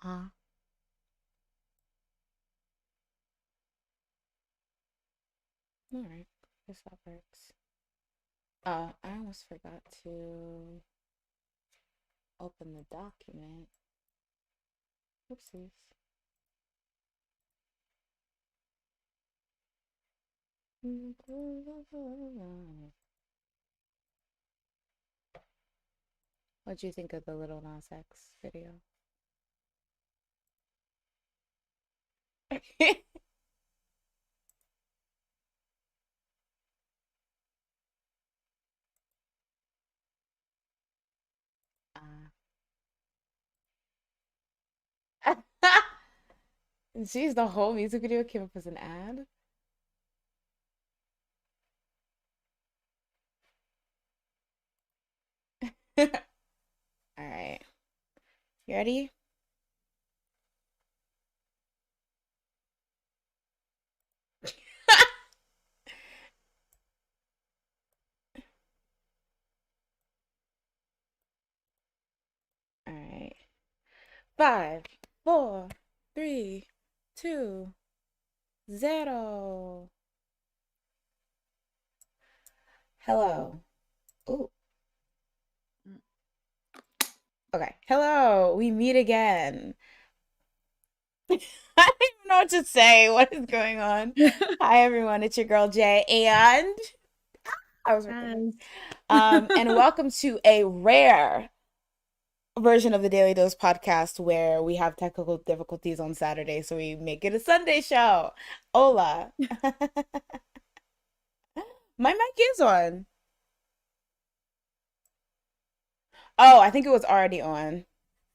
Uh, all right. Guess that works. I almost forgot to open the document. Oopsies. What'd you think of the Little Nas X video? uh, Jeez, the whole music video came up as an ad. All right. You ready? All right. Five, four, three, two, zero. Hello. Ooh. Okay. Hello. We meet again. I don't even know what to say. What is going on? Hi, everyone. It's your girl, Jay, and I was recording. Yes. And welcome to a rare version of the Daily Dose podcast where we have technical difficulties on Saturday, so we make it a Sunday show. Hola. My mic is on. Oh, I think it was already on.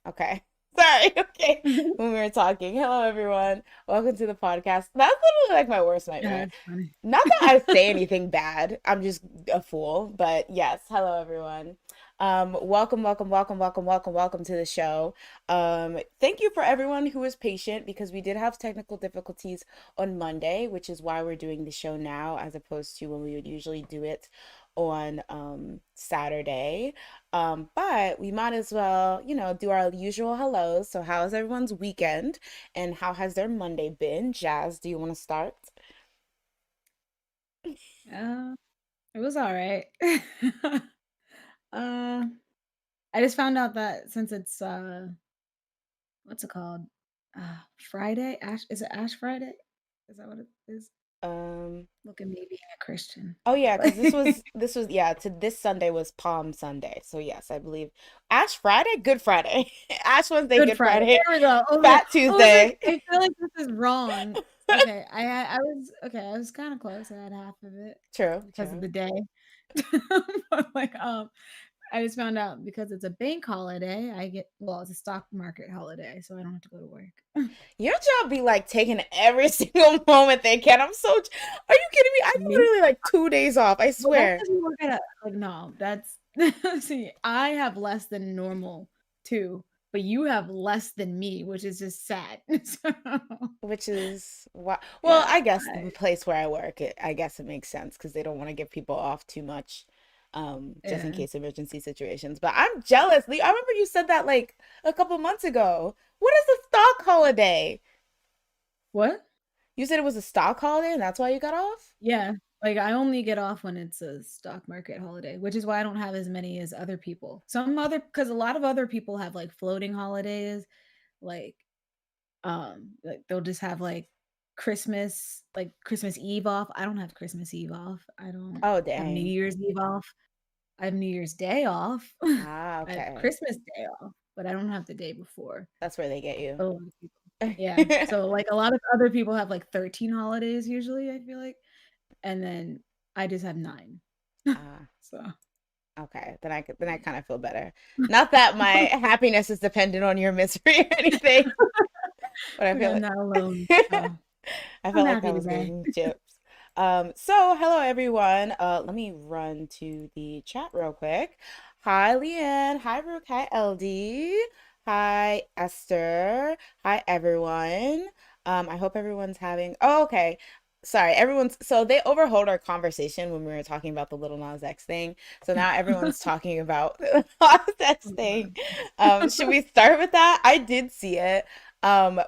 Okay. Sorry. Okay. When we were talking. Hello, everyone. Welcome to the podcast. That's literally like my worst Yeah, nightmare. it's funny. Not that I say anything bad. I'm just a fool. But yes, hello, everyone. Welcome to the show. Thank you for everyone who was patient because we did have technical difficulties on Monday, which is why we're doing the show now as opposed to when we would usually do it on Saturday. But we might as well, do our usual hellos. So how's everyone's weekend and how has their Monday been? Jazz, do you want to start? Uh, it was all right. uh, I just found out that since it's what's it called? Friday? Is it Ash Friday? Is that what it is? Um, Look at me being a Christian. oh yeah, But because this like was this was yeah, to this Sunday was Palm Sunday. So yes, I believe Ash Friday, Good Friday. Ash Wednesday, Good Good Friday. Friday, There we go. Fat I was like, Tuesday. I feel like this is wrong. Okay, I was kind of close. I had half of it True, because of true. the day. But like I just found out because it's a bank holiday, it's a stock market holiday, so I don't have to go to work. Your job be like taking every single moment they can. Are you kidding me? I do Me? literally like 2 days off, I Well, that's swear. because you work at a like, no, that's see, I have less than normal too, but you have less than me, which is just sad. So, Which is why, well, yeah, I guess I the place where I work, I guess it makes sense because they don't want to give people off too much, just in yeah. case emergency situations. But I'm jealous. I remember you said that like a couple months ago. What is the stock holiday? What? You said it was a stock holiday and that's why you got off? Yeah, like, I only get off when it's a stock market holiday, which is why I don't have as many as other people. Some other because a lot of other people have, like, floating holidays, like, they'll just have, like, Christmas Eve off. I don't have Christmas Eve off. I don't Oh, have New dang. Year's Eve off. I have New Year's Day off. Ah, I have okay. Christmas Day off, but I don't have the day before. That's where they get you. A lot of people. Yeah, so, like, a lot of other people have, like, 13 holidays usually, I feel like, and then I just have 9. Ah, So, okay. Then I kind of feel better. Not that my happiness is dependent on your misery or anything, but I like, feel I'm like not alone, so I I'm felt like happy I was today. getting chips. So hello everyone. Let me run to the chat real quick. Hi Leanne. Hi Rook. Hi LD. Hi Esther. Hi everyone. I hope everyone's having. Oh, okay. sorry, everyone's so they overhauled our conversation when we were talking about the Little Nas X thing. So now everyone's talking about the Nas X Oh, thing. God. Should we start with that? I did see it.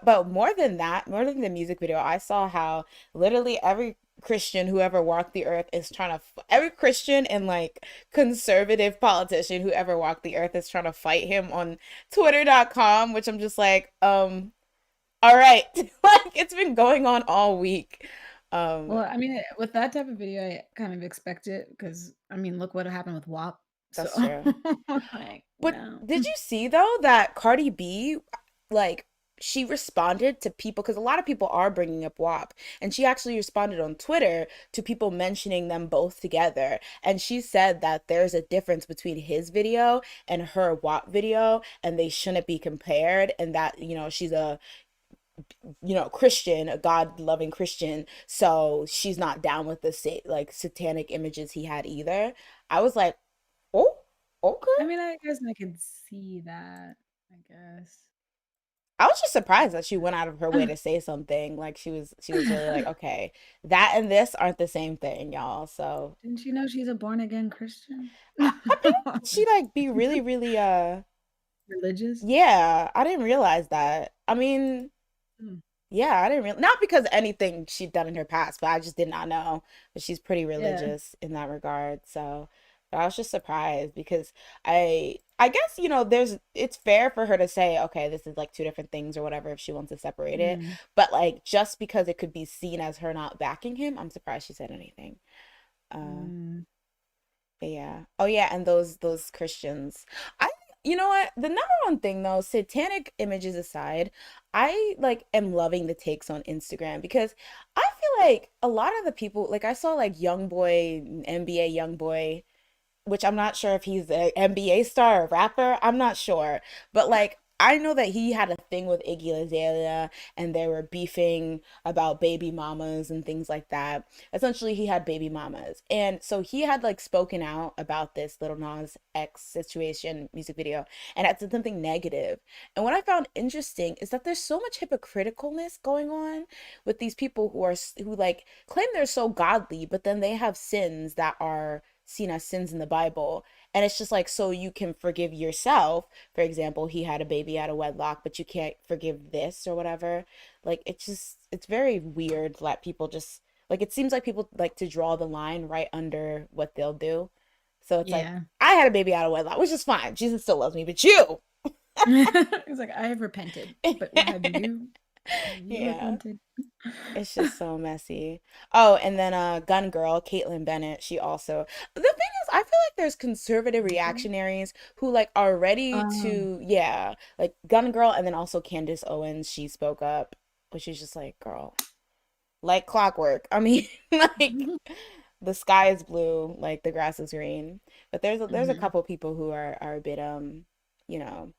But more than that, more than the music video, I saw how literally every Christian who ever walked the earth is trying to every Christian and like conservative politician who ever walked the earth is trying to fight him on twitter.com, which I'm just like, all right. Like it's been going on all week. Um, Well, I mean, with that type of video, I kind of expect it because, I mean, look what happened with WAP. So, that's true. like, But did you see though that Cardi B, like, she responded to people because a lot of people are bringing up WAP, and she actually responded on Twitter to people mentioning them both together. And she said that there's a difference between his video and her WAP video, and they shouldn't be compared, and that, she's a Christian, a God loving Christian. So she's not down with the like satanic images he had either. I was like, oh, okay. I mean, I guess I could see that, I guess. I was just surprised that she went out of her way to say something. Like she was really like, okay, that and this aren't the same thing, y'all. So Didn't you know she's a born again Christian? apparently she like be really, really Religious? yeah, I didn't realize that. I mean, Mm. yeah, I didn't really, not because of anything she'd done in her past, but I just did not know. But she's pretty Yeah. religious in that regard. So, but I was just surprised because I guess, it's fair for her to say, okay, this is like two different things or whatever if she wants to separate it. Mm. But like just because it could be seen as her not backing him, I'm surprised she said anything. Uh Mm. but yeah. Oh yeah, and those Christians. I You know what? The number one thing though, satanic images aside, I like am loving the takes on Instagram because I feel like a lot of the people like I saw like young boy, NBA young boy, which I'm not sure if he's an NBA star or rapper. I'm not sure. But like I know that he had a thing with Iggy Azalea and they were beefing about baby mamas and things like that. Essentially, he had baby mamas. And so he had like spoken out about this Little Nas X situation music video and had said something negative. And what I found interesting is that there's so much hypocriticalness going on with these people who like claim they're so godly, but then they have sins that are seen as sins in the Bible. And it's just like, so you can forgive yourself. For example, he had a baby out of wedlock, but you can't forgive this or whatever. Like, it's very weird that people just, like, it seems like people like to draw the line right under what they'll do. So it's like, Yeah. I had a baby out of wedlock, which is fine. Jesus still loves me, but you. It's like, I have repented, but have you Yeah. repented? It's just so messy. Oh, and then Gun Girl, Caitlyn Bennett, she also. The thing is, I feel like there's conservative reactionaries who like are ready Um, to, yeah, like Gun Girl, and then also Candace Owens, she spoke up, but she's just like, girl, like clockwork. I mean, like the sky is blue, like the grass is green. But there's a mhm. couple people who are a bit you know,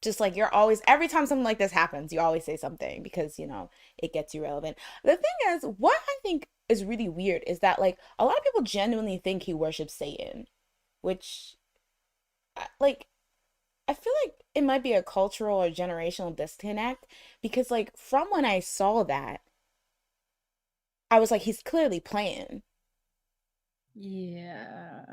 just like you're always every time something like this happens you always say something because it gets you relevant. The thing is, what I think is really weird is that like a lot of people genuinely think he worships Satan, which like I feel like it might be a cultural or generational disconnect because like from when I saw that I was like he's clearly playing. Yeah.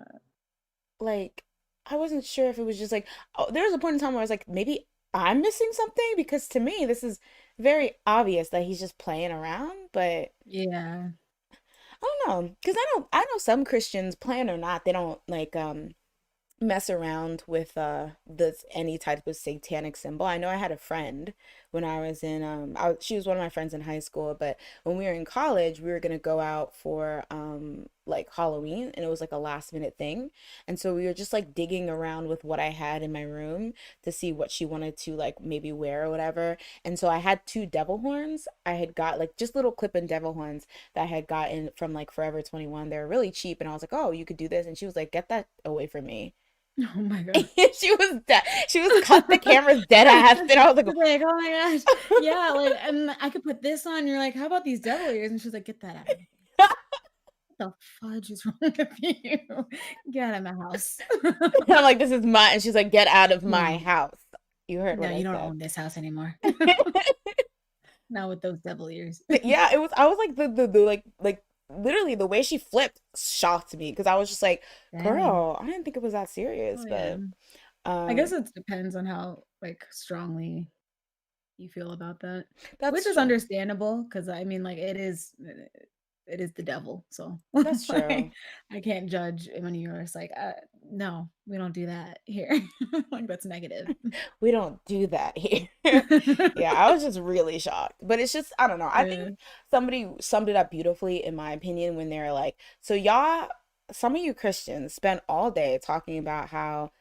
Like I wasn't sure if it was just like, oh, there was a point in time where I was like, maybe I'm missing something because to me this is very obvious that he's just playing around, but Yeah. I don't know because I know some Christians, plan or not, they don't like mess around with this any type of satanic symbol. I know I had a friend when I was in she was one of my friends in high school, but when we were in college, we were gonna go out for like Halloween and it was like a last minute thing. And so we were just like digging around with what I had in my room to see what she wanted to like maybe wear or whatever. And so I had two devil horns. I had got like just little clip-in devil horns that I had gotten from like Forever 21. They were really cheap and I was like, "Oh, you could do this." And she was like, "Get that away from me." Oh my god. She was dead. She was cut the camera's dead ass, and I was like, Like, oh my gosh. Yeah, like, and I could put this on. You're like, how about these devil ears? And she's like, get that out of here. What the fudge is wrong with you? Get out of my house. I'm like, this is my, and she's like, get out of my Yeah. house. You heard No, what you I don't said. own this house anymore. Not with those devil ears. Yeah, it was. I was like the like literally the way she flipped shocked me because I was just like, Dang. girl, I didn't think it was that serious, Oh yeah. but I guess um, it depends on how like strongly you feel about that, which that's is true. understandable because I mean, like, it is the devil, so That's true. like, I can't judge when you're just like, no, we don't do that here. Like, that's negative. We don't do that here. Yeah, I was just really shocked. But it's just, I don't know. I Yeah. think somebody summed it up beautifully, in my opinion, when they're like, so y'all, some of you Christians spend all day talking about how,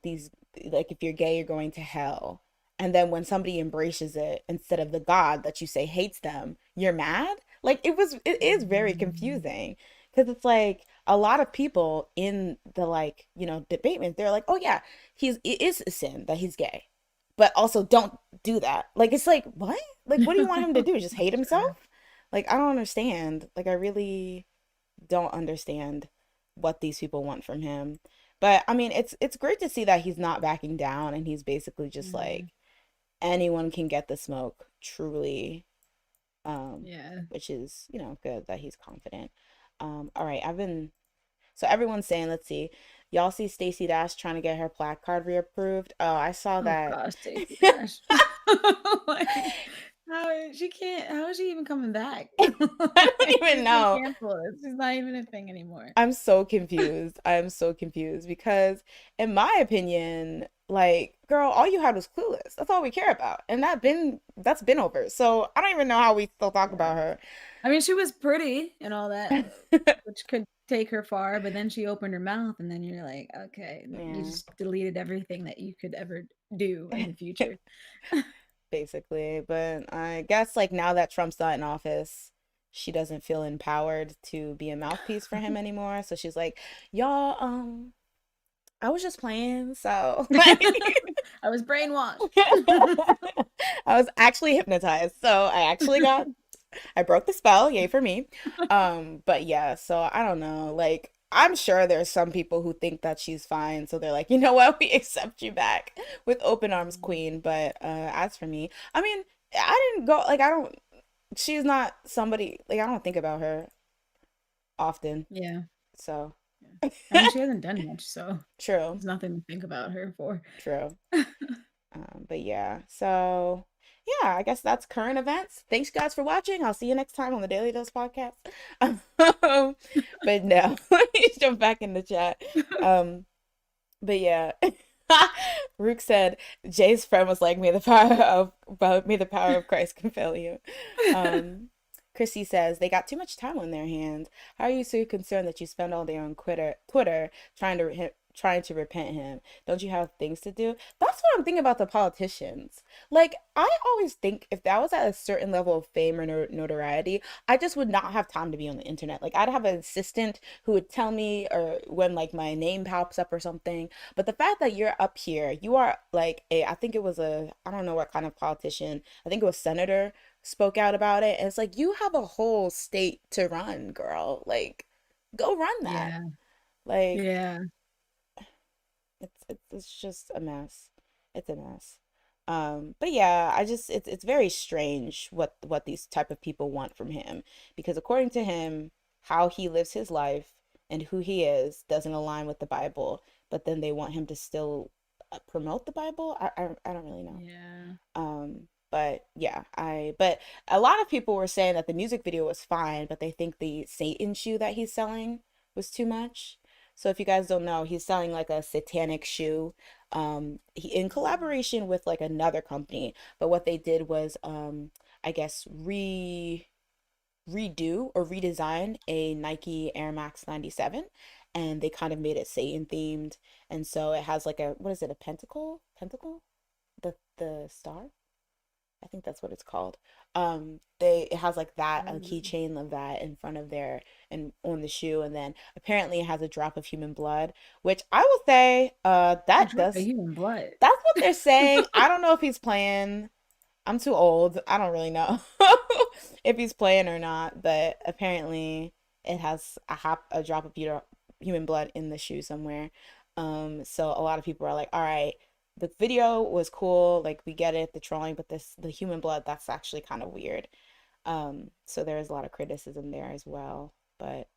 these, like, if you're gay, you're going to hell. And then when somebody embraces it, instead of the God that you say hates them, you're mad. Like, it is very Mm. confusing because it's like a lot of people in the, like, debatement, they're like, oh, yeah, it is a sin that he's gay, but also don't do that. Like, it's like, what? Like, what do you want him to do? Just hate That's true. himself? Like, I don't understand. Like, I really don't understand what these people want from him. But I mean, it's great to see that he's not backing down and he's basically just Mhm. like anyone can get the smoke, truly. Yeah. Which is, good that he's confident. All right, so everyone's saying, let's see, y'all see Stacey Dash trying to get her plaque card reapproved? Oh, I saw Oh that. gosh, Stacey I Dash. Like, how is she even coming back? don't Like, even she's been know. canceled. She's not even a thing anymore. I'm so confused. I am so confused because, in my opinion, like, girl, all you had was Clueless. That's all we care about, and that's been over. So I don't even know how we still talk Yeah. about her. I mean, she was pretty and all that, which could take her far, but then she opened her mouth, and then you're like, okay, you Yeah. just deleted everything that you could ever do in the future. Basically. But I guess like now that Trump's not in office, she doesn't feel empowered to be a mouthpiece for him anymore. So she's like, y'all, I was just playing. So like I was brainwashed. I was actually hypnotized. So I broke the spell, yay for me. But yeah, so I don't know. Like, I'm sure there's some people who think that she's fine, so they're like, you know what, we accept you back with open arms, queen. But as for me, I mean, I didn't go like I don't. She's not somebody like I don't think about her often. Yeah. So Yeah. I mean, she hasn't done much, so true, there's nothing to think about her for. true. But yeah, so yeah, I guess that's current events. Thanks, guys, for watching. I'll see you next time on the Daily Dose podcast. But no, let me jump back in the chat. Um, but yeah, Rook said Jay's friend was like, may the power of Christ compel you." Um, Chrissy says they got too much time on their hands. How are you so concerned that you spend all day on Twitter trying to repent him? Don't you have things to do? That's what I'm thinking about the politicians. Like, I always think if that was at a certain level of fame or notoriety, I just would not have time to be on the internet. Like, I'd have an assistant who would tell me, or when like my name pops up or something. But the fact that you're up here, you are like I think it was I don't know what kind of politician. I think it was senator spoke out about it. And it's like, you have a whole state to run, girl. Like, go run that. Yeah. Like, Yeah. it's just a mess. It's a mess. But yeah, it's very strange what these type of people want from him because according to him, how he lives his life and who he is doesn't align with the Bible, but then they want him to still promote the Bible. I don't really know. Yeah. But yeah, but a lot of people were saying that the music video was fine, but they think the Satan shoe that he's selling was too much. So if you guys don't know, he's selling like a satanic shoe, in collaboration with like another company. But what they did was, I guess redo or redesign a Nike Air Max 97, and they kind of made it Satan themed. And so it has like what is it, a pentacle, the star, I think that's what it's called. It has like that, a Mm. keychain of that in front of there and on the shoe, and then apparently it has a drop of human blood, which I will say, A drop of human blood. that's what they're saying. I don't know if he's playing. I'm too old. I don't really know if he's playing or not, but apparently it has a drop of human blood in the shoe somewhere. So a lot of people are like, all right, the video was cool, like we get it, the trolling, but the human blood, that's actually kind of weird. So there is a lot of criticism there as well. But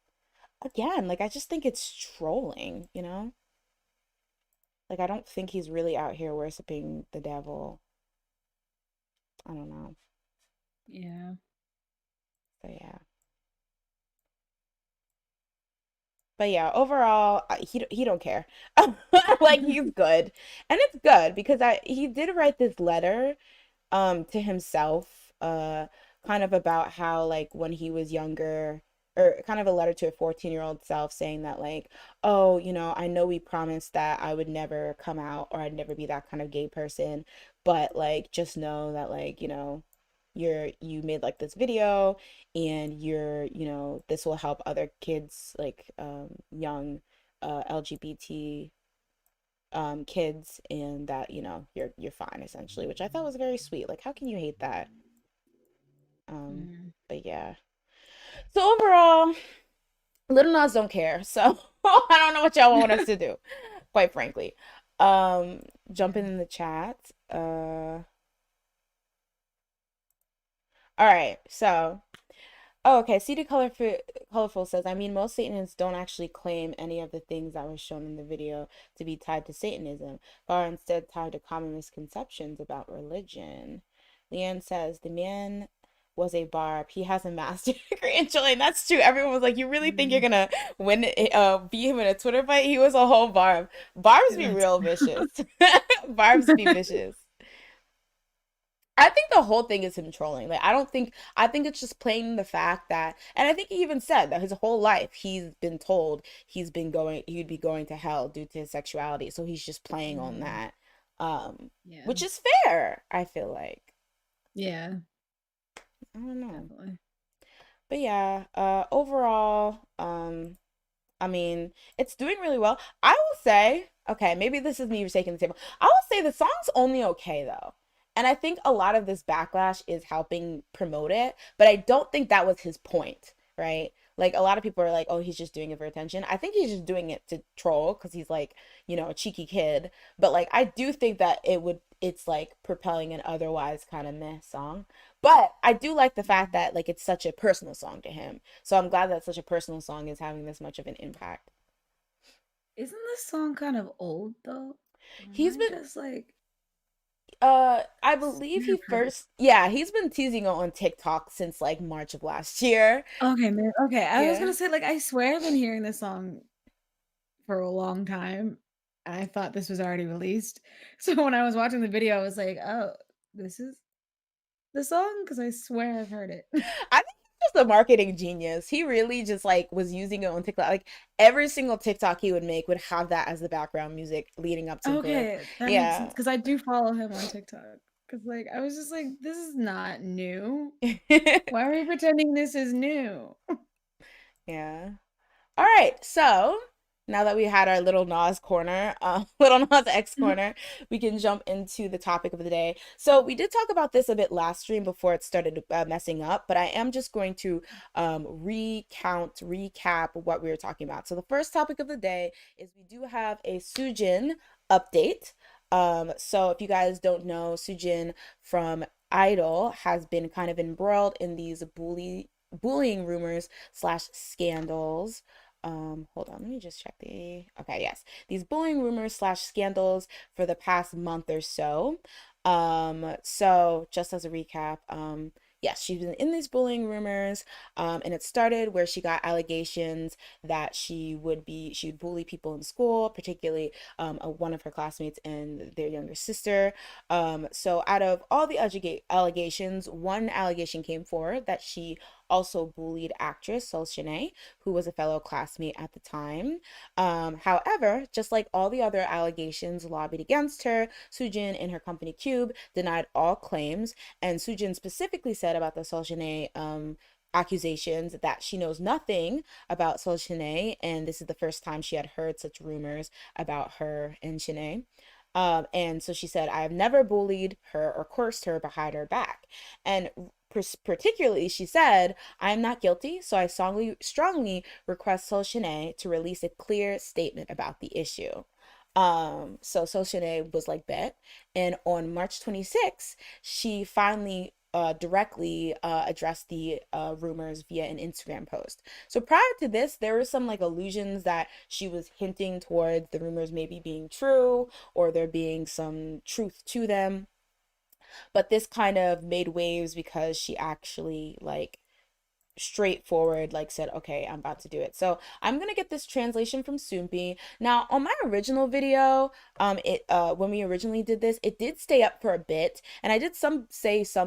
again, like I just think it's trolling, you know? Like I don't think he's really out here worshiping the devil. I don't know. Yeah. So yeah. But yeah, overall, he don't care. Like he's good. And it's good because I he did write this letter to himself kind of about how like when he was younger, or kind of a letter to a 14-year-old self saying that like, oh, you know, I know we promised that I would never come out or I'd never be that kind of gay person, but like just know that like, you know, you made like this video and you know, this will help other kids like young LGBT kids, and that you know you're fine essentially, which I thought was very sweet. Like how can you hate that? Mm. But yeah, so overall Little Nas don't care, so I don't know what y'all want us to do, quite frankly. Jumping Yeah. in the chat. All right, so oh, okay. CD Colorful says, I mean, most Satanists don't actually claim any of the things that were shown in the video to be tied to Satanism, but are instead tied to common misconceptions about religion. Leanne says, the man was a barb. He has a master's degree in Chile. And that's true. Everyone was like, you really think you're Mm. gonna beat him in a Twitter fight? He was a whole barb. Barbs be That's real vicious. Barbs be vicious. I think the whole thing is him trolling. Like I think it's just plain the fact that, and I think he even said that his whole life he's been told he'd be going to hell due to his sexuality. So he's just playing on Mm. that. Yeah. Which is fair, I feel like. Yeah. I don't know. Definitely. But yeah, overall, I mean, it's doing really well. I will say, okay, maybe this is me taking the table. I will say the song's only okay though. And I think a lot of this backlash is helping promote it, but I don't think that was his point, right? Like a lot of people are like, "Oh, he's just doing it for attention." I think he's just doing it to troll because he's like, you know, a cheeky kid. But like I do think that it's like propelling an otherwise kind of meh song. But I do like the fact Mm. that like it's such a personal song to him. So I'm glad that such a personal song is having this much of an impact. Isn't this song kind of old though? Or am He's I been just like I swear believe he I've heard it? first, yeah, he's been teasing it on TikTok since like March of last year. Okay, man. Okay, I was Yeah. gonna say like I swear I've been hearing this song for a long time. I thought this was already released. So when I was watching the video, I was like, "Oh, this is the song?" Because I swear I've heard it. I think he's just a marketing genius. He really just like was using it on TikTok. Like every single TikTok he would make would have that as the background music leading up to the clip. Okay, that makes sense Yeah. because I do follow him on TikTok. Because like I was just like, "This is not new. Why are we pretending this is new?" Yeah. All right, so now that we had our little Nas corner, little Nas X corner, we can jump into the topic of the day. So we did talk about this a bit last stream before it started messing up, but I am just going to recap what we were talking about. So the first topic of the day is we do have a Soojin update. So if you guys don't know, Soojin from Idol has been kind of embroiled in these bullying rumors slash scandals. Hold on, let me just check okay, yes. These bullying rumors slash scandals for the past month or so. So just as a recap, yes, she's been in these bullying rumors, and it started where she got allegations that she would bully people in school, particularly one of her classmates and their younger sister. So out of all the allegations, one allegation came forward that she also bullied actress Seo Sin Ae, who was a fellow classmate at the time. However, just like all the other allegations lobbied against her, Soojin and her company Cube denied all claims, and Soojin specifically said about the Seo Sin Ae accusations that she knows nothing about Seo Sin Ae, and this is the first time she had heard such rumors about her and Sin Ae. And so she said, I have never bullied her or cursed her behind her back. And particularly, she said, I am not guilty, so I strongly request Seo Sin Ae to release a clear statement about the issue. So Seo Sin Ae was like bet, and on March 26th, she finally directly addressed the rumors via an Instagram post. So prior to this, there were some like allusions that she was hinting towards the rumors maybe being true or there being some truth to them. But this kind of made waves because she actually like straightforward like said, okay, I'm about to do it. So I'm gonna get this translation from Soompi. Now on my original video, it when we originally did this, it did stay up for a bit, and I did some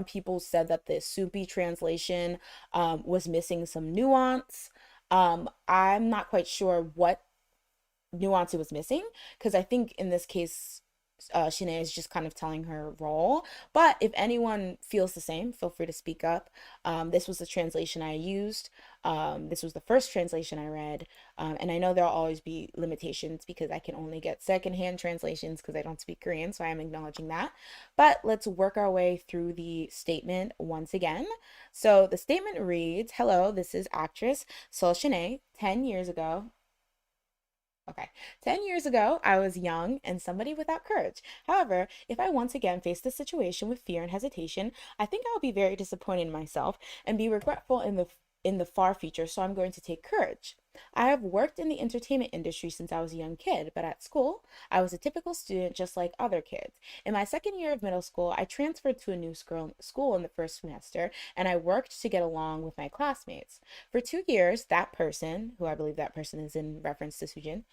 people said that the Soompi translation was missing some nuance. I'm not quite sure what nuance it was missing, because I think in this case Shanae is just kind of telling her role. But if anyone feels the same, feel free to speak up. This was the translation I used. This was the first translation I read. And I know there'll always be limitations because I can only get secondhand translations because I don't speak Korean, so I am acknowledging that. But let's work our way through the statement once again. So the statement reads, hello, this is actress Seo Sin Ae. 10 years ago, Okay. 10 years ago, I was young and somebody without courage. However, if I once again face this situation with fear and hesitation, I think I will be very disappointed in myself and be regretful in the far future, so I'm going to take courage. I have worked in the entertainment industry since I was a young kid, but at school, I was a typical student just like other kids. In my second year of middle school, I transferred to a new school in the first semester, and I worked to get along with my classmates. For 2 years, that person, who I believe that person is in reference to Soojin,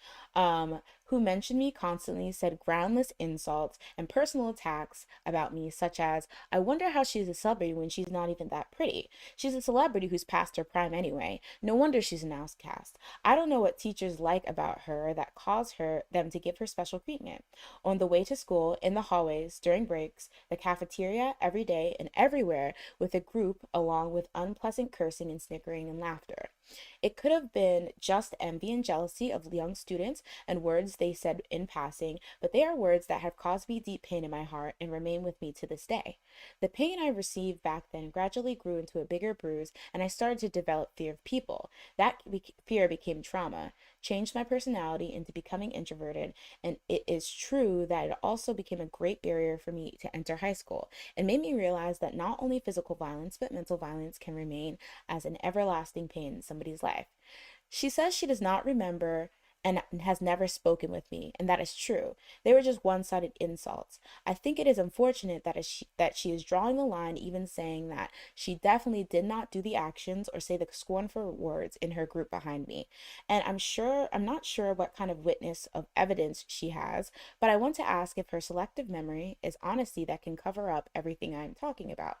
who mentioned me constantly, said groundless insults and personal attacks about me, such as, I wonder how she's a celebrity when she's not even that pretty. She's a celebrity who's past her prime anyway. No wonder she's an outcast. I don't know what teachers like about her that cause them to give her special treatment. On the way to school, in the hallways, during breaks, the cafeteria, every day and everywhere, with a group, along with unpleasant cursing and snickering and laughter. It could have been just envy and jealousy of young students and words they said in passing, but they are words that have caused me deep pain in my heart and remain with me to this day. The pain I received back then gradually grew into a bigger bruise, and I started to develop fear of people. That fear became trauma, changed my personality into becoming introverted, and it is true that it also became a great barrier for me to enter high school. It made me realize that not only physical violence, but mental violence can remain as an everlasting pain in somebody's life. She says she does not remember and has never spoken with me, and that is true. They were just one-sided insults. I think it is unfortunate that she is drawing the line, even saying that she definitely did not do the actions or say the scornful words in her group behind me. And I'm not sure what kind of witness of evidence she has, but I want to ask if her selective memory is honesty that can cover up everything I'm talking about.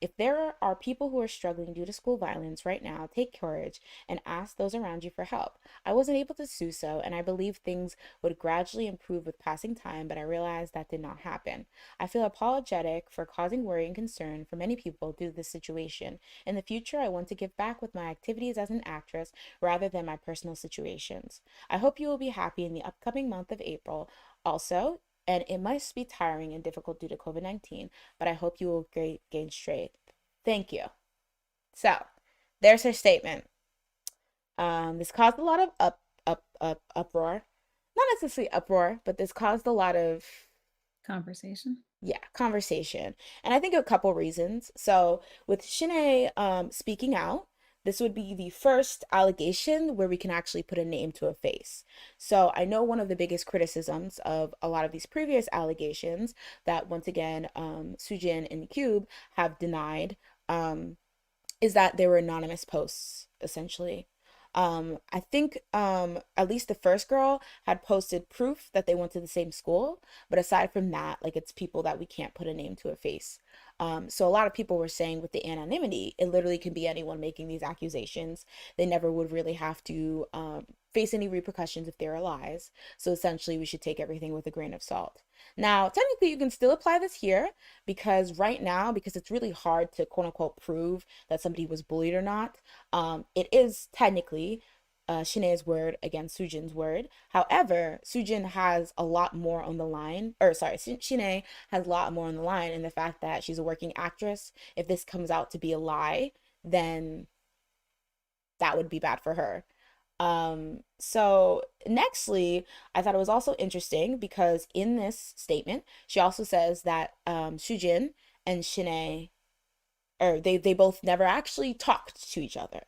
If there are people who are struggling due to school violence right now, take courage and ask those around you for help. I wasn't able to do so, and I believe things would gradually improve with passing time, but I realized that did not happen. I feel apologetic for causing worry and concern for many people due to this situation. In the future, I want to give back with my activities as an actress rather than my personal situations. I hope you will be happy in the upcoming month of April. Also, and it must be tiring and difficult due to COVID-19, but I hope you will gain strength. Thank you. So, there's her statement. This caused a lot of uproar. Not necessarily uproar, but this caused a lot of, Conversation. yeah, conversation. And I think a couple reasons. So with Shanae speaking out, this would be the first allegation where we can actually put a name to a face. So I know one of the biggest criticisms of a lot of these previous allegations that once again Soojin and Cube have denied, is that they were anonymous posts, essentially. I think at least the first girl had posted proof that they went to the same school, but aside from that, like it's people that we can't put a name to a face. So a lot of people were saying with the anonymity, it literally can be anyone making these accusations. They never would really have to face any repercussions if they're lies. So essentially, we should take everything with a grain of salt. Now, technically, you can still apply this here because right now, because it's really hard to quote unquote prove that somebody was bullied or not, it is technically Shanae's word against Soojin's word. However, Soojin has a lot more on the line, or sorry, Shanae has a lot more on the line in the fact that she's a working actress. If this comes out to be a lie, then that would be bad for her. So nextly, I thought it was also interesting because in this statement, she also says that Soojin and Shinae, or they both never actually talked to each other.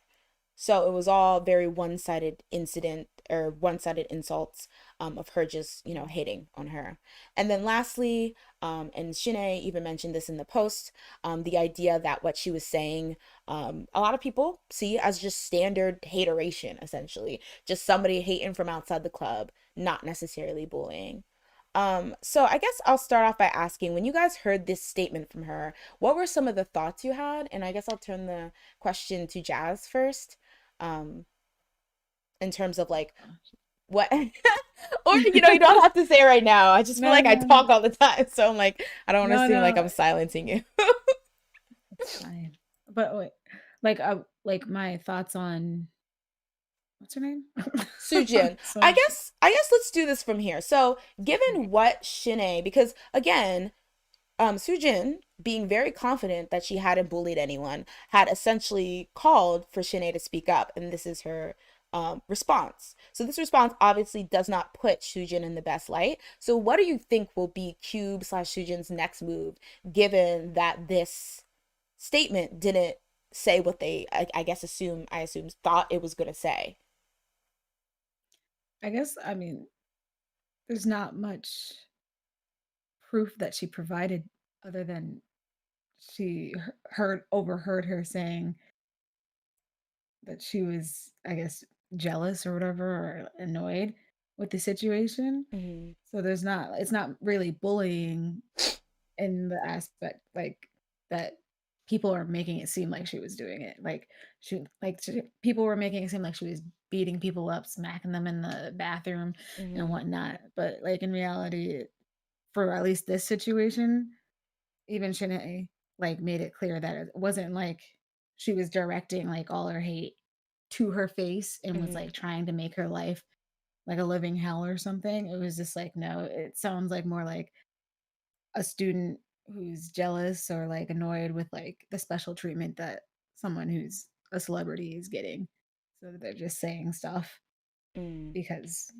So it was all very one-sided incident or one-sided insults of her just, hating on her. And then lastly, and Shinae even mentioned this in the post, the idea that what she was saying, a lot of people see as just standard hateration, essentially. Just somebody hating from outside the club, not necessarily bullying. So I guess I'll start off by asking, when you guys heard this statement from her, what were some of the thoughts you had? And I guess I'll turn the question to Jazz first, um, in terms of like what, or you don't have to say it right now. I just feel No, like I no, talk no, all the time, so I'm like, I don't want to no, seem like no. I'm silencing you. It's fine. But wait, like my thoughts on what's her name? Soojin. So I guess let's do this from here. So, given what Shinae, because again, Soojin, being very confident that she hadn't bullied anyone, had essentially called for Shanae to speak up, and this is her response. So this response obviously does not put Soojin in the best light. So what do you think will be Cube slash Soojin's next move, given that this statement didn't say what they, I guess, I assume, thought it was gonna say? I guess I mean there's not much proof that she provided other than she heard overheard her saying that she was, I guess, jealous or whatever or annoyed with the situation. Mm-hmm. So it's not really bullying in the aspect like that people are making it seem like she was doing it. People were making it seem like she was beating people up, smacking them in the bathroom and Mm-hmm. whatnot. But like in reality, for at least this situation, even Shanae like made it clear that it wasn't like she was directing like all her hate to her face and was Mm-hmm. like trying to make her life like a living hell or something. It was just like, no, it sounds like more like a student who's jealous or like annoyed with like the special treatment that someone who's a celebrity is getting. So they're just saying stuff Mm. because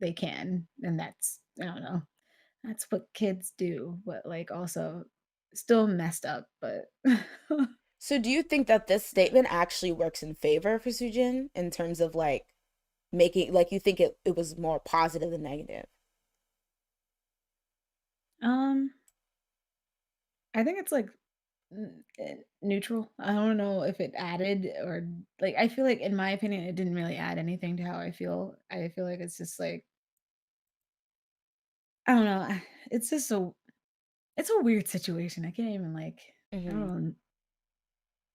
they can. And that's, I don't know, that's what kids do, but like also still messed up. But So do you think that this statement actually works in favor for Soojin in terms of like making, like, you think it was more positive than negative? um, I think it's like neutral. I don't know if it added or like I feel like in my opinion it didn't really add anything to how I feel. I feel like it's just like I don't know. It's just it's a weird situation. I can't even like I Mm-hmm. don't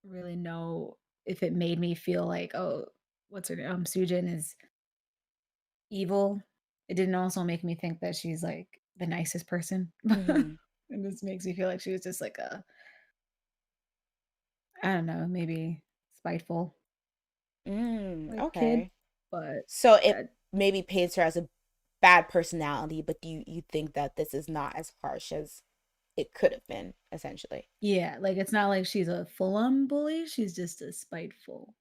really know if it made me feel like, oh, what's her name? Sujin is evil. It didn't also make me think that she's like the nicest person. Mm-hmm. It just makes me feel like she was just like a I don't know, maybe spiteful like kid. Okay. But So it uh, maybe paints her as a bad personality, but you think that this is not as harsh as it could have been, essentially. yeah, like it's not like she's a full-on bully. She's just a spiteful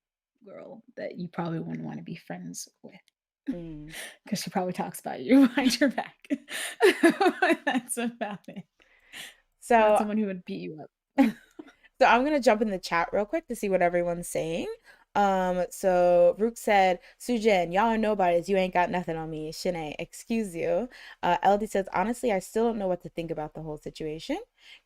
girl that you probably wouldn't want to be friends with. Mm. Because she probably talks about you behind your back. That's about it. Not So someone who would beat you up. So I'm gonna jump in the chat real quick to see what everyone's saying. So Rook said, Sujin, y'all are nobodies. You ain't got nothing on me. Shanae, excuse you. LD says, honestly, I still don't know what to think about the whole situation.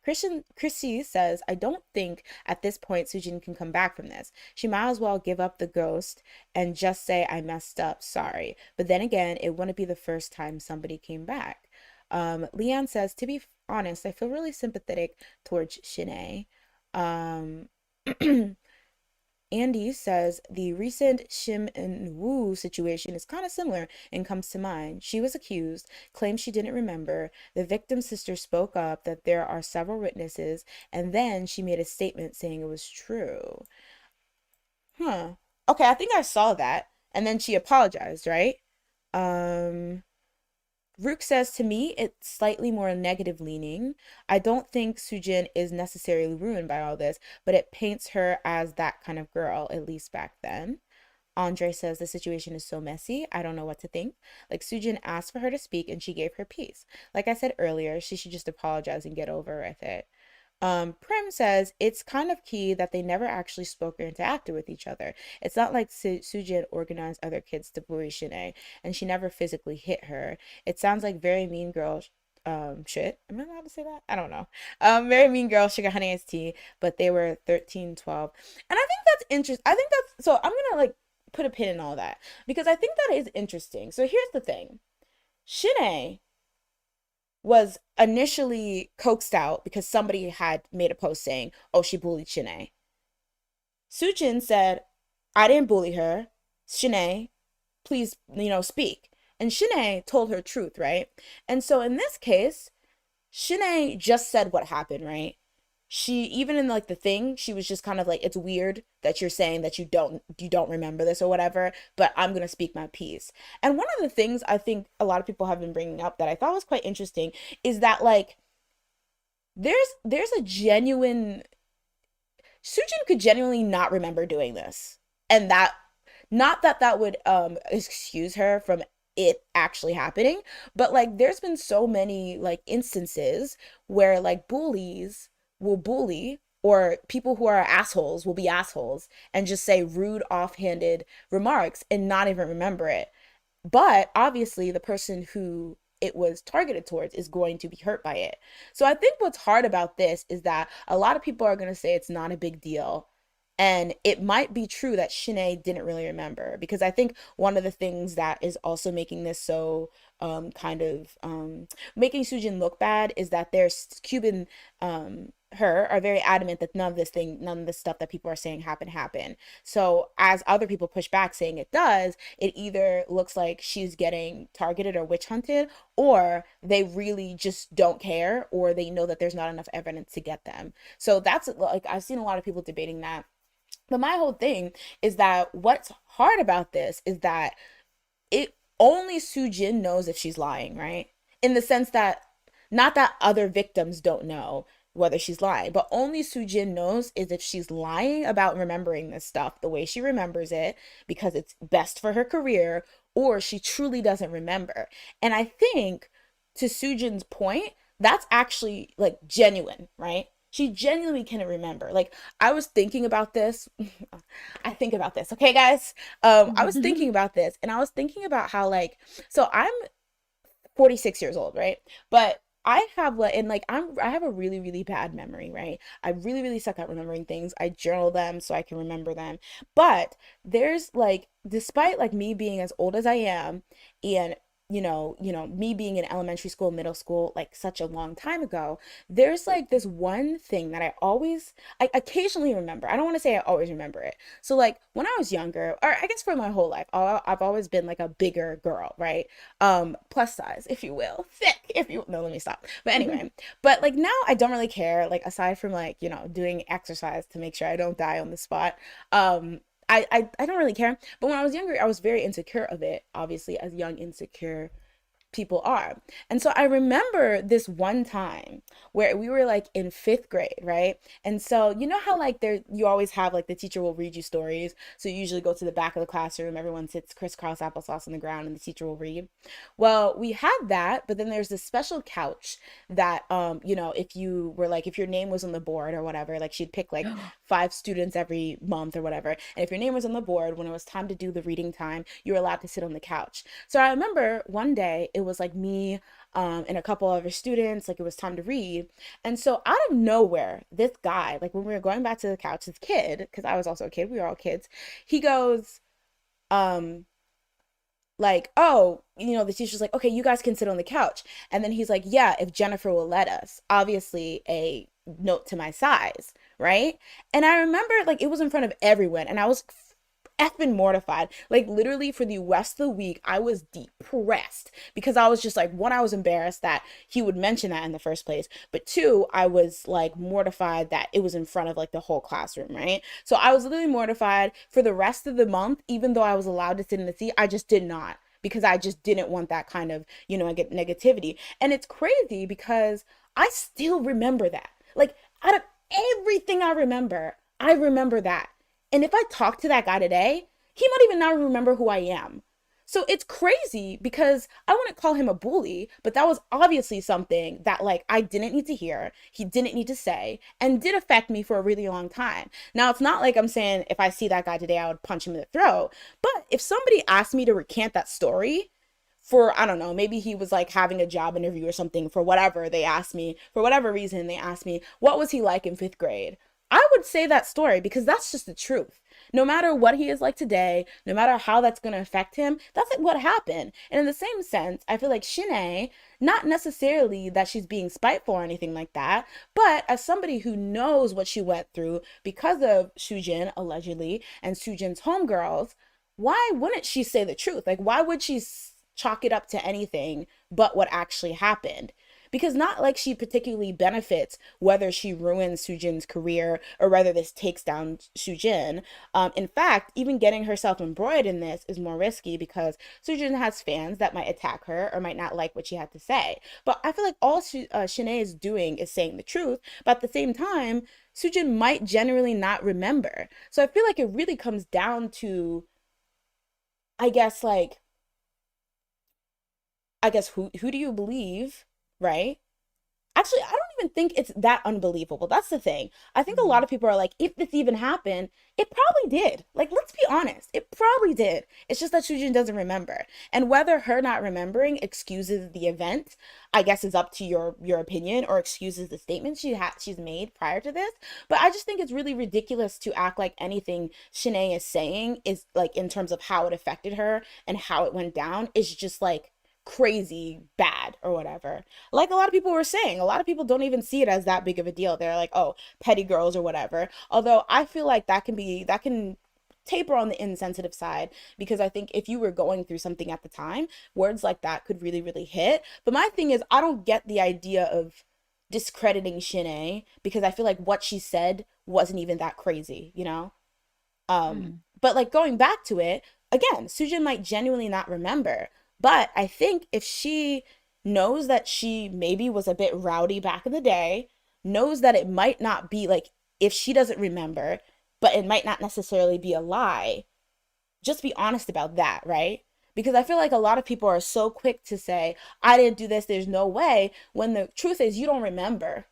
Chrissy says, I don't think at this point Sujin can come back from this. She might as well give up the ghost and just say, I messed up, sorry. But then again, it wouldn't be the first time somebody came back. Leanne says, to be honest, I feel really sympathetic towards Shanae. Um, Andy says the recent Shim and Woo situation is kind of similar and comes to mind. She was accused, claimed she didn't remember. The victim's sister spoke up that there are several witnesses, and then she made a statement saying it was true. Huh. Okay, I think I saw that. And then she apologized, right? Um, Rook says to me it's slightly more negative leaning. I don't think Sujin is necessarily ruined by all this, but it paints her as that kind of girl, at least back then. Andre says the situation is so messy. I don't know what to think. Like Soojin asked for her to speak and she gave her piece. Like I said earlier, she should just apologize and get over with it. Prim says it's kind of key that they never actually spoke or interacted with each other. It's not like Sujin organized other kids to bully Shanae, and she never physically hit her. It sounds like very mean girl shit. Am I allowed to say that? I don't know. Very mean girl, sugar honey iced tea, but they were 13, 12. And I think that's interesting. I think that's so I'm gonna like put a pin in all that because I think that is interesting. So here's the thing. Shanae was initially coaxed out because somebody had made a post saying, oh, she bullied Shanae. Soojin said, I didn't bully her. Shanae, please, speak. And Shanae told her truth, right? And so in this case, Shanae just said what happened, right? She even in like the thing, she was just kind of like, it's weird that you're saying that you don't remember this or whatever, but I'm gonna speak my piece. And one of the things I think a lot of people have been bringing up that I thought was quite interesting is that like there's a genuine Sujin could genuinely not remember doing this, and that not that that would excuse her from it actually happening, but like there's been so many like instances where like bullies will bully or people who are assholes will be assholes and just say rude offhanded remarks and not even remember it. But obviously, the person who it was targeted towards is going to be hurt by it. So I think what's hard about this is that a lot of people are going to say it's not a big deal. And it might be true that Shanae didn't really remember because I think one of the things that is also making this so kind of making Soojin look bad is that there's Cuban her are very adamant that none of this stuff that people are saying happened. So as other people push back saying it does, it either looks like she's getting targeted or witch hunted, or they really just don't care, or they know that there's not enough evidence to get them. So that's like I've seen a lot of people debating that. But my whole thing is that what's hard about this is that it only Soojin knows if she's lying, right? In the sense that not that other victims don't know whether she's lying, but only Soojin knows is if she's lying about remembering this stuff the way she remembers it because it's best for her career, or she truly doesn't remember. And I think to Soojin's point, that's actually like genuine, right? She genuinely can remember. Like I was thinking about this. I think about this, okay, guys. I was thinking about this, and I was thinking about how like so I'm 46 years old, right? But I have like and like I have a really really bad memory, right? I really really suck at remembering things. I journal them so I can remember them. But there's like despite like me being as old as I am and me being in elementary school, middle school, like such a long time ago, there's like this one thing that I occasionally remember. I don't want to say I always remember it. So like when I was younger, or I guess for my whole life, I've always been like a bigger girl, right? Plus size, if you will, thick, if you, no, let me stop. But anyway, but like now I don't really care, like aside from like, doing exercise to make sure I don't die on the spot. I don't really care. But when I was younger, I was very insecure of it, obviously, as young, insecure people are. And so I remember this one time where we were like in fifth grade, right? And so you know how like there you always have like the teacher will read you stories. So you usually go to the back of the classroom, everyone sits crisscross applesauce on the ground, and the teacher will read. Well, we had that, but then there's this special couch that if your name was on the board or whatever, like she'd pick like five students every month or whatever. And if your name was on the board, when it was time to do the reading time, you were allowed to sit on the couch. So I remember one day it was like me and a couple other students, like it was time to read. And so out of nowhere, this guy, like when we were going back to the couch, this kid, because I was also a kid, we were all kids, he goes, um, like, oh, the teacher's like, okay, you guys can sit on the couch. And then he's like, yeah, if Jennifer will let us. Obviously, a note to my size, right? And I remember, like, it was in front of everyone, and I was effing mortified. Like, literally, for the rest of the week, I was depressed because I was just like, one, I was embarrassed that he would mention that in the first place, but two, I was like mortified that it was in front of like the whole classroom, right? So I was literally mortified for the rest of the month. Even though I was allowed to sit in the seat, I just did not, because I just didn't want that kind of, I get negativity. And it's crazy because I still remember that. Like, out of everything I remember that. And if I talk to that guy today, he might even not remember who I am. So it's crazy because I wouldn't call him a bully, but that was obviously something that like I didn't need to hear, he didn't need to say, and did affect me for a really long time. Now it's not like I'm saying if I see that guy today, I would punch him in the throat. But if somebody asked me to recant that story, for I don't know, maybe he was like having a job interview or something for whatever they asked me, for whatever reason they asked me, what was he like in 5th grade? I would say that story because that's just the truth. No matter what he is like today, no matter how that's going to affect him, that's like what happened. And in the same sense, I feel like Shinae, not necessarily that she's being spiteful or anything like that, but as somebody who knows what she went through because of Soojin, allegedly, and Soojin's homegirls, why wouldn't she say the truth? Like, why would she chalk it up to anything but what actually happened? Because not like she particularly benefits whether she ruins Soojin's career or whether this takes down Soojin. In fact, even getting herself embroiled in this is more risky because Soojin has fans that might attack her or might not like what she had to say. But I feel like all Shanae is doing is saying the truth, but at the same time, Soojin might generally not remember. So I feel like it really comes down to, I guess, like, who do you believe, right? Actually, I don't even think it's that unbelievable. That's the thing. I think a lot Mhm. of people are like, if this even happened, it probably did. Like, let's be honest, it probably did. It's just that Shujin doesn't remember. And whether her not remembering excuses the event, I guess is up to your opinion, or excuses the statements she's made prior to this. But I just think it's really ridiculous to act like anything Shanae is saying is like in terms of how it affected her and how it went down is just like crazy bad or whatever. Like a lot of people were saying, a lot of people don't even see it as that big of a deal. They're like, oh, petty girls or whatever. Although I feel like that can taper on the insensitive side, because I think if you were going through something at the time, words like that could really, really hit. But my thing is, I don't get the idea of discrediting Shanae because I feel like what she said wasn't even that crazy, you know? Mhm. But like going back to it, again, Sujin might genuinely not remember. But I think if she knows that she maybe was a bit rowdy back in the day, knows that it might not be like, if she doesn't remember, but it might not necessarily be a lie, just be honest about that, right? Because I feel like a lot of people are so quick to say, I didn't do this, there's no way, when the truth is you don't remember.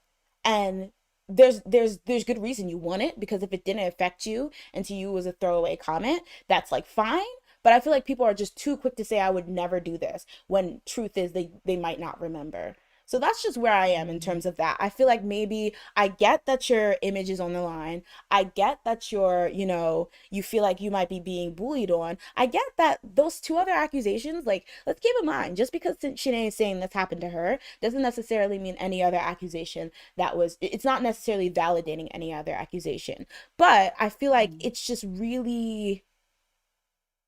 And there's good reason you want it, because if it didn't affect you and to you was a throwaway comment, that's like fine. But I feel like people are just too quick to say I would never do this when truth is they might not remember. So that's just where I am in Mhm. terms of that. I feel like maybe I get that your image is on the line. I get that you feel like you might be being bullied on. I get that those two other accusations, like, let's keep in mind, just because Shanae is saying this happened to her doesn't necessarily mean any other accusation it's not necessarily validating any other accusation. But I feel like Mhm. it's just really,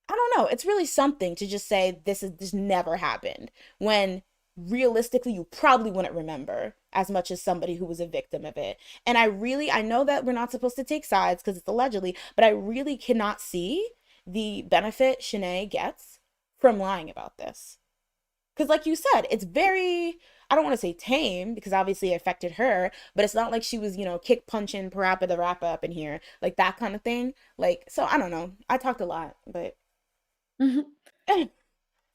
I don't know, it's really something to just say this never happened when realistically you probably wouldn't remember as much as somebody who was a victim of it. And I know that we're not supposed to take sides because it's allegedly, but I really cannot see the benefit Shanae gets from lying about this. Because like you said, it's very, I don't want to say tame because obviously it affected her, but it's not like she was, kick punching parappa the rapper up in here, like that kind of thing. Like, so I don't know. I talked a lot, but Mhm.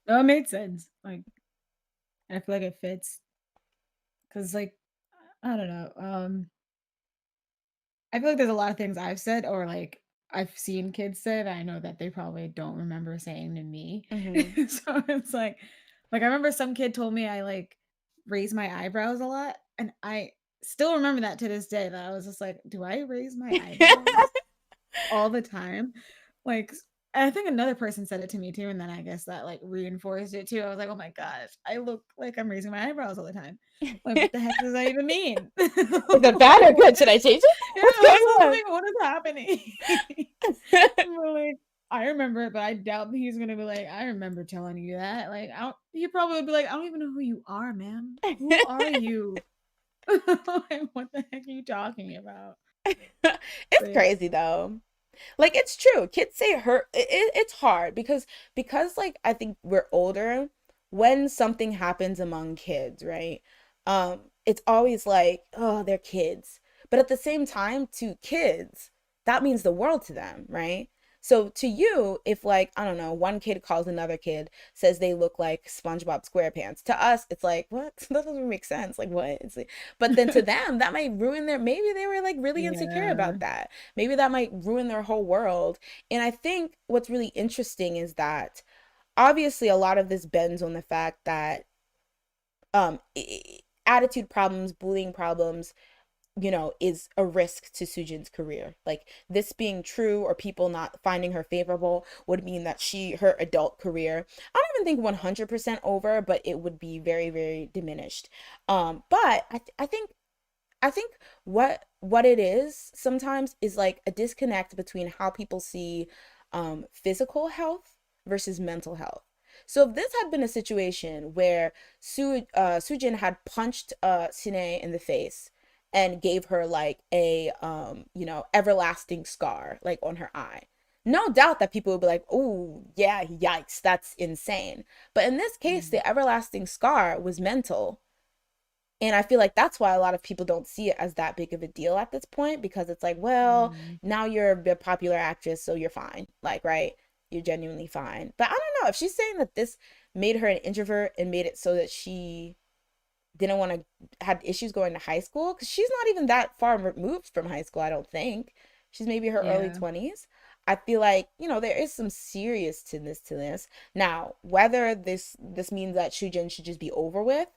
No, it made sense. Like, I feel like it fits because, like, I don't know. I feel like there's a lot of things I've said or like I've seen kids say that I know that they probably don't remember saying to me. mm-hmm. So it's like I remember some kid told me I like raise my eyebrows a lot, and I still remember that to this day. That I was just like, do I raise my eyebrows all the time? Like, I think another person said it to me too, and then I guess that like reinforced it too. I was like, oh my gosh, I look like I'm raising my eyebrows all the time. Like, what the heck does that even mean? Is it bad or What? good? Should I change it? Yeah, What's I going was on? like, "What is happening?" We're like, "I remember it, but I doubt that he's gonna be like, I remember telling you that." Like, I don't he probably would be like, "I don't even know who you are, ma'am. Who are you?" Like, "What the heck are you talking about?" It's But crazy though. Like it's true. Kids say hurt. It's hard because like I think we're older when something happens among kids, right? It's always like, oh, they're kids. But at the same time, to kids, that means the world to them, right? So to you, if like, I don't know, one kid calls another kid, says they look like SpongeBob SquarePants, to us, it's like, what? That doesn't make sense. Like, what? It's like, but then to them, that might ruin their, maybe they were like really insecure Yeah. about that. Maybe that might ruin their whole world. And I think what's really interesting is that obviously a lot of this bends on the fact that um attitude problems, bullying problems, is a risk to Soojin's career. Like this being true or people not finding her favorable would mean that her adult career, I don't even think 100% over, but it would be very, very diminished. But I think what it is sometimes is like a disconnect between how people see physical health versus mental health. So if this had been a situation where Soojin had punched Sine in the face and gave her like a everlasting scar like on her eye, no doubt that people would be like, "Oh yeah, yikes, that's insane." But in this case, Mm. the everlasting scar was mental, and I feel like that's why a lot of people don't see it as that big of a deal at this point, because it's like, well, Mm. now you're a popular actress, so you're fine. Like, right? You're genuinely fine. But I don't know if she's saying that this made her an introvert and made it so that she didn't want to had issues going to high school, because she's not even that far removed from high school, I don't think. She's maybe her early Yeah. 20s. I feel like, there is some serious to this. Now, whether this means that Shujin should just be over with,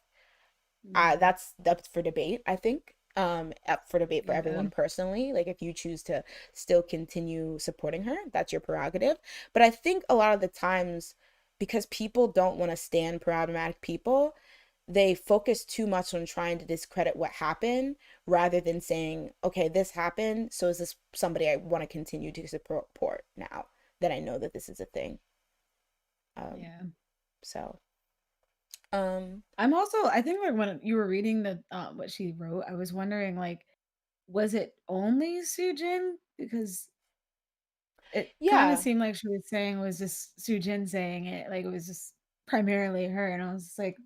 Mm. that's for debate, I think. Up for debate for Yeah. everyone personally. Like if you choose to still continue supporting her, that's your prerogative. But I think a lot of the times, because people don't want to stand problematic people, they focus too much on trying to discredit what happened rather than saying, okay, this happened, so is this somebody I want to continue to support now that I know that this is a thing. Um, Yeah. so, um, I'm also, I think like when you were reading the what she wrote, I was wondering like, was it only Sujin? Because it kind of yeah, seemed like she was saying it was just Sujin saying it, like it was just primarily her, and I was just like,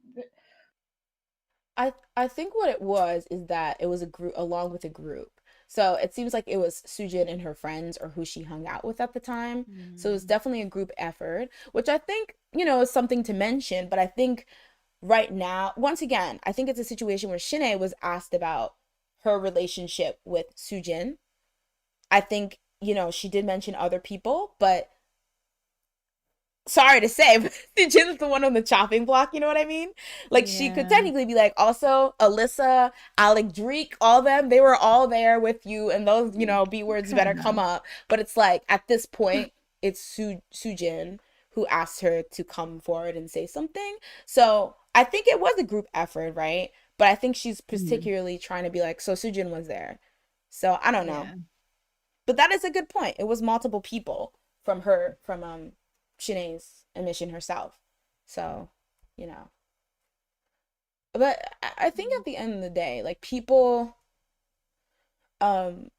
I think what it was is that it was a group along with a group. So it seems like it was Sujin and her friends or who she hung out with at the time. So it was mm, definitely a group effort, which I think, is something to mention. But I think right now, once again, I think it's a situation where Shine was asked about her relationship with Sujin. I think, she did mention other people, but sorry to say, but Jin's the one on the chopping block, you know what I mean? Like she could yeah, technically be like, also Alyssa, Alec Dreek, all them, they were all there with you, and those, B words better kind come of, up. But it's like at this point, it's Sujin who asked her to come forward and say something. So I think it was a group effort, right? But I think she's mm, particularly trying to be like, so Sujin was there. So I don't know. yeah, But that is a good point. It was multiple people from Shanae's admission herself. So, you know. But I think at the end of the day, like people um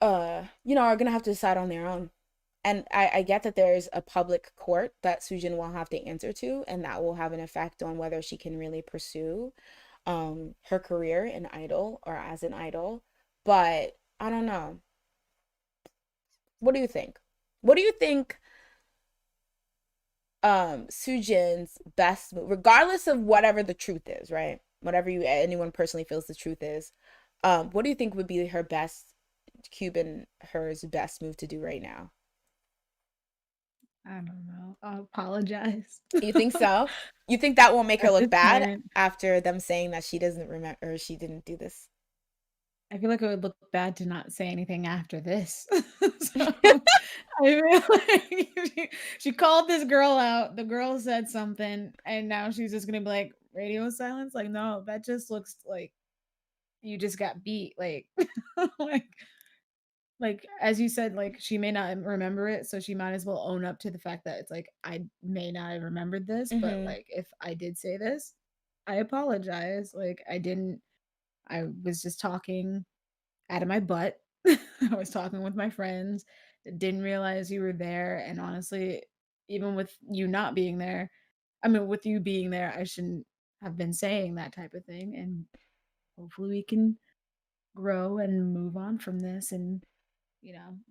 are gonna have to decide on their own. And I get that there's a public court that Sujin will have to answer to, and that will have an effect on whether she can really pursue her career in idol or as an idol. But I don't know. What do you think? What do you think Soojin's best move, regardless of whatever the truth is, right? Whatever anyone personally feels the truth is, what do you think would be her best Cuban her's best move to do right now? I don't know. I'll apologize You think so? You think that won't make her at look this bad point. after them saying that she doesn't remember or she didn't do this? I feel like it would look bad to not say anything after this. So I feel like she called this girl out. The girl said something, and now she's just gonna be like radio silence. Like, no, that just looks like you just got beat. Like, like, like as you said, like she may not remember it, so she might as well own up to the fact that it's like I may not have remembered this, but Mm-hmm. like if I did say this, I apologize. Like I didn't. I was just talking out of my butt. I was talking with my friends, didn't realize you were there, and honestly, even with you not being there, I mean, with you being there, I shouldn't have been saying that type of thing, and hopefully we can grow and move on from this and,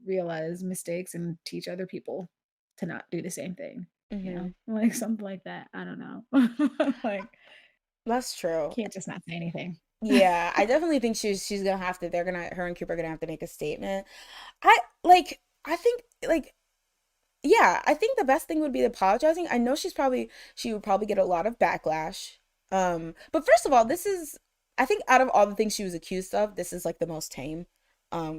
realize mistakes and teach other people to not do the same thing, Mm-hmm. like something like that. I don't know. Like, That's true. can't just not say anything. Yeah, I definitely think she's gonna have to. They're gonna her and Cooper are gonna have to make a statement. I like. I think like yeah, I think the best thing would be apologizing. I know she would probably get a lot of backlash. But first of all, this is I think out of all the things she was accused of, this is like the most tame.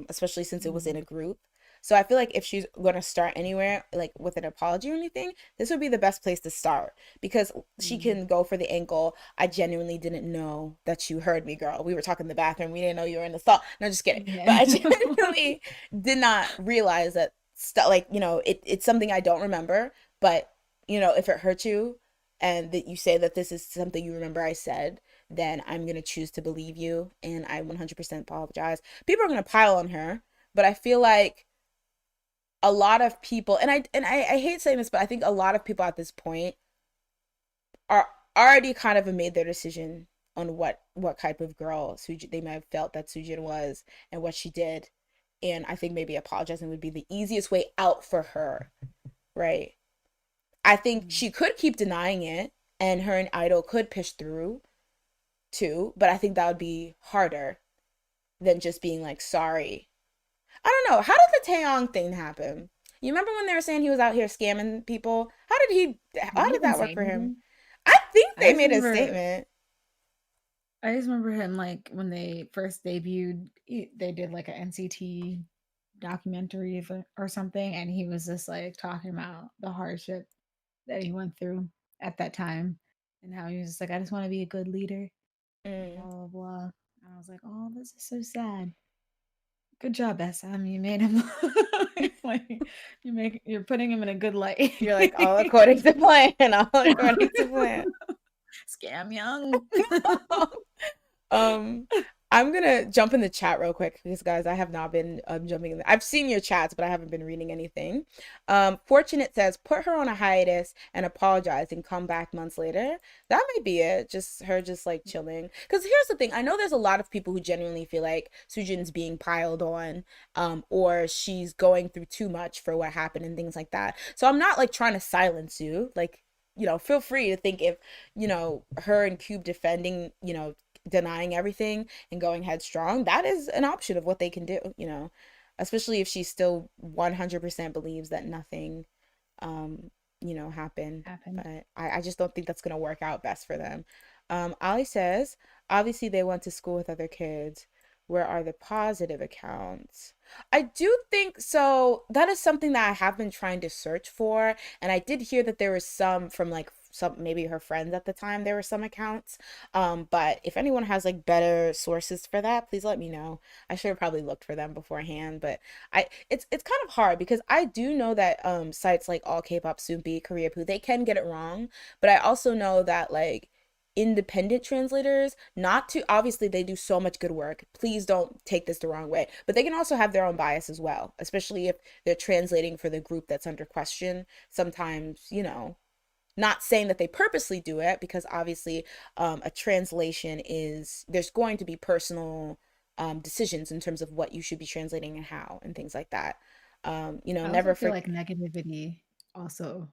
Especially since it was in Mm, a group. So I feel like if she's gonna start anywhere, like with an apology or anything, this would be the best place to start because she mm. can go for the angle. I genuinely didn't know that you heard me, girl. We were talking in the bathroom. We didn't know you were in the stall. No, just kidding. But Yeah. I genuinely did not realize that stuff like it's something I don't remember, but if it hurts you and that you say that this is something you remember I said, then I'm gonna choose to believe you, and I 100% apologize. People are gonna pile on her, but I feel like a lot of people, and I hate saying this, but I think a lot of people at this point are already kind of made their decision on what type of girl Suji they might have felt that Sujin was and what she did. And I think maybe apologizing would be the easiest way out for her, right? I think Mm. she could keep denying it and her and Idol could push through too, but I think that would be harder than just being like sorry. I don't know. How did the Taeyong thing happen? You remember when they were saying he was out here scamming people? Did How he did even that say work for him? anything? I think I they just made a remember statement. I just remember him, like, when they first debuted, they did like a NCT documentary or something, and he was just like talking about the hardship that he went through at that time, and how he was just like, I just want to be a good leader, and Mm. blah blah blah. And I was like, oh, this is so sad. Good job, SM. You made him like you're putting him in a good light. You're like all according to plan, all according to plan. Scam young. Um, I'm gonna jump in the chat real quick because guys, I have not been jumping in. I've seen your chats, but I haven't been reading anything. Fortunate says put her on a hiatus and apologize and come back months later. That may be it. Just her, just like chilling. Because here's the thing: I know there's a lot of people who genuinely feel like Sujin's being piled on, or she's going through too much for what happened and things like that. So I'm not like trying to silence you, like. Feel free to think if, her and Cube defending, denying everything and going headstrong, that is an option of what they can do, especially if she still 100% believes that nothing, happened. Happened. But I just don't think that's going to work out best for them. Ali says, obviously they went to school with other kids. Where are the positive accounts? I do think so. That is something that I have been trying to search for. And I did hear that there was some from like some maybe her friends at the time, there were some accounts. But if anyone has like better sources for that, please let me know. I should have probably looked for them beforehand, but it's kind of hard because I do know that sites like All K-pop Soompi, Korea Poo, they can get it wrong, but I also know that like independent translators, not to obviously they do so much good work, please don't take this the wrong way, but they can also have their own bias as well, especially if they're translating for the group that's under question. Sometimes, not saying that they purposely do it, because obviously a translation is there's going to be personal decisions in terms of what you should be translating and how and things like that. I also Never feel for like negativity also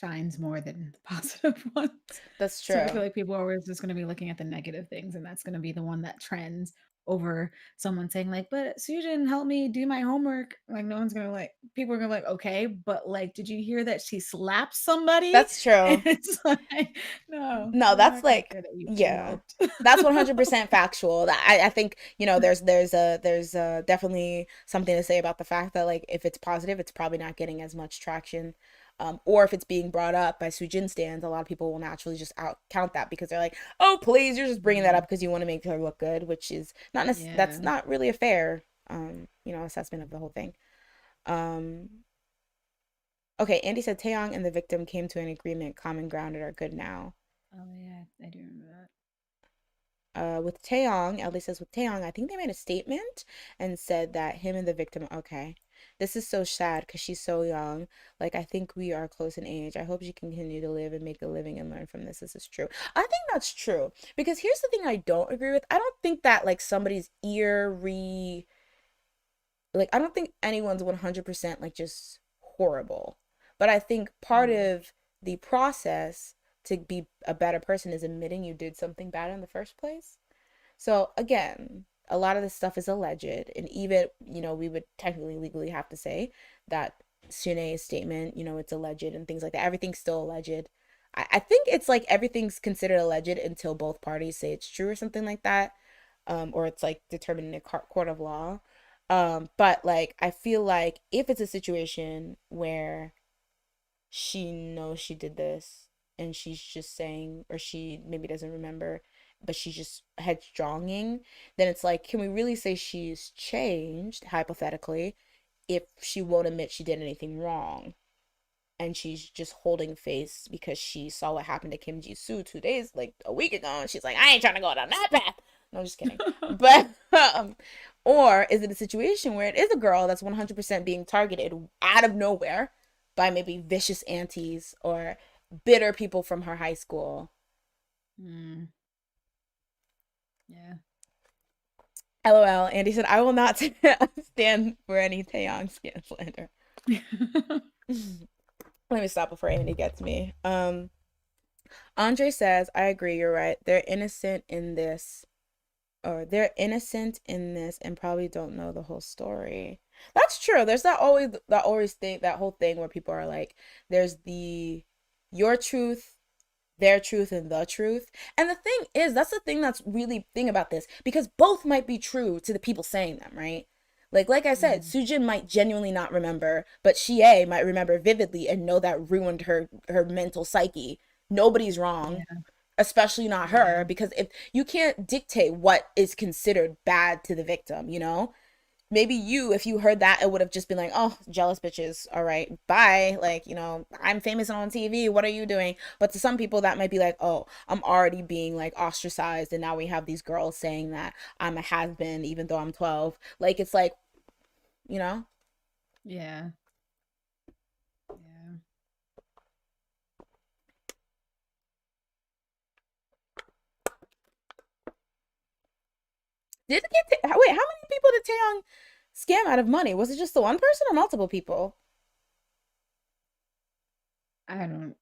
shines more than the positive ones. That's So I feel true. like people are always just going to be looking at the negative things, and that's going to be the one that trends over someone saying like, "But Susan, help me do my homework." Like, no one's gonna like. People are gonna like, "Okay, but like, did you hear that she slapped somebody?" That's And true. it's like, no, No, we're that's not gonna like, care that you yeah, looked. that's 100% factual. That I think, there's definitely something to say about the fact that like if it's positive, it's probably not getting as much traction. Or if it's being brought up by Soojin stands, a lot of people will naturally just out count that because they're like, oh, please, you're just bringing that Mm, up because you want to make her look good, which is that's yeah. not really a fair, assessment of the whole thing. Um, okay, Andy said Taeyong and the victim came to an agreement, common ground, and are good now. Oh yeah, I do remember that. With Taeyong, Ellie says with Taeyong, I think they made a statement and said that him and the victim, okay. This is so sad because she's so young. Like, I think we are close in age. I hope she can continue to live and make a living and learn from this. This is true. I think that's true. Because here's the thing I don't agree with. I don't think that, like, somebody's like I don't think anyone's 100% like just horrible. But I think part Mm. of the process to be a better person is admitting you did something bad in the first place. So again, a lot of this stuff is alleged, and even, we would technically legally have to say that Shanae's statement, it's alleged and things like that. Everything's still alleged. I think it's like everything's considered alleged until both parties say it's true or something like that, or it's like determined in a court of law. But like I feel like if it's a situation where she knows she did this and she's just saying, or she maybe doesn't remember, but she's just headstronging, then it's like, can we really say she's changed, hypothetically, if she won't admit she did anything wrong? And she's just holding face because she saw what happened to Kim Ji-soo 2 days, like a week ago, and she's like, I ain't trying to go down that path. No, I'm just kidding. But, or is it a situation where it is a girl that's 100% being targeted out of nowhere by maybe vicious aunties or bitter people from her high school? Mm. Yeah. LOL. Andy said, I will not stand for any Taeyong skin slander. Let me stop before Andy gets me. Andre says, I agree, you're right. They're innocent in this and probably don't know the whole story. That's true. There's that always thing, that whole thing where people are like, there's the your truth, their truth, and the truth. And the thing is, that's the thing that's really thing about this, because both might be true to the people saying them, right? Like I said, Mm. Soojin might genuinely not remember, but Shie might remember vividly and know that ruined her mental psyche. Nobody's wrong, Yeah. especially not her, Yeah. because if you can't dictate what is considered bad to the victim, maybe if you heard that, it would have just been like, oh, jealous bitches, all right, bye, like, I'm famous and on TV, what are you doing? But to some people that might be like, oh, I'm already being like ostracized, and now we have these girls saying that I'm a has-been even though I'm 12. Like, it's like, you know Yeah. Yeah. did it get wait, how many people did Taeyong scam out of money? Was it just the one person or multiple people? I don't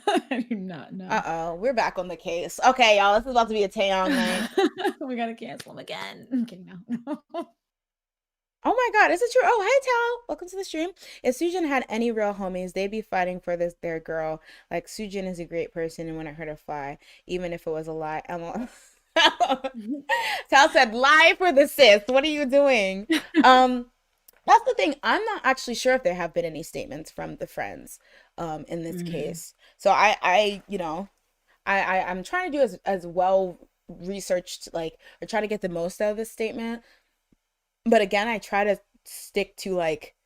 I do not know. Uh-oh, we're back on the case. Okay, y'all, this is about to be a Taeyong night. We gotta cancel him again. Okay, no. Oh my God, is it true? Oh, hey, Tal. Welcome to the stream. If Soojin had any real homies, they'd be fighting for their girl. Like, Soojin is a great person and wouldn't hurt a fly, even if it was a lie. Tal said, lie for the sis. What are you doing? Um, that's the thing. I'm not actually sure if there have been any statements from the friends, in this Mhm. case. So I'm trying to do as well researched, like, or try to get the most out of this statement. But again, I try to stick to like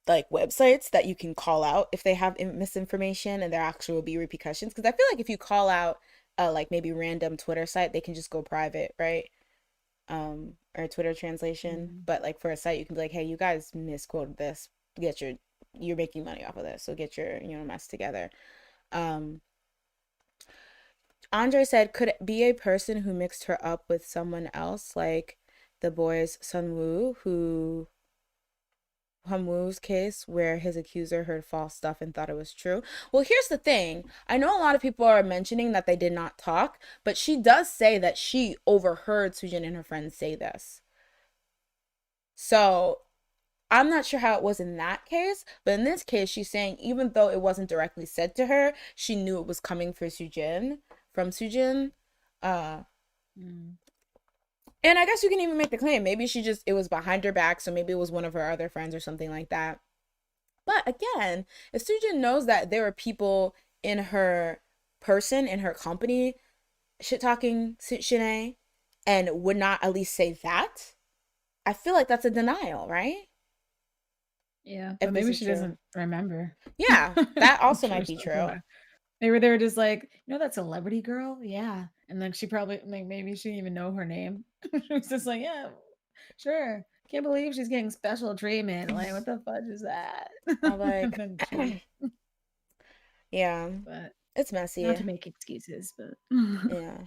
websites that you can call out if they have misinformation and there actually will be repercussions, because I feel like if you call out like maybe random Twitter site, they can just go private, right? Or Twitter translation. Mhm. But like for a site, you can be like, hey, you guys misquoted this, get your you're making money off of this, so get your mess together. um Andre said, could it be a person who mixed her up with someone else, like the boys Sunwoo, who Hamwoo's case, where his accuser heard false stuff and thought it was true? Well, here's the thing. I know a lot of people are mentioning that they did not talk, but she does say that she overheard Soojin and her friends say this. So I'm not sure how it was in that case, but in this case, she's saying even though it wasn't directly said to her, she knew it was coming from Soojin. Uh, Mm. and I guess you can even make the claim. Maybe it was behind her back, so maybe it was one of her other friends or something like that. But again, if Sujin knows that there are people in her in her company, shit talking Shanae, and would not at least say that, I feel like that's a denial, right? Yeah, but If this maybe is she true. doesn't remember. Yeah, that I'm also sure might be she'll true. remember. Maybe they were just like, that celebrity girl? Yeah. And then she probably, like, maybe she didn't even know her name. She was just like, yeah, sure. Can't believe she's getting special treatment. Like, what the fudge is that? I'm And like, then she, yeah, but it's not messy. to make excuses, but Yeah.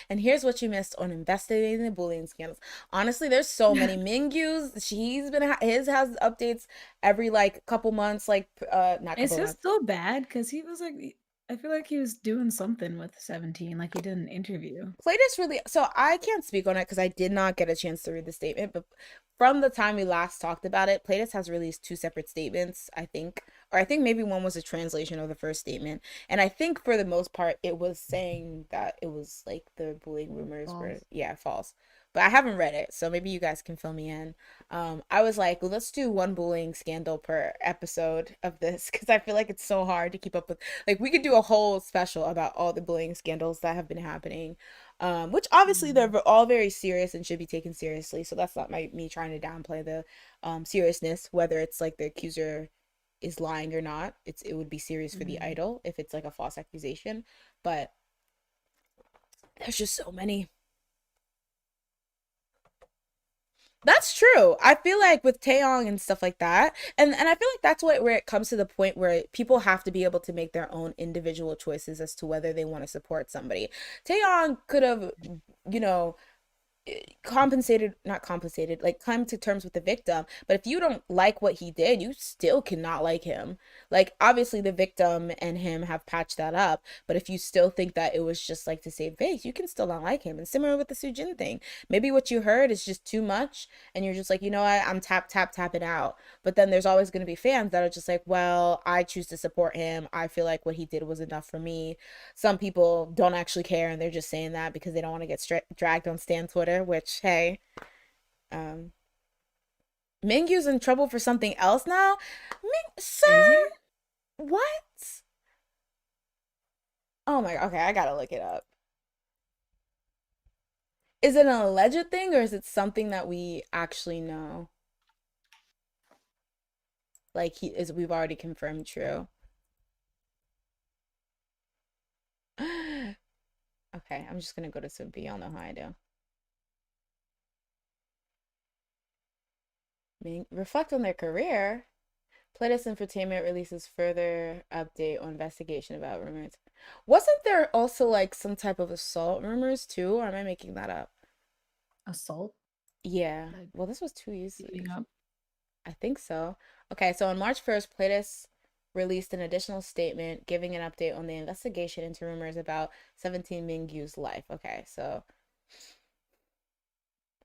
And here's what you missed on investigating the bullying scandals. Honestly, there's so many Mingyu's. His has updates every like couple months, like not It's couple just months. so bad because he was like, I feel like he was doing something with 17, like he did an interview. Playlist really, so I can't speak on it because I did not get a chance to read the statement, but from the time we last talked about it, Playlist has released two separate statements, I think, or I think maybe one was a translation of the first statement, and I think for the most part it was saying that it was like the bullying rumors were, False. yeah, false. But I haven't read it, so maybe you guys can fill me in. I was like, well, let's do one bullying scandal per episode of this because I feel like it's so hard to keep up with. Like, we could do a whole special about all the bullying scandals that have been happening, which obviously Mm. they're all very serious and should be taken seriously. So that's not me trying to downplay the seriousness, whether it's like the accuser is lying or not. It would be serious for the Mm. idol if it's like a false accusation, but there's just so many. That's true. I feel like with Taeyong and stuff like that, and I feel like that's what where it comes to the point where people have to be able to make their own individual choices as to whether they want to support somebody. Taeyong could have, you know, compensated, not compensated, like come to terms with the victim. But if you don't like what he did, you still cannot like him. Like, obviously the victim and him have patched that up, but if you still think that it was just like to save face, you can still not like him. And similar with the Soojin thing, maybe what you heard is just too much and you're just like, you know what, I'm tapping out. But then there's always going to be fans that are just like, well, I choose to support him, I feel like what he did was enough for me. Some people don't actually care and they're just saying that because they don't want to get dragged on Stan Twitter, which, hey, um, Mingyu's in trouble for something else now. Is he? Sir, what? Oh my, okay, I gotta look it up. Is it an alleged thing or is it something that we actually know? Like, we've already confirmed true. Okay, I'm just gonna go to Soompi. Y'all know how I do. Reflect on their career. Playtest Entertainment releases further update on investigation about rumors. Wasn't there also like some type of assault rumors too, or am I making that up? Assault? Yeah. Like Well, this was 2 years. beating up? I think so. Okay, so on March 1st, Playtest released an additional statement giving an update on the investigation into rumors about 17 Mingyu's life. Okay, so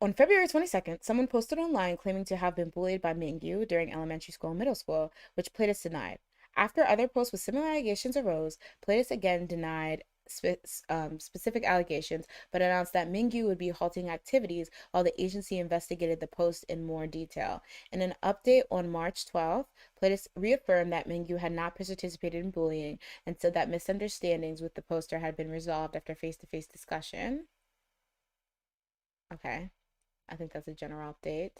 on February 22nd, someone posted online claiming to have been bullied by Mingyu during elementary school and middle school, which Playtest denied. After other posts with similar allegations arose, Playtest again denied specific allegations, but announced that Mingyu would be halting activities while the agency investigated the post in more detail. In an update on March 12th, Playtest reaffirmed that Mingyu had not participated in bullying and said that misunderstandings with the poster had been resolved after face to face discussion. Okay. I think that's a general update.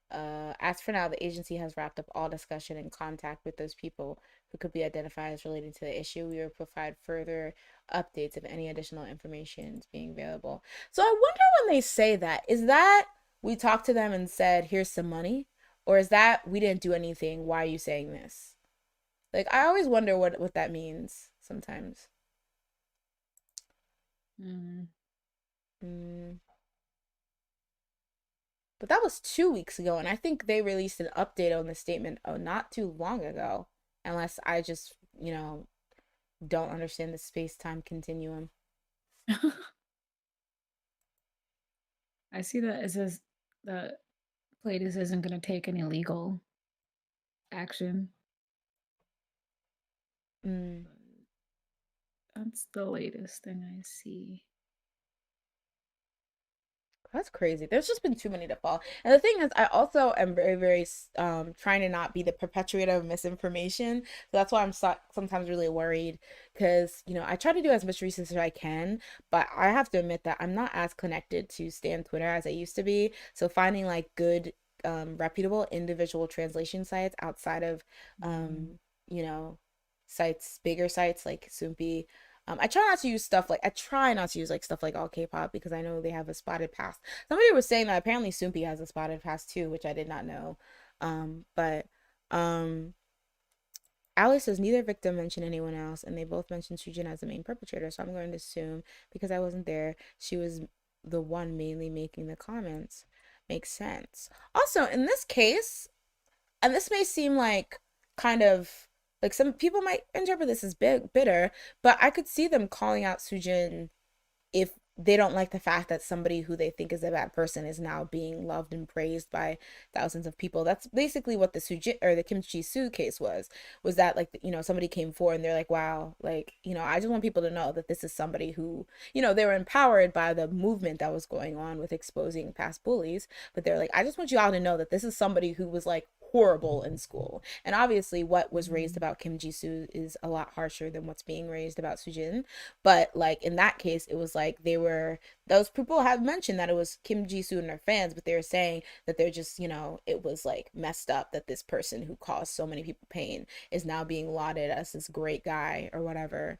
As for now, the agency has wrapped up all discussion and contact with those people who could be identified as related to the issue. We will provide further updates if any additional information is being available. So I wonder when they say that, is that we talked to them and said, here's some money? Or is that we didn't do anything? Why are you saying this? Like, I always wonder what that means sometimes. Mm. Mm. But that was 2 weeks ago, and I think they released an update on the statement not too long ago. Unless I just, don't understand the space-time continuum. I see that it says that Playtest isn't going to take any legal action. Mm. That's the latest thing I see. That's crazy. There's just been too many to fall. And the thing is, I also am very, very trying to not be the perpetuator of misinformation. So that's why I'm sometimes really worried because, I try to do as much research as I can, but I have to admit that I'm not as connected to Stan Twitter as I used to be. So finding like good, reputable individual translation sites outside of, Mm. you know, bigger sites like Soompi. I try not to use like stuff like all K-pop because I know they have a spotted pass. Somebody was saying that apparently Soompi has a spotted pass too, which I did not know. But um Alice says neither victim mentioned anyone else, and they both mentioned Soojin as the main perpetrator. So I'm going to assume because I wasn't there, she was the one mainly making the comments. Makes sense. Also, in this case, and this may seem like kind of like some people might interpret this as bitter, but I could see them calling out Soojin if they don't like the fact that somebody who they think is a bad person is now being loved and praised by thousands of people. That's basically what the Sujin or the Kim Chi-soo case was that like somebody came forward and they're like, wow, like I just want people to know that this is somebody who they were empowered by the movement that was going on with exposing past bullies, but they're like, I just want you all to know that this is somebody who was like horrible in school. And obviously what was raised about Kim Ji-soo is a lot harsher than what's being raised about Soojin. But like in that case, it was like those people have mentioned that it was Kim Ji-soo and her fans, but they were saying that they're just, it was like messed up that this person who caused so many people pain is now being lauded as this great guy or whatever.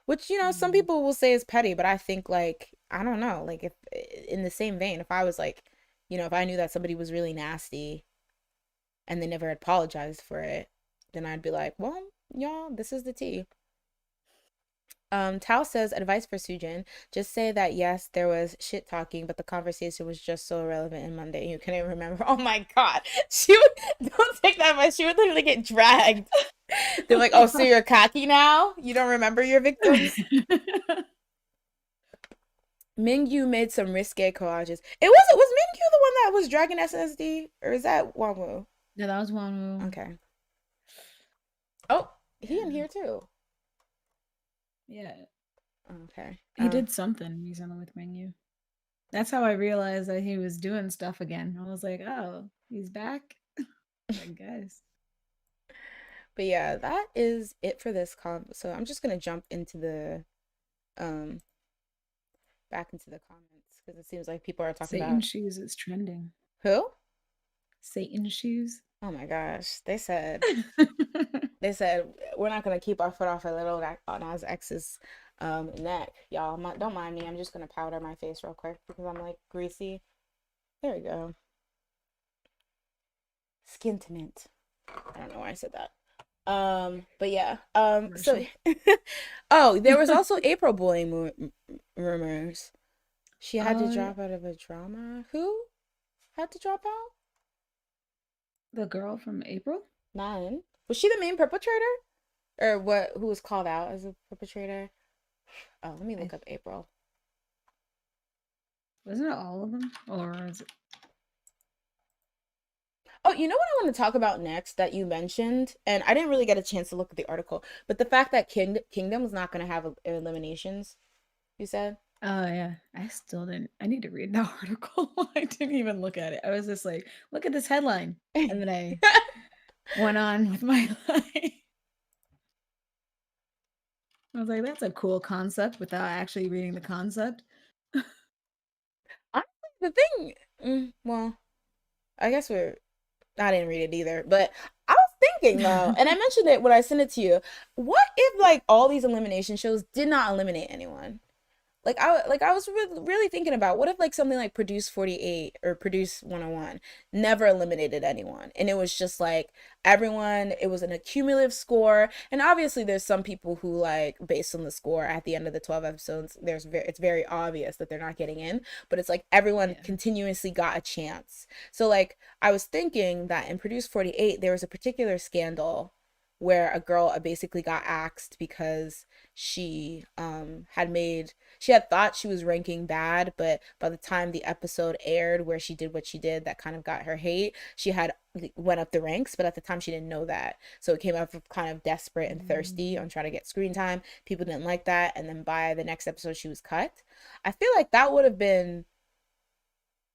Which, some Mm. people will say is petty, but I think like, I don't know, like if in the same vein, if I was like, if I knew that somebody was really nasty and they never apologized for it, then I'd be like, well, y'all, this is the tea. Tao says advice for Sujin. Just say that yes, there was shit talking, but the conversation was just so irrelevant and Monday. You couldn't remember. Oh my god. She would don't take that much. She would literally get dragged. They're like, oh, so you're cocky now? You don't remember your victims? Mingyu made some risque collages. Was Mingyu the one that was dragging SNSD? Or is that Wangwoo? Yeah, that was one. Okay. Oh, he in Yeah. here too. Yeah. Okay. He did something recently with Menu. That's how I realized that he was doing stuff again. I was like, oh, he's back? I guess. But yeah, that is it for this so I'm just gonna jump into the um back into the comments because it seems like people are talking Satan about shoes is trending. who? Satan shoes. Oh my gosh. They said we're not gonna keep our foot off a little on Nas X's neck. Y'all don't mind me. I'm just gonna powder my face real quick because I'm like greasy. There we go. Skin tint. I don't know why I said that. But yeah. So Commercial. oh, there was also April bullying rumors. She had to uh, drop out of a drama. Who had to drop out? the girl from April? None. Was she the main perpetrator? Or what? Who was called out as a perpetrator? Oh, let me I, look up April. wasn't it all of them? Or is it? Oh, you know what I want to talk about next that you mentioned, and I didn't really get a chance to look at the article, but the fact that Kingdom was not going to have eliminations. You said. Oh, yeah. I still didn't. I need to read the article. I didn't even look at it. I was just like, look at this headline. And then I went on with my life. I was like, that's a cool concept without actually reading the concept. Honestly, the thing. Well, I guess we're. I didn't read it either, but I was thinking though, and I mentioned it when I sent it to you. What if like all these elimination shows did not eliminate anyone? I was really thinking about what if like something like Produce 48 or Produce 101 never eliminated anyone and it was just like everyone, it was an accumulative score, and obviously there's some people who like based on the score at the end of the 12 episodes it's very obvious that they're not getting in, but it's like everyone Yeah. continuously got a chance. So like I was thinking that in Produce 48 there was a particular scandal where a girl basically got axed because she had thought she was ranking bad, but by the time the episode aired where she did what she did that kind of got her hate, she had went up the ranks, but at the time she didn't know that. So it came out kind of desperate and thirsty Mm. on trying to get screen time. People didn't like that, and then by the next episode she was cut. I feel like that would have been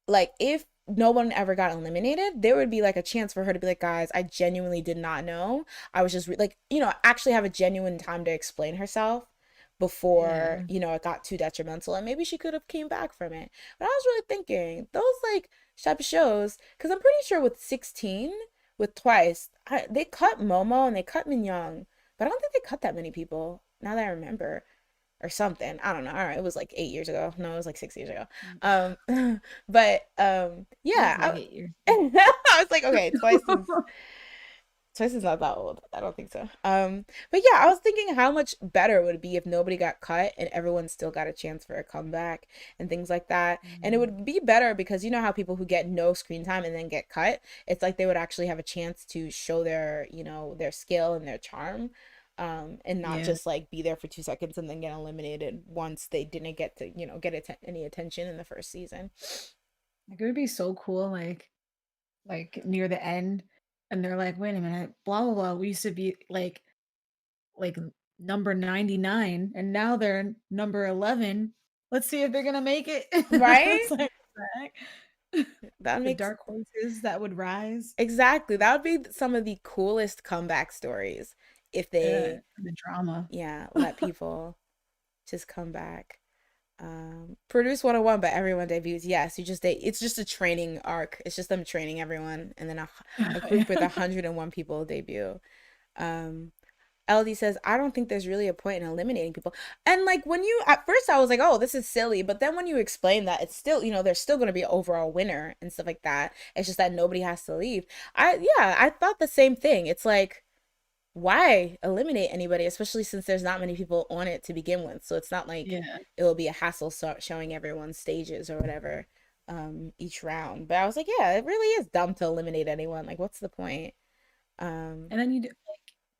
like if no one ever got eliminated, there would be like a chance for her to be like, guys, I genuinely did not know. I was just like, actually have a genuine time to explain herself before, Yeah. it got too detrimental, and maybe she could have came back from it. But I was really thinking those like type of shows, because I'm pretty sure with 16, with Twice, they cut Momo and they cut Min Young, but I don't think they cut that many people now that I remember, or something. I don't know. All right, it was like 8 years ago. No, it was like 6 years ago. Mm. But Feels yeah, like 8 years. I was like, okay, Twice is not that old. I don't think so. But yeah, I was thinking how much better it would be if nobody got cut and everyone still got a chance for a comeback and things like that. And it Mm. would be better because you know how people who get no screen time and then get cut, it's like they would actually have a chance to show their, their skill and their charm. And not Yeah, just like be there for 2 seconds and then get eliminated once they didn't get to, get any attention in the first season. like it would be so cool, like near the end, and they're like, "Wait a minute, blah blah blah. We used to be like number 99, and now they're number 11. Let's see if they're gonna make it." Right? It's like what That the makes dark horses that would rise. exactly. That would be some of the coolest comeback stories if they, The drama. yeah, let people just come back. Produce 101, but everyone debuts. Yes, it's just a training arc. It's just them training everyone, and then a group with 101 people debut. Um, LD says, I don't think there's really a point in eliminating people. And like when you at first I was like, oh, this is silly. But then when you explain that it's still, there's still gonna be an overall winner and stuff like that. It's just that nobody has to leave. I thought the same thing. It's like, why eliminate anybody, especially since there's not many people on it to begin with. So it's not like Yeah. it will be a hassle showing everyone stages or whatever each round. But I was like, yeah, it really is dumb to eliminate anyone. Like, what's the point? Um And then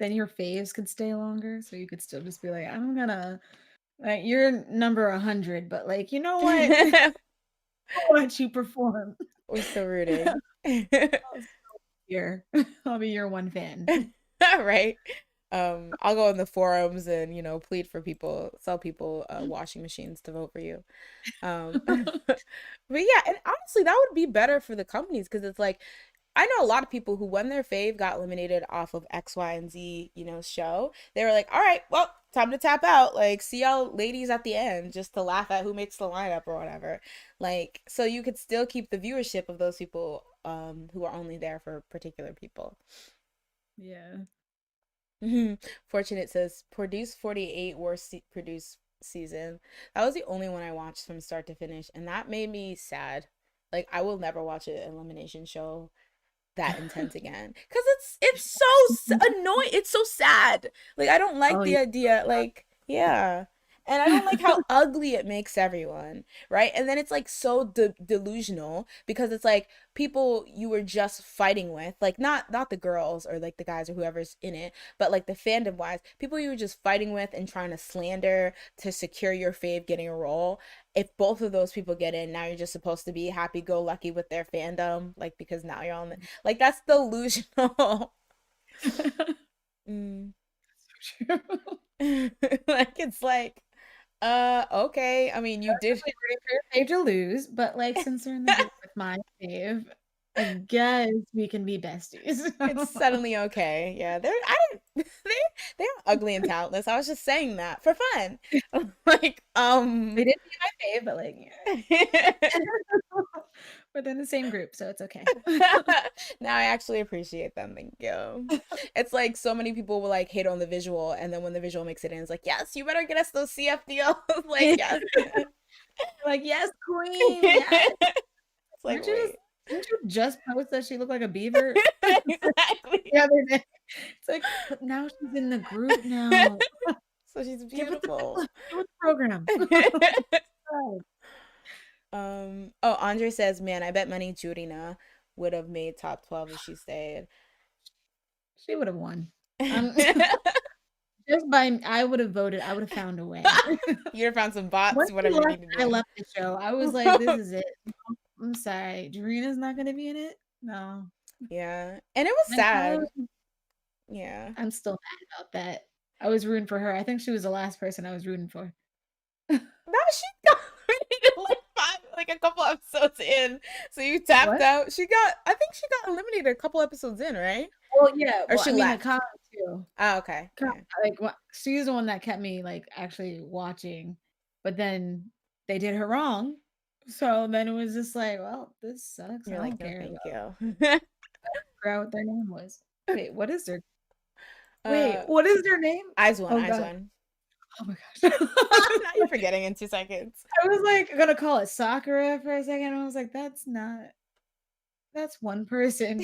then your faves could stay longer, so you could still just be like, "I'm gonna like, you're number 100, but, like, you know what? I'll let you perform. we're still rooting. I'll still be here. I'll be your one fan." Right. I'll go in the forums and plead for people, sell people washing machines to vote for you. But yeah, and honestly that would be better for the companies because it's like I know a lot of people who, when their fave got eliminated off of X, Y, and Z, show, they were like, all right, well, time to tap out. Like, see y'all ladies at the end just to laugh at who makes the lineup or whatever. Like, so you could still keep the viewership of those people who are only there for particular people. Yeah. Fortunate says, produce 48 worst produced season. That was the only one I watched from start to finish, and that made me sad. Like, I will never watch an elimination show that intense again because it's so annoying. It's so sad. Like I don't like Oh, the yeah. idea. Like yeah, and I don't like how ugly it makes everyone, right? And then it's like so delusional because it's like people you were just fighting with, like not the girls or like the guys or whoever's in it, but like the fandom wise, people you were just fighting with and trying to slander to secure your fave getting a role. If both of those people get in, now you're just supposed to be happy go lucky with their fandom, like because now you're on the like that's delusional. Mm. So true. Like it's like okay. I mean, I you was did. definitely rooting for your fave to lose, but, like, since they're in the group with my fave, I guess we can be besties. It's suddenly okay. Yeah, they're I didn't they're ugly and talentless. I was just saying that for fun. Like They didn't be my fave, but, like, yeah. But they're in the same group, so it's okay. now I actually appreciate them. Thank you. It's like so many people will like hate on the visual, and then when the visual makes it in, it's like, yes, you better get us those CFDOs. Like, yes. Like, "Yes, queen, yes." It's like, Aren't you just wait. didn't you just post that she looked like a beaver Exactly. the other day? It's like, "But now she's in the group now. So she's Get with the beautiful. get with the program." Right. Oh, Andre says, man, I bet money Jurina would have made top 12 if she stayed. She would have won. Um, just by I would have voted. I would have found a way. You'd have found some bots, Once she whatever you left, need I to left the show. I was like, "This is it. No, I'm sorry. Dorina's not gonna be in it? No." do. Yeah. And it was And Tyler, sad. Yeah. I'm still mad about that. I was rooting for her. I think she was the last person I was rooting for. No, she got eliminated like like a couple episodes in. So you tapped What? out. I think she got eliminated a couple episodes in, right? Well, yeah. Or Well, she I mean, the left. comment too. Oh, okay. Co Okay. like, what she's the one that kept me, like, actually watching, but then they did her wrong, so then it was just like, "Well, this sucks. I You're like, don't no, care thank about you. figure out what their name was." Wait, what is their wait, uh, what is their name? eyes one, Oh eyes god. one. Oh my gosh. Now you're forgetting in 2 seconds. I was, like, gonna call it Sakura for a second, and I was like, that's not that's one person."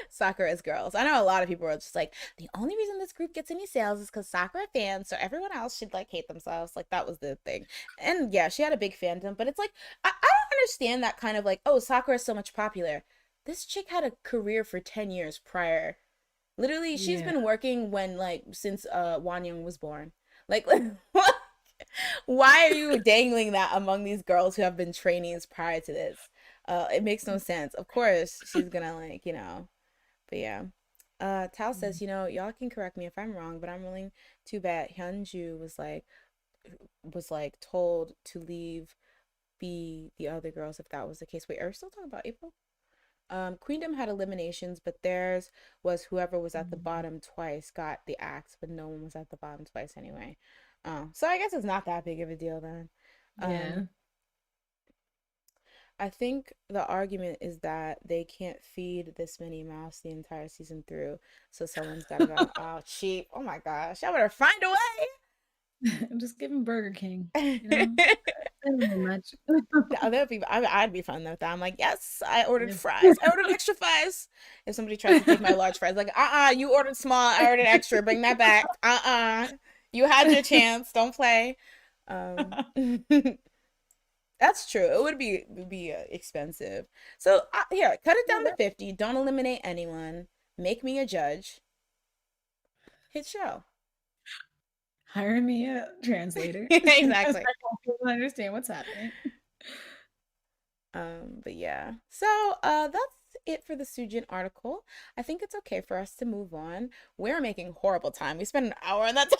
Sakura's girls. I know a lot of people are just like, the only reason this group gets any sales is because Sakura fans, so everyone else should like hate themselves. Like that was the thing. And yeah, she had a big fandom, but it's like I don't understand that kind of like, oh, Sakura is so much popular. This chick had a career for 10 years prior. Literally, she's Yeah. been working when like since Wanyang was born. Like why are you dangling that among these girls who have been trainees prior to this? It makes no sense. Of course, she's gonna like, but yeah. Tal says, y'all can correct me if I'm wrong, but I'm willing to bet Hyunju was like told to leave be the other girls if that was the case. Wait, are we still talking about April? Queendom had eliminations, but theirs was whoever was at the Mhm. bottom twice got the axe, but no one was at the bottom twice anyway. So I guess it's not that big of a deal then. Yeah. Um, I think the argument is that they can't feed this many mouths the entire season through, so someone's gotta go. Oh, cheap! Oh my gosh, I better find a I'm just giving Burger King, you know? way. I don't know much. That would be. I'd be fine with that. I'm like, yes, I ordered Yeah. fries. I ordered extra fries. If somebody tries to take my large fries, like, you ordered small. I ordered extra. Bring that back. You had your chance. Don't play. Um, that's true. It would be expensive. So here, cut it down to 50. Don't eliminate anyone. Make me a judge. Hit show. Hire me a translator because Exactly. I don't understand what's happening. But yeah. So that's it for the Soojin article. I think it's okay for us to move on. We're making horrible time. We spent an hour on that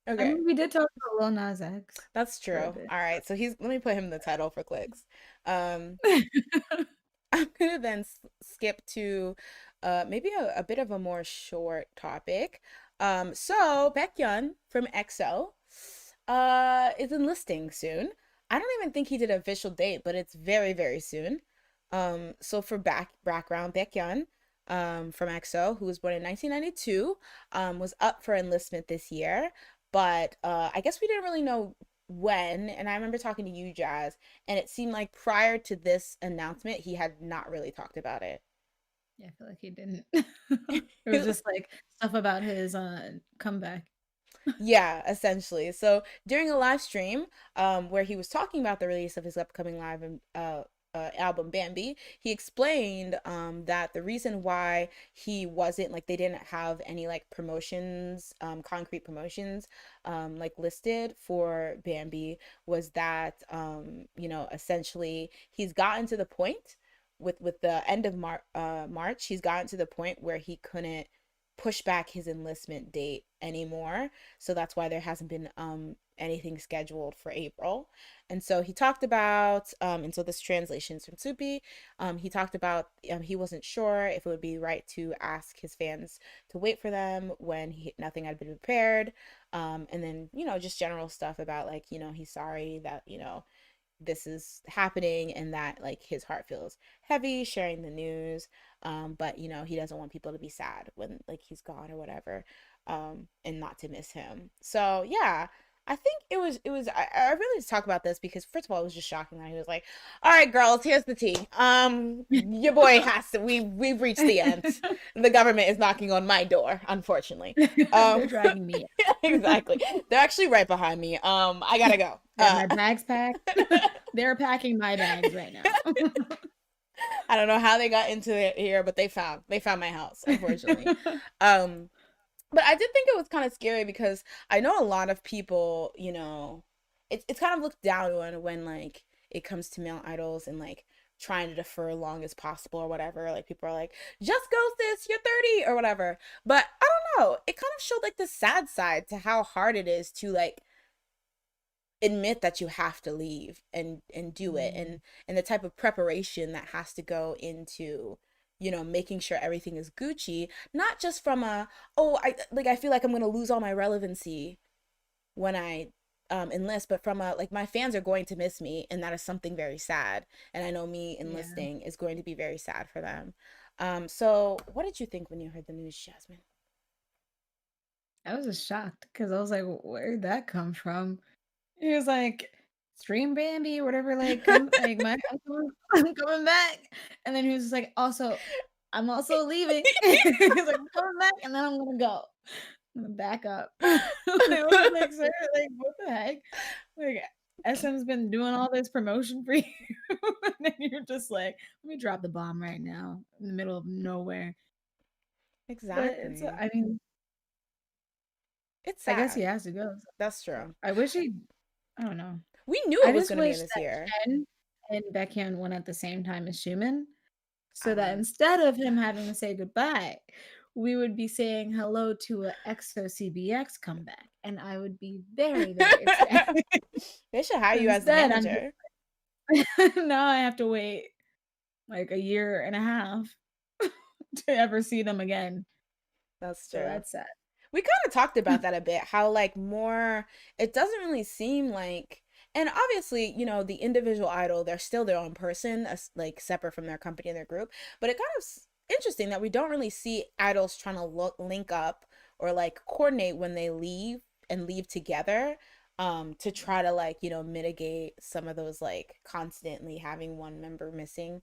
I Okay. mean, we did talk about Lil Nas X That's for a true. bit. All right. So he's let me put him in the title for clicks. Um I'm gonna then skip to maybe a bit of a more short topic. So Baekhyun from EXO is enlisting soon. I don't even think he did an official date, but it's very, very soon. So for background, Baekhyun from EXO, who was born in 1992, was up for enlistment this year, but I guess we didn't really know when. And I remember talking to you, Jazz, and it seemed like prior to this announcement, he had not really talked about it. Yeah, I feel like he didn't. It was just like stuff about his comeback. Yeah, essentially. So during a live stream, where he was talking about the release of his upcoming live album Bambi, he explained that the reason why he wasn't like they didn't have any like promotions, concrete promotions, like listed for Bambi was that essentially he's gotten to the point with the end of March, he's gotten to the point where he couldn't push back his enlistment date anymore. So that's why there hasn't been anything scheduled for April. And so he talked about and so this translation is from Supi. He talked about he wasn't sure if it would be right to ask his fans to wait for them when nothing had been prepared. And then, just general stuff about like, he's sorry that, this is happening and that like his heart feels heavy sharing the news, but he doesn't want people to be sad when like he's gone or whatever, and not to miss him. So yeah, I think it was I really just talk about this because first of all it was just shocking that he was like, all right girls, here's the tea, your boy has to we've reached the end, the government is knocking on my door unfortunately. They're um dragging me. exactly, they're actually right behind me. I gotta go. I have my bags packed. They're packing my bags right now. I don't know how they got into it here, but they found my house, unfortunately. Um, but I did think it was kind of scary because I know a lot of people, it's kind of looked down on when like it comes to male idols and like trying to defer long as possible or whatever. Like people are like, just go sis, you're 30 or whatever. But I don't know. It kind of showed like the sad side to how hard it is to like admit that you have to leave and do it, Yeah. and the type of preparation that has to go into making sure everything is Gucci, not just from a, oh, I feel like I'm going to lose all my relevancy when I enlist, but from a like my fans are going to miss me and that is something very sad, and I know me Yeah. enlisting is going to be very sad for them. So what did you think when you heard the news, Jasmine? I was just shocked because I was like, where'd that come from? He was like, stream Bambi or whatever, like, come like, I'm coming back. And then he was just like, also, I'm also leaving. He's like, I'm coming back, and then I'm gonna go. I'm gonna back up. I was like, sir, like, what the heck? Like, SM's been doing all this promotion for you, and then you're just like, let me drop the bomb right now in the middle of nowhere. But it's, Exactly. I mean, It's I guess he sad. has to go. That's true. I wish he, I don't know. We knew I it was just going to be wish in this that year. Chen and Baekhyun went at the same time as Schumann, so that Uh, instead of him having to say goodbye, we would be saying hello to a EXO CBX comeback, and I would be very, very ecstatic. they should hire you as the Instead, I'm manager. just now I have to wait like a year and a half to ever see them again. That's So true. that's sad. We kind of talked about that a bit, how like more, it doesn't really seem like, and obviously, the individual idol, they're still their own person, like separate from their company and their group, but it kind of interesting that we don't really see idols trying to link up or like coordinate when they leave and leave together, to try to like, mitigate some of those like constantly having one member missing.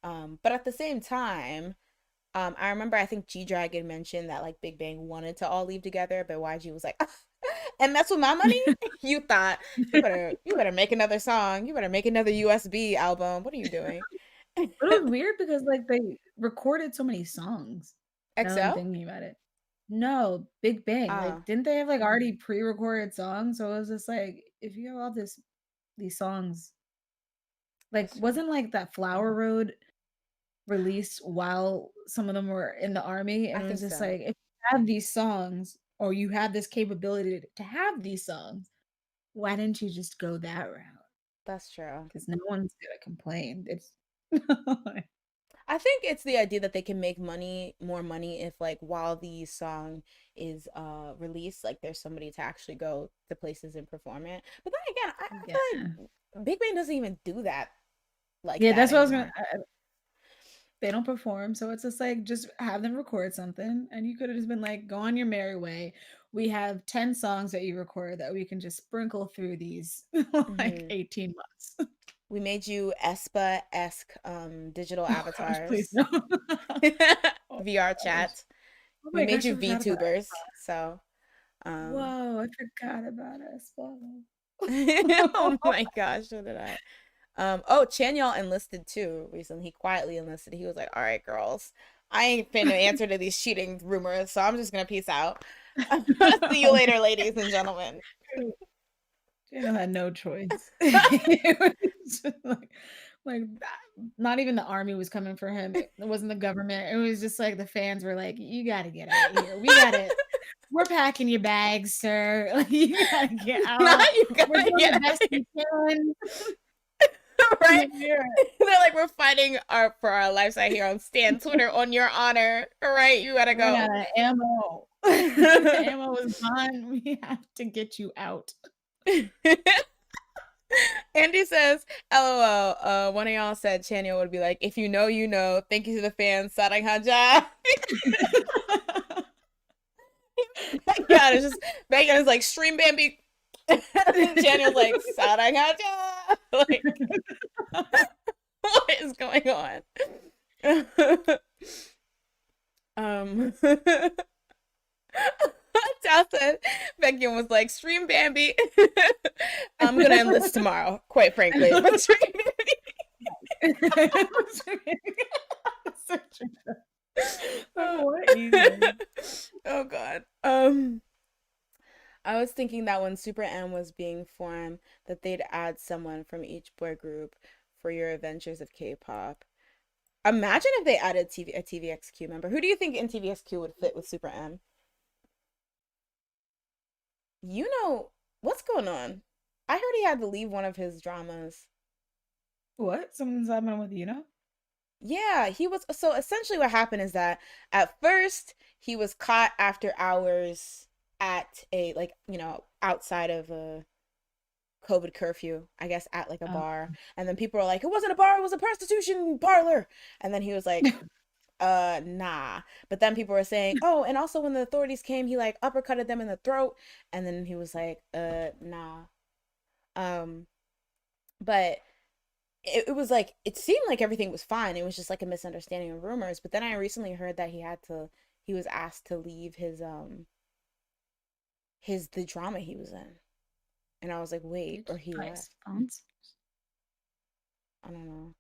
But at the same time, I remember I think G Dragon mentioned that like Big Bang wanted to all leave together, but YG was like, and that's with my money. You thought you better make another song. You better make another USB album. What are you doing? But it was weird because, like, they recorded so many songs, now that I'm XO? thinking about it. No, Big Bang, like, Uh, didn't they have, like, already pre-recorded songs? So it was just like, if you have all these songs like, that's true. wasn't, like, that Flower Road released while some of them were in the army? I And it was think just so. like, if you have these songs or you have this capability to have these songs, why didn't you just go that route? That's true. Because no one's gonna complain. It's I think it's the idea that they can make more money if like while the song is released, like there's somebody to actually go to places and perform it. But then again, I yeah. feel like Big Bang doesn't even do that like Yeah, that that's what I was gonna anymore. they don't perform, so it's just like, just have them record something, and you coulda just been like, "Go on your merry way. We have 10 songs that you record that we can just sprinkle through these, like, Hmm 18 months." We made you espa-esque digital Oh gosh, please avatars. no. Oh VR gosh. chat. Oh We my made gosh, you I forgot about VTubers. aespa. So um Whoa, I forgot about aespa. oh my gosh, so did I. Oh, Chanyeol enlisted too recently. He quietly enlisted. He was like, all right, girls, I ain't finna answer to these cheating rumors, so I'm just gonna peace out. See you later, ladies and gentlemen. Daniel had no choice. It was just like that not even the army was coming for him. It wasn't the government. It was just like the fans were like, "You gotta get out of here. We're packing your bags, sir. Like, you gotta get Now out. you We're gotta doing the get best we can." right. Yeah. They're like, we're fighting for our lives out here on Stan Twitter on your honor. All right, you gotta Run go. out of ammo. The ammo is gone. We have to get you out. Andy says, LOL, one of y'all said Chanyeol would be like, if you know, you know. Thank you to the fans. Sarang haja. God, it's just, Megan is like, stream Bambi. Chanyeol's like, Sarang haja. Like, what is going on? um, Tao said, Baekhyun was like, stream Bambi. I'm gonna enlist tomorrow, quite frankly. But stream Like, Bambi. what even? Oh god. I was thinking that when Super M was being formed, that they'd add someone from each boy group for your adventures of K-pop. Imagine if they added a TVXQ member. Who do you think in TVXQ would fit with Super M? You know what's going on. I heard he had to leave one of his dramas. What? Something's happening with Yeah, he was. So essentially, what happened is that at first he was caught after hours at a like outside of a COVID curfew, I guess, at like a bar, and then people were like, "It wasn't a bar; it was a prostitution parlor." And then he was like, nah." But then people were saying, "Oh, and also when the authorities came, he like uppercutted them in the throat." And then he was like, nah." Um, But it was like it seemed like everything was fine. It was just like a misunderstanding of rumors. But then I recently heard that he was asked to leave his the drama he was in. And I was like, wait, or Bitch, he by left. sponsor. I don't know.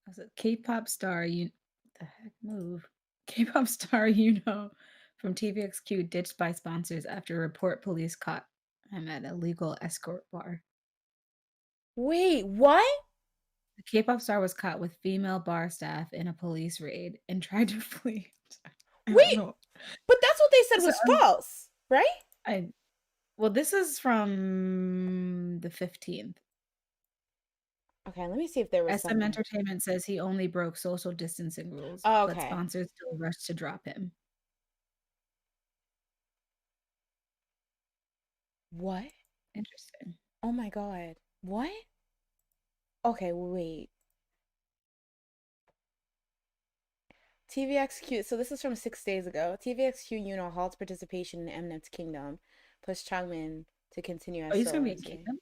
As a K-pop star, the heck move. K-pop star, you know, from TVXQ ditched by sponsors after report police caught him at a legal escort bar. Wait, what? The K-pop star was caught with female bar staff in a police raid and tried to flee. I don't Wait, know. but that's what they said So was false, right? I well, this is from the 15th. Okay, let me see if there was SM something. Entertainment says he only broke social distancing rules, Oh, but okay. sponsors still rushed to drop him. What? Interesting. Oh my God. What? Okay, wait. TVXQ. So this is from 6 days ago. TVXQ Yuno halts participation in Mnet's Kingdom, push Changmin to continue Oh, as he's gonna sole be in MC. Kingdom?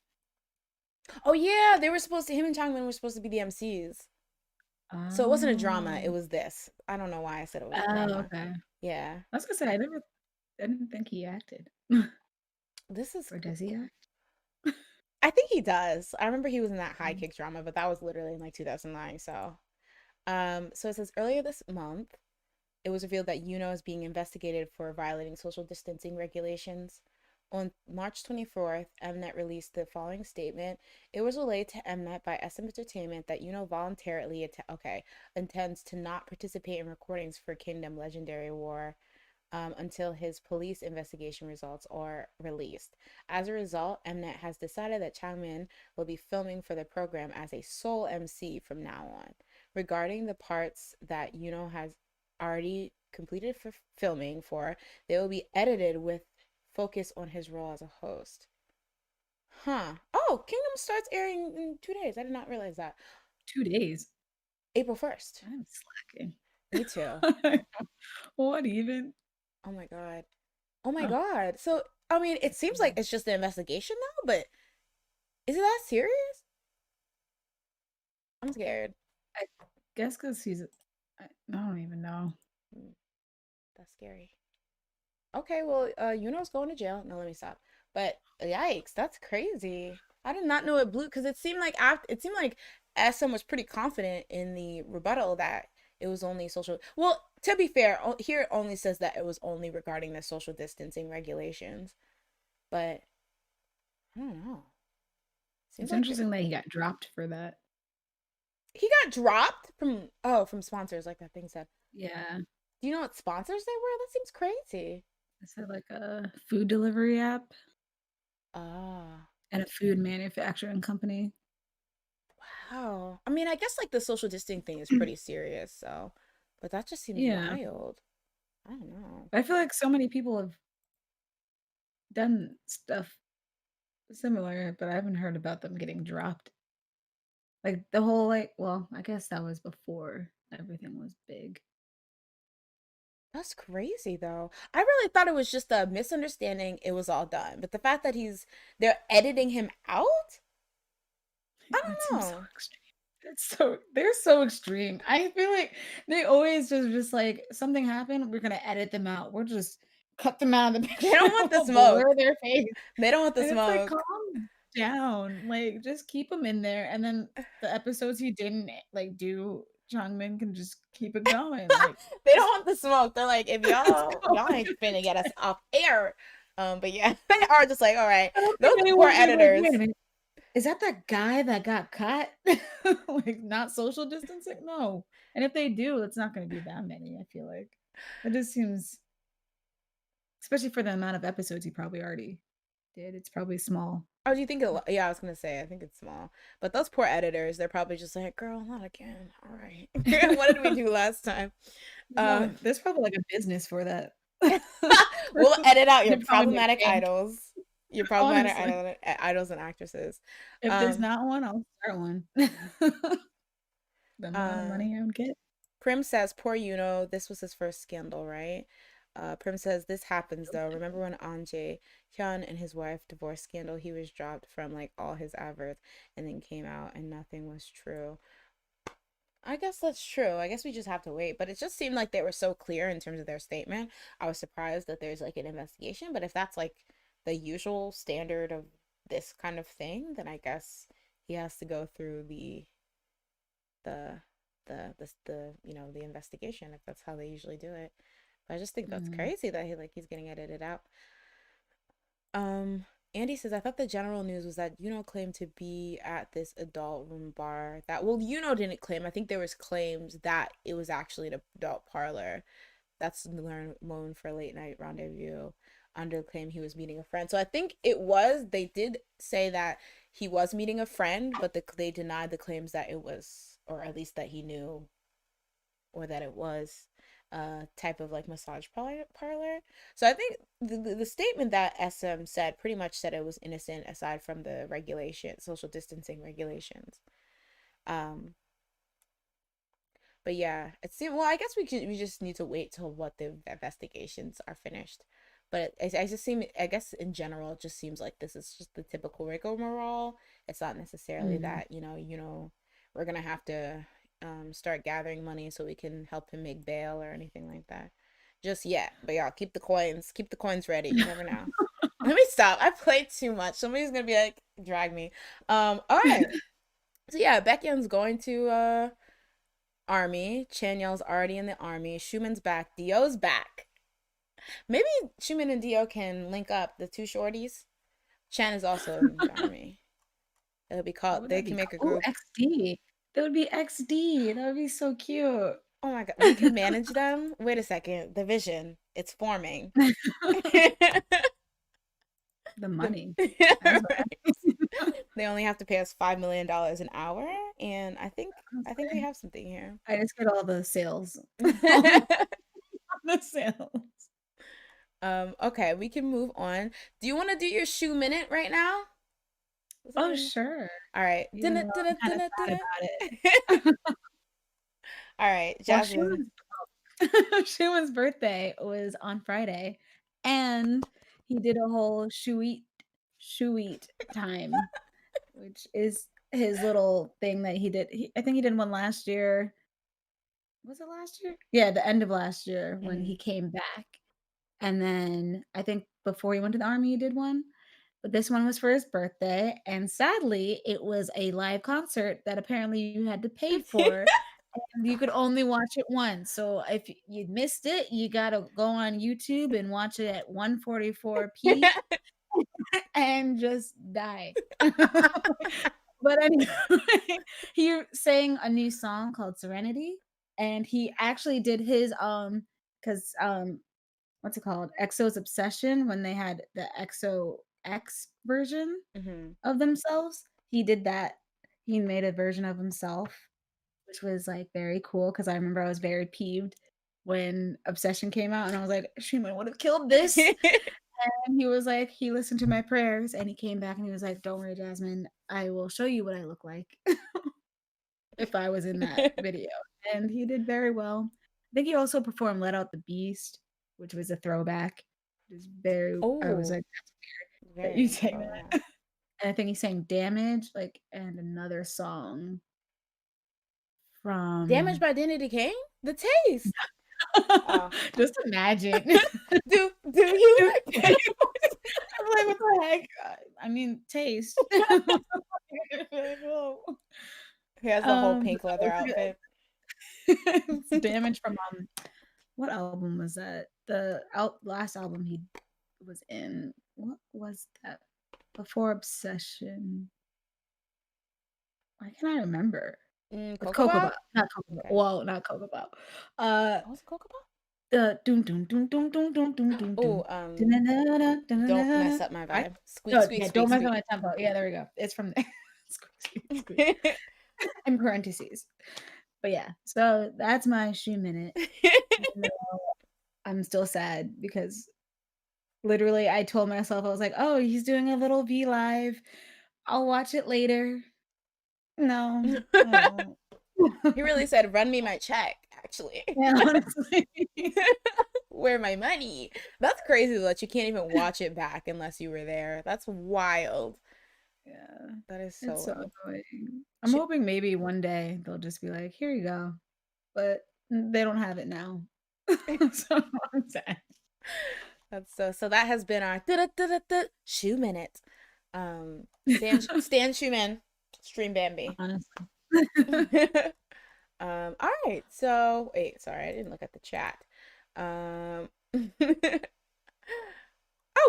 Oh yeah, they were supposed to. Him and Changmin were supposed to be the MCs. So it wasn't a drama. It Oh. was this. I don't know why I said it was a Oh, drama. okay. Yeah, I was gonna say I didn't think he acted. this is. Or does he act? I think he does. I remember he was in that High Mm. Kick drama, but that was literally in like 2009. So it says earlier this month, it was revealed that Yuno is being investigated for violating social distancing regulations. On March 24th, Mnet released the following statement. It was relayed to Mnet by SM Entertainment that Yuno voluntarily intends to not participate in recordings for Kingdom Legendary War until his police investigation results are released. As a result, Mnet has decided that Changmin will be filming for the program as a sole MC from now on. Regarding the parts that Yuno has already completed for filming for, they will be edited with focus on his role as a host. Huh. Oh, Kingdom starts airing in 2 days. I did not realize that. 2 days. April 1st. I'm slacking. Me too. What even? Oh my God. Oh my Oh, God. So, I mean, it seems like it's just an investigation now, but is it that serious? I'm scared. I guess because I don't even know. Hmm, that's scary. Okay, well, Yuno's going to jail. No, let me stop. But yikes, that's crazy. I did not know it blew because it seemed like SM was pretty confident in the rebuttal that it was only social. Well, to be fair, here it only says that it was only regarding the social distancing regulations. But I don't know. Seems It's like interesting that he got dropped for that. he got dropped from sponsors, like that thing said. Yeah. Do you know what sponsors they were? That seems crazy. Is it like a food delivery app Ah, and a food manufacturing company? wow. I mean, I guess like the social distancing thing is pretty serious, so, but that just seems Yeah. wild. I don't know. I feel like so many people have done stuff similar, but I haven't heard about them getting dropped. Like the whole well, I guess that was before everything was big. That's crazy though. I really thought it was just a misunderstanding. It was all done, but the fact that they're editing him out, I That don't seems so know. extreme. They're so extreme. I feel like they always just like something happened, we're gonna edit them out. We're just cut them out of the They picture don't want and the we'll blur smoke. their face. They don't want the And it's like, smoke. calm down. Like, just keep them in there. And then the episodes he didn't like do, Changmin can just keep it going. Like, They don't just want the smoke. They're like, if let's y'all go. ain't finna get us off air. But yeah, they are just like, all right. I don't Those think poor anyone's gonna be like, editors. wait a minute. Is that the guy that got cut? Like, not social distancing? No. And if they do, it's not going to be that many, I feel like. It just seems, especially for the amount of episodes he probably already did, it's probably small. Oh, do you think yeah, I was gonna say, I think it's small. But those poor editors, they're probably just like, girl, not again. All right. What did we do last time? No, Um, there's probably like a business for that. we'll edit out They your probably make problematic bank, idols. Your problematic honestly. idols and actresses. If there's Um, not one, I'll start one. The amount of uh, money I would get. Prim says, poor Yuno, this was his first scandal, right? Prim says this happens though. Remember when Anje Hyun and his wife divorce scandal? He was dropped from like all his adverts, and then came out and nothing was true. I guess that's true. I guess we just have to wait. But it just seemed like they were so clear in terms of their statement. I was surprised that there's like an investigation. But if that's like the usual standard of this kind of thing, then I guess he has to go through the the investigation if that's how they usually do it. But I just think that's Mm. crazy that he's getting edited out. Um, Andy says, I thought the general news was that claimed to be at this adult room bar that, well, didn't claim. I think there was claims that it was actually an adult parlor. That's known for late night rendezvous under the claim he was meeting a friend. So I think they did say that he was meeting a friend, but they denied the claims that it was, or at least that he knew, or that it was type of like massage parlor. So I think the statement that SM said pretty much said it was innocent aside from the social distancing regulations. Um, but yeah, it seemed, well, I guess we just need to wait till what the investigations are finished. But I guess in general, it just seems like this is just the typical rigmarole. It's not necessarily Mm. that, we're gonna have to start gathering money so we can help him make bail or anything like that. Just yet. But y'all keep the coins. Keep the coins ready. You never know. Let me stop. I played too much. Somebody's gonna be like, drag me. All right. So yeah, Baekhyun's going to army. Chanyeol's already in the army. Schumann's back. Dio's back. Maybe Schumann and Dio can link up, the two shorties. Chan is also in the army. It'll be What called, would they that can be make a called? Oh, group. XD. That would be XD. That would be so cute. Oh my god, we can manage them. Wait a second. The vision, it's forming. The the, money. That's what right. I They only have to pay us $5 million an hour, and I think we say. have something here. I just get all the sales. All the sales. Okay, we can move on. Do you want to do your shoe minute right now? Was that Oh, in? sure. All right. Even Dinna, though dinna, I'm kind of dinna, sad dinna. about it. All right, Well, Jasmine. Schumann's birthday was on Friday, and he did a whole shoot time, which is his little thing that he did. I think he did one last year. Was it last year? Yeah, the end of last year when Hmm. he came back. And then I think before he went to the army, he did one. But this one was for his birthday. And sadly, it was a live concert that apparently you had to pay for. And you could only watch it once. So if you missed it, you got to go on YouTube and watch it at 144p and just die. But anyway, he sang a new song called Serenity. And he actually did his because what's it called? EXO's Obsession when they had the EXO X version Hmm. of themselves. He did that. He made a version of himself, which was like very cool because I remember I was very peeved when Obsession came out and I was like, Schumann would have killed this. And he was like, he listened to my prayers and he came back and he was like, don't worry, Jasmine, I will show you what I look like if I was in that video. And he did very well. I think he also performed Let Out the Beast, which was a throwback. It was very I was Oh, like, that you very sang throwback. that. And I think he sang Damage, like, and another song Damaged from by Identity King? The taste. Oh. just imagine. Do you? I'm like, what the heck? I mean, taste. Like, whoa. He has the whole pink That leather was good. outfit. It's Damage from, what album was that? The last album he was in. What was that? Before Obsession. Why can't I remember? With Cocoa Cocoa Bob? Pop, not Cocoa Pop. Okay. Whoa, not Cocoa Pop. Uh, Oh, was it Cocoa Bob? the doom doom doom doom doom doom doom doom Oh, doom. Da-na-na-na, don't da-na-na-na. mess up my I vibe. Squeak, no, squeak, yeah, squeak, don't mess with squeak. my tempo. Yeah, there we go. It's from there. Squeak, squeak, squeak. In parentheses. But yeah, so that's my shoe minute. Even though I'm still sad because literally I told myself, I was like, "Oh, he's doing a little V live. I'll watch it later." No, I won't. He really said, "Run me my check." Actually, Yeah, honestly. Where my money? That's crazy that you can't even watch it back unless you were there. That's wild. Yeah. That is so It's so wild. annoying. I'm Ch- hoping maybe one day they'll just be like, "Here you go." But they don't have it now. So I'm sad. That's so that has been our shoe minute. Stan Schumann, Stream Bambi. Honestly. All right. So wait, sorry, I didn't look at the chat. Um, oh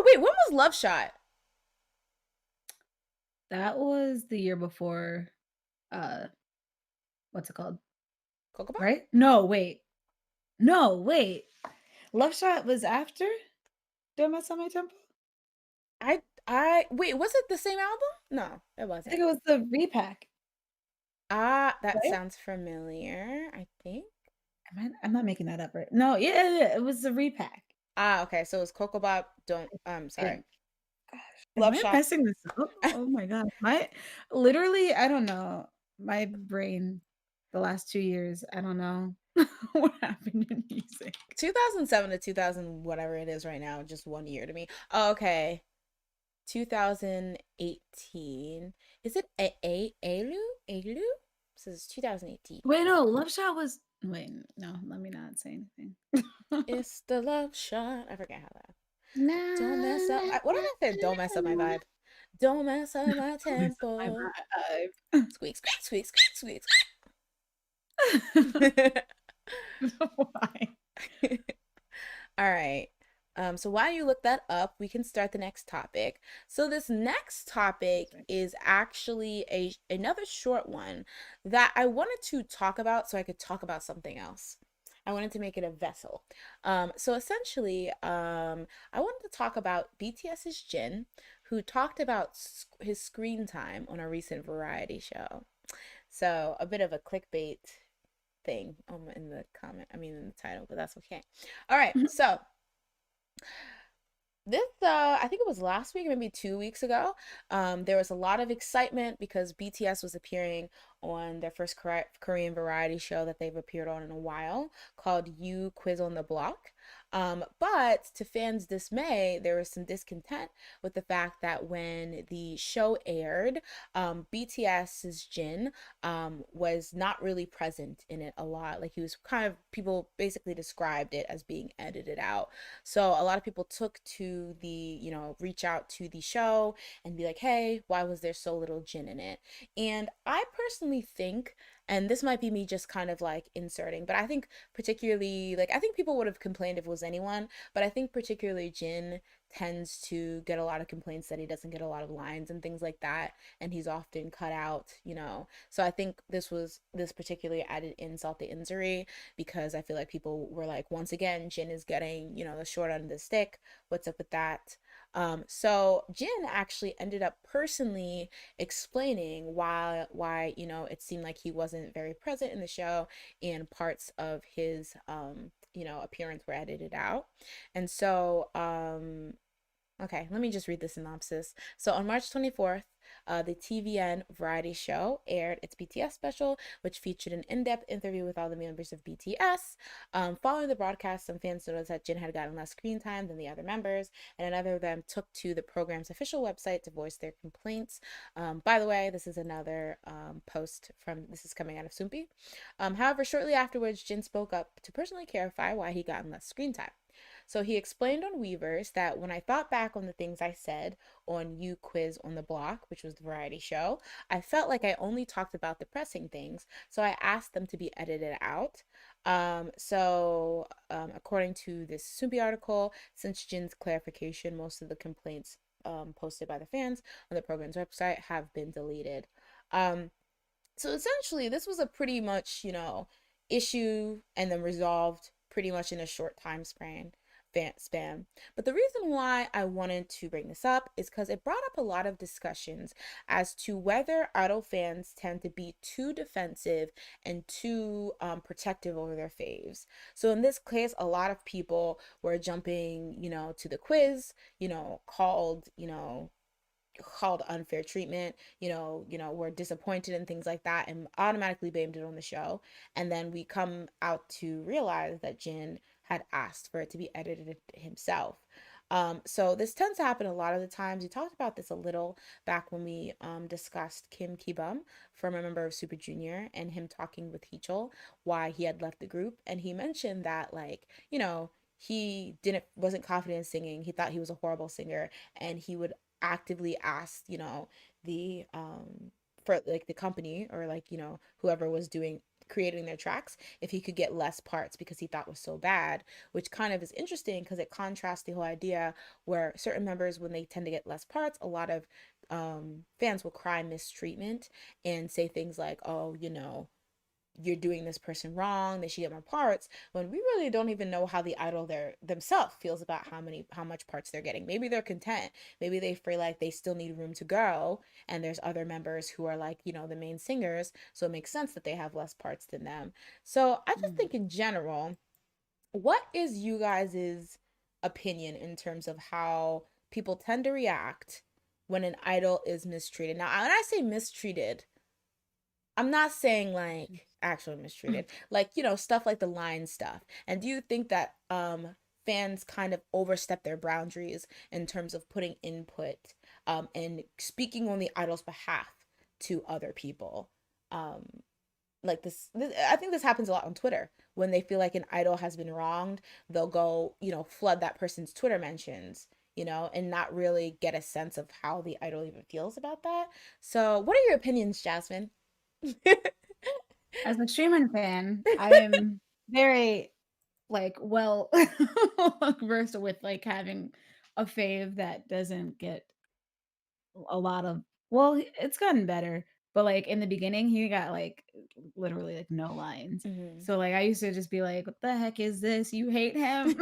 wait, when was Love Shot? That was the year before, uh, what's it called? Cocoa Pop? Right? No, wait. No, wait. Love Shot was after Don't Mess Up My Tempo? I wait, was it the same album? No, it I think wasn't. it was the repack, Ah, that right? sounds familiar, I think. I'm not making that up, right? No, yeah, it was the repack, Ah, okay. So it's Cocoa Pop, don't I sorry. think. Gosh, am Love I Shot. messing this up? Oh my god. My literally, I don't know. My brain the last 2 years, I don't know what happened in music. 2007 to 2000 whatever it is right now, just 1 year to me. Oh, okay. 2018. Is it Elu? Elu? This is 2018. Wait, no, Love Shot was wait, no, let me not say anything. It's the love shot. I forget how that. Na, Don't mess up. na, What na, if I said don't mess up my na, vibe? Don't mess up my Don't mess up my tempo. vibe. Squeak, squeak, squeak, squeak, Why? squeak. All right. So while you look that up, we can start the next topic. So this next topic is actually another short one that I wanted to talk about so I could talk about something else. I wanted to make it a vessel. So essentially, I wanted to talk about BTS's Jin, who talked about his screen time on a recent variety show. So a bit of a clickbait thing in the comment, I mean in the title, but that's okay. All right, so this I think it was last week, maybe 2 weeks ago. There was a lot of excitement because BTS was appearing on their first Korean variety show that they've appeared on in a while, called You Quiz on the Block. But to fans' dismay, there was some discontent with the fact that when the show aired, BTS's Jin was not really present in it a lot. Like he was kind of, people basically described it as being edited out. So a lot of people took to reach out to the show and be like, hey, why was there so little Jin in it? And I personally think, and this might be me just kind of like inserting, but I think particularly, like, I think people would have complained if it was anyone, but I think particularly Jin tends to get a lot of complaints that he doesn't get a lot of lines and things like that, and he's often cut out. So I think this particularly added insult to injury, because I feel like people were like, once again, Jin is getting, the short end of the stick. What's up with that? So Jin actually ended up personally explaining why it seemed like he wasn't very present in the show, and parts of his appearance were edited out. And so okay, let me just read the synopsis. So on March 24th, the TVN variety show aired its BTS special, which featured an in-depth interview with all the members of BTS. Following the broadcast, some fans noticed that Jin had gotten less screen time than the other members, and another of them took to the program's official website to voice their complaints. By the way, this is another this is coming out of Soompi. However, shortly afterwards, Jin spoke up to personally clarify why he gotten less screen time. So he explained on Weavers that when I thought back on the things I said on You Quiz on the Block, which was the variety show, I felt like I only talked about depressing things, so I asked them to be edited out. According to this Soompi article, since Jin's clarification, most of the complaints posted by the fans on the program's website have been deleted. So essentially, this was a pretty much, issue and then resolved pretty much in a short time span. But the reason why I wanted to bring this up is because it brought up a lot of discussions as to whether idol fans tend to be too defensive and too protective over their faves. So in this case, a lot of people were jumping, to the quiz, called unfair treatment, were disappointed and things like that, and automatically blamed it on the show. And then we come out to realize that Jin had asked for it to be edited himself. So this tends to happen a lot of the times. We talked about this a little back when we discussed Kim Ki-bum from a member of Super Junior and him talking with Heechul why he had left the group. And he mentioned that, like, he wasn't confident in singing. He thought he was a horrible singer, and he would actively ask, the for like the company, or like, whoever was doing creating their tracks, if he could get less parts because he thought was so bad, which kind of is interesting because it contrasts the whole idea where certain members, when they tend to get less parts, a lot of fans will cry mistreatment and say things like, oh, you're doing this person wrong, they should get more parts, when we really don't even know how the idol themselves feels about how much parts they're getting. Maybe they're content, maybe they feel like they still need room to grow, and there's other members who are like, the main singers, so it makes sense that they have less parts than them. So I just think in general, what is you guys' opinion in terms of how people tend to react when an idol is mistreated? Now, when I say mistreated, I'm not saying like actually mistreated, like, stuff like the line stuff. And do you think that fans kind of overstep their boundaries in terms of putting input and speaking on the idol's behalf to other people? Um like this, I think this happens a lot on Twitter. When they feel like an idol has been wronged, they'll go, flood that person's Twitter mentions, and not really get a sense of how the idol even feels about that. So, what are your opinions, Jasmine? As a Schumann fan, I am very, like, well versed with, like, having a fave that doesn't get a lot of, well, it's gotten better, but, like, in the beginning, he got, like, literally, like, no lines. Hmm. So, like, I used to just be like, "What the heck is this? You hate him?"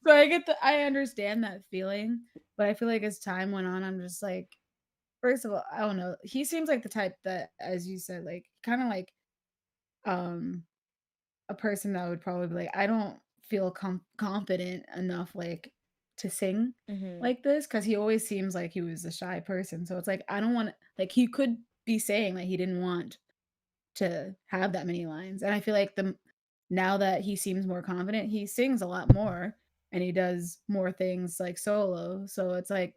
So I understand that feeling, but I feel like as time went on, I'm just like, first of all, I don't know, he seems like the type that, as you said, like, kinda like, um a person that would probably be like, "I don't feel confident enough, like, to sing Hmm. like this," because he always seems like he was a shy person, so it's like, I don't wanna, like, he could be saying that he didn't want to have that many lines, and I feel like now that he seems more confident, he sings a lot more, and he does more things, like, solo, so it's like,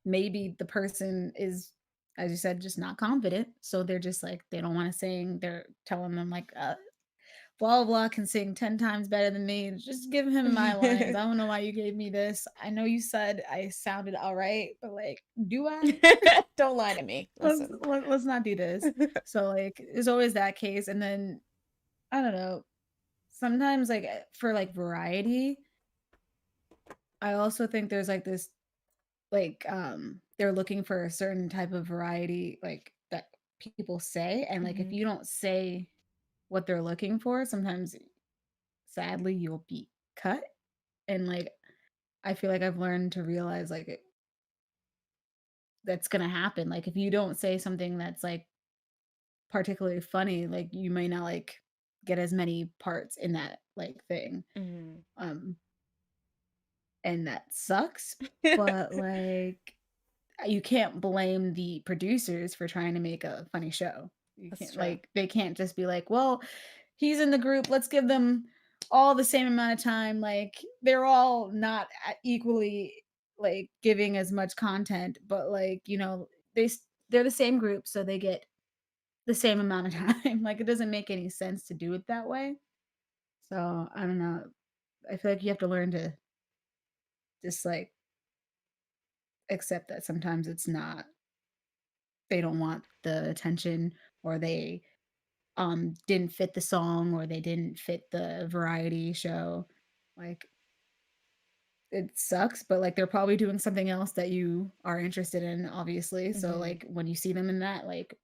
maybe the person is, as you said, just not confident, so they're just like, they don't wanna sing, they're telling them, like, blah blah can sing 10 times better than me. Just give him my lines. I don't know why you gave me this. I know you said I sounded all right, but like, do I? Don't lie to me. Listen. Let's not do this. So like, there's always that case, and then I don't know. Sometimes like, for like variety, I also think there's like this, like, they're looking for a certain type of variety, like, that people say, and like, if Hmm. you don't say what they're looking for, sometimes sadly you'll be cut. And like, I feel like I've learned to realize, like, that's gonna happen. Like, if you don't say something that's, like, particularly funny, like, you may not, like, get as many parts in that, like, thing. Hmm. Um, and that sucks, but, like, you can't blame the producers for trying to make a funny show. You That's can't, true. like, they can't just be like, "Well, he's in the group, let's give them all the same amount of time." Like, they're all not equally, like, giving as much content, but, like, they're the same group, so they get the same amount of time. Like, it doesn't make any sense to do it that way. So, I don't know. I feel like you have to learn to just, like, accept that sometimes it's not, they don't want the attention, or they didn't fit the song, or they didn't fit the variety show. Like, it sucks, but like, they're probably doing something else that you are interested in, obviously. So Hmm. like, when you see them in that, like,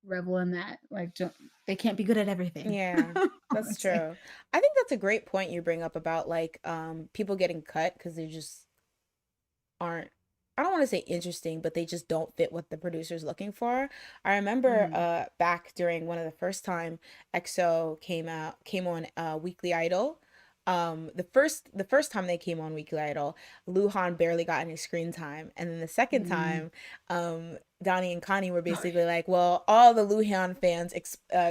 revel in that. Like, don't, they can't be good at everything. Yeah, that's Honestly. true. I think that's a great point you bring up about like people getting cut because they just aren't, I don't want to say interesting, but they just don't fit what the producer's looking for. I remember Mm, back during one of the first time EXO came on Weekly Idol. the first time they came on Weekly Idol, Luhan barely got any screen time, and then the second Mm. time, Donnie and Connie were basically like, "Well, all the Luhan fans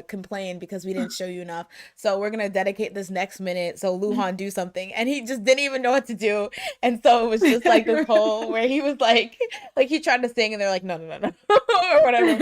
complained because we didn't show you enough, so we're gonna dedicate this next minute so Luhan do something," and he just didn't even know what to do, and so it was just like this whole where he was like he tried to sing, and they're like, "No, no, no, no," or whatever.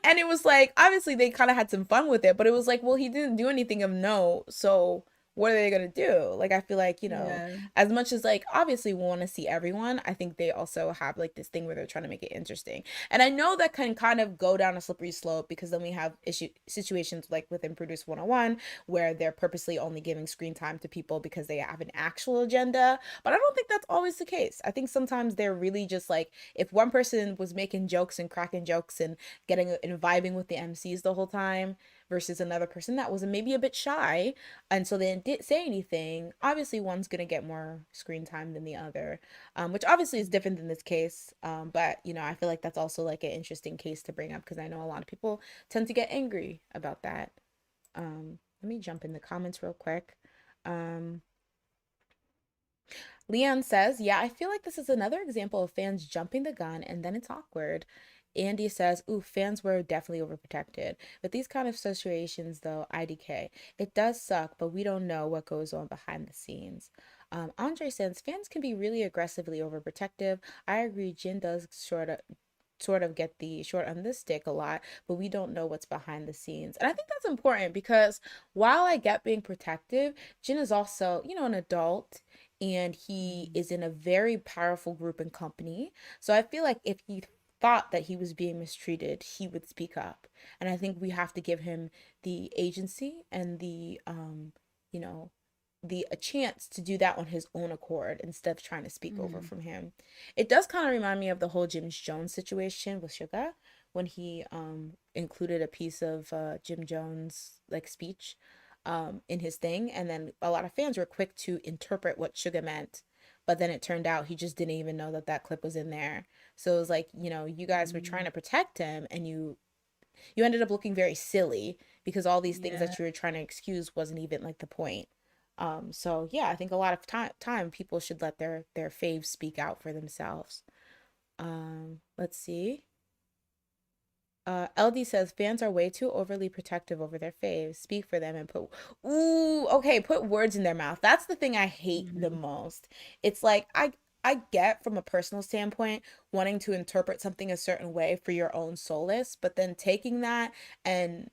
And it was like, obviously they kind of had some fun with it, but it was like, well, he didn't do anything of note, so what are they gonna do? Like, I feel like, Yeah. as much as like obviously we want to see everyone, I think they also have like this thing where they're trying to make it interesting. And I know that can kind of go down a slippery slope because then we have issue situations like within Produce 101 where they're purposely only giving screen time to people because they have an actual agenda. But I don't think that's always the case. I think sometimes they're really just like if one person was making jokes and cracking jokes and getting and vibing with the MCs the whole time versus another person that was maybe a bit shy and so they didn't say anything, obviously one's going to get more screen time than the other, which obviously is different in this case, but I feel like that's also like an interesting case to bring up because I know a lot of people tend to get angry about that. Let me jump in the comments real quick. um, Leon says, yeah, I feel like this is another example of fans jumping the gun and then it's awkward. Andy says, ooh, fans were definitely overprotected. But these kind of situations, though, IDK, it does suck, but we don't know what goes on behind the scenes. Andre says, fans can be really aggressively overprotective. I agree, Jin does sort of get the short on this stick a lot, but we don't know what's behind the scenes. And I think that's important because while I get being protective, Jin is also, an adult and he Mm. is in a very powerful group and company. So I feel like if he thought that he was being mistreated, he would speak up. And I think we have to give him the agency and you know, the a chance to do that on his own accord instead of trying to speak over Mm. from him. It does kind of remind me of the whole Jim Jones situation with Suga when he included a piece of Jim Jones like speech in his thing, and then a lot of fans were quick to interpret what Suga meant, but then it turned out he just didn't even know that that clip was in there. So it was like, you guys were trying Mm. to protect him, and you ended up looking very silly because all these things Yeah. that you were trying to excuse wasn't even like the point. So yeah, I think a lot of time people should let their faves speak out for themselves. Let's see. LD says fans are way too overly protective over their faves. Speak for them and put words in their mouth. That's the thing I hate the Mm. most. It's like I get from a personal standpoint wanting to interpret something a certain way for your own solace, but then taking that and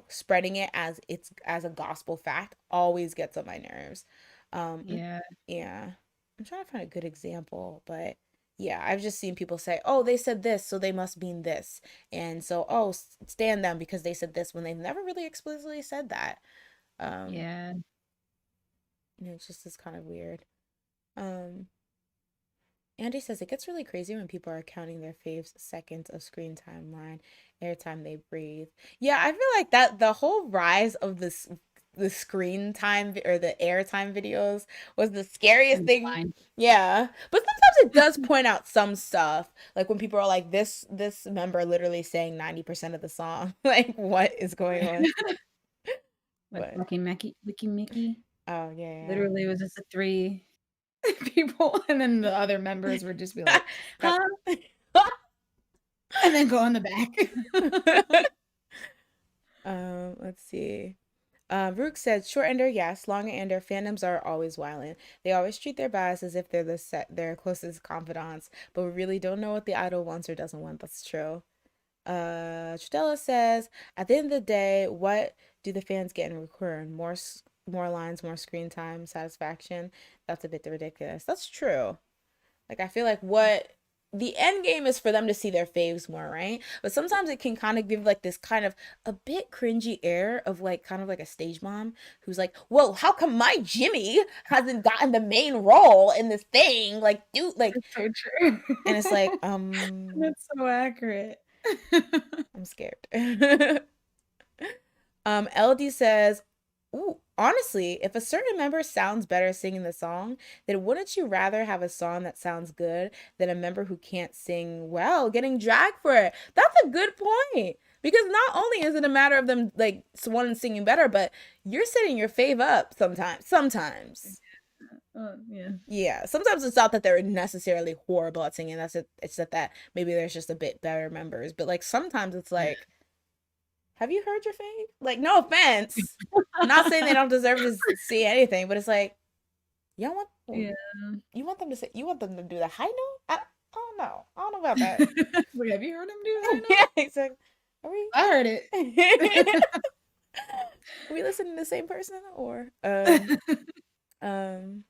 spreading it as it's as a gospel fact always gets on my nerves. Um, Yeah. yeah, I'm trying to find a good example, but yeah, I've just seen people say, "Oh, they said this, so they must mean this." And so, oh, stand them because they said this when they never really explicitly said that. Um, Yeah. it's just is kind of weird. Um, Andy says it gets really crazy when people are counting their faves seconds of screen timeline, airtime they breathe. Yeah, I feel like that the whole rise of the screen time or the airtime videos was the scariest And thing. fine. Yeah, but sometimes it does point out some stuff, like when people are like this member literally saying 90% of the song. Like what is going on? What But Lucky Wiki Mickey? oh yeah, Literally was just the three people, and then the other members would just be yeah. like, "Huh?" And then go in the back. Let's see. Rook said, "Short ender, yes. Long ender, fandoms are always wildin'. They always treat their bias as if they're their closest confidants, but we really don't know what the idol wants or doesn't want. That's true." Trudella says, "At the end of the day, what do the fans get in return? More lines, more screen time, satisfaction. That's a bit ridiculous. That's true. Like I feel like what the end game is for them to see their faves more, right? But sometimes it can kind of give like this kind of a bit cringy air of like kind of like a stage mom who's like, "Whoa, how come my Jimmy hasn't gotten the main role in this thing?" Like, dude, like, That's so true. and it's like, That's so accurate. I'm scared. LD says, "Ooh, honestly, if a certain member sounds better singing the song, then wouldn't you rather have a song that sounds good than a member who can't sing well getting dragged for it?" That's a good point. Because not only is it a matter of them like one singing better, but you're setting your fave up sometimes. Sometimes. Yeah. Yeah, sometimes it's not that they're necessarily horrible at singing. That's it. It's that maybe there's just a bit better members. But like sometimes it's Yeah. like, have you heard your fave? Like, no offense, not saying they don't deserve to see anything, but it's like, y'all want Yeah. you want them to say you want them to do the high note? I don't know. I don't know about that. Like, have you heard him do high Yeah, note? exactly. Are we? I heard it. Are we listening to the same person or um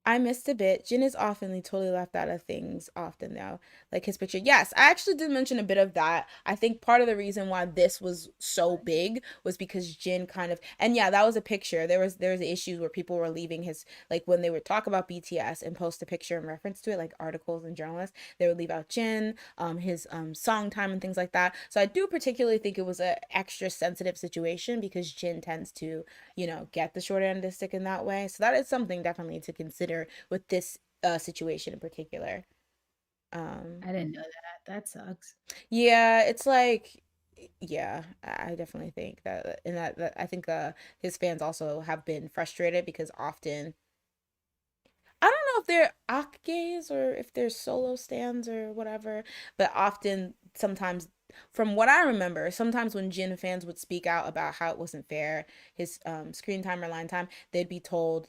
I missed a bit. Jin is oftenly totally left out of things often though. Like his picture. Yes, I actually did mention a bit of that. I think part of the reason why this was so big was because Jin kind of and yeah, that was a picture. There was issues where people were leaving his like when they would talk about BTS and post a picture in reference to it, like articles and journalists, they would leave out Jin, his song time and things like that. So I do particularly think it was a extra sensitive situation because Jin tends to get the short end of the stick in that way. So that is something definitely to consider with this situation in particular. Um, I didn't know that. That sucks. yeah, it's like, yeah, I definitely think that, and that I think his fans also have been frustrated because often I don't know if they're akgays or if they're solo stands or whatever, but often sometimes from what I remember, sometimes when Jin fans would speak out about how it wasn't fair, his screen time or line time, they'd be told,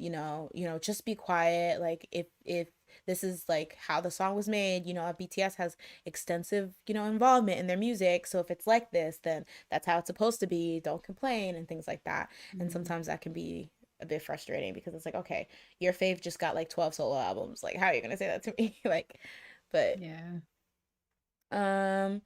just be quiet. Like if this is like how the song was made, BTS has extensive, involvement in their music. So if it's like this, then that's how it's supposed to be. Don't complain and things like that. And Mhm. sometimes that can be a bit frustrating because it's like, okay, your fave just got like 12 solo albums. Like, how are you gonna say that to me? Like, but Yeah. um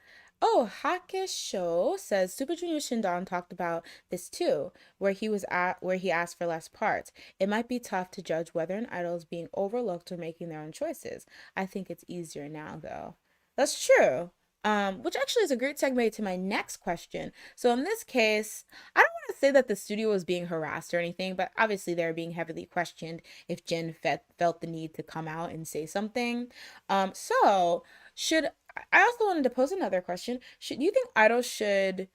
oh, Hakesh Show says Super Junior Shindan talked about this too, where he asked for less parts. It might be tough to judge whether an idol is being overlooked or making their own choices. I think it's easier now though. That's true. Which actually is a great segue to my next question. So in this case, I don't want to say that the studio was being harassed or anything, but obviously they're being heavily questioned if Jin felt the need to come out and say something. So should I also wanted to pose another question. Should you think idols should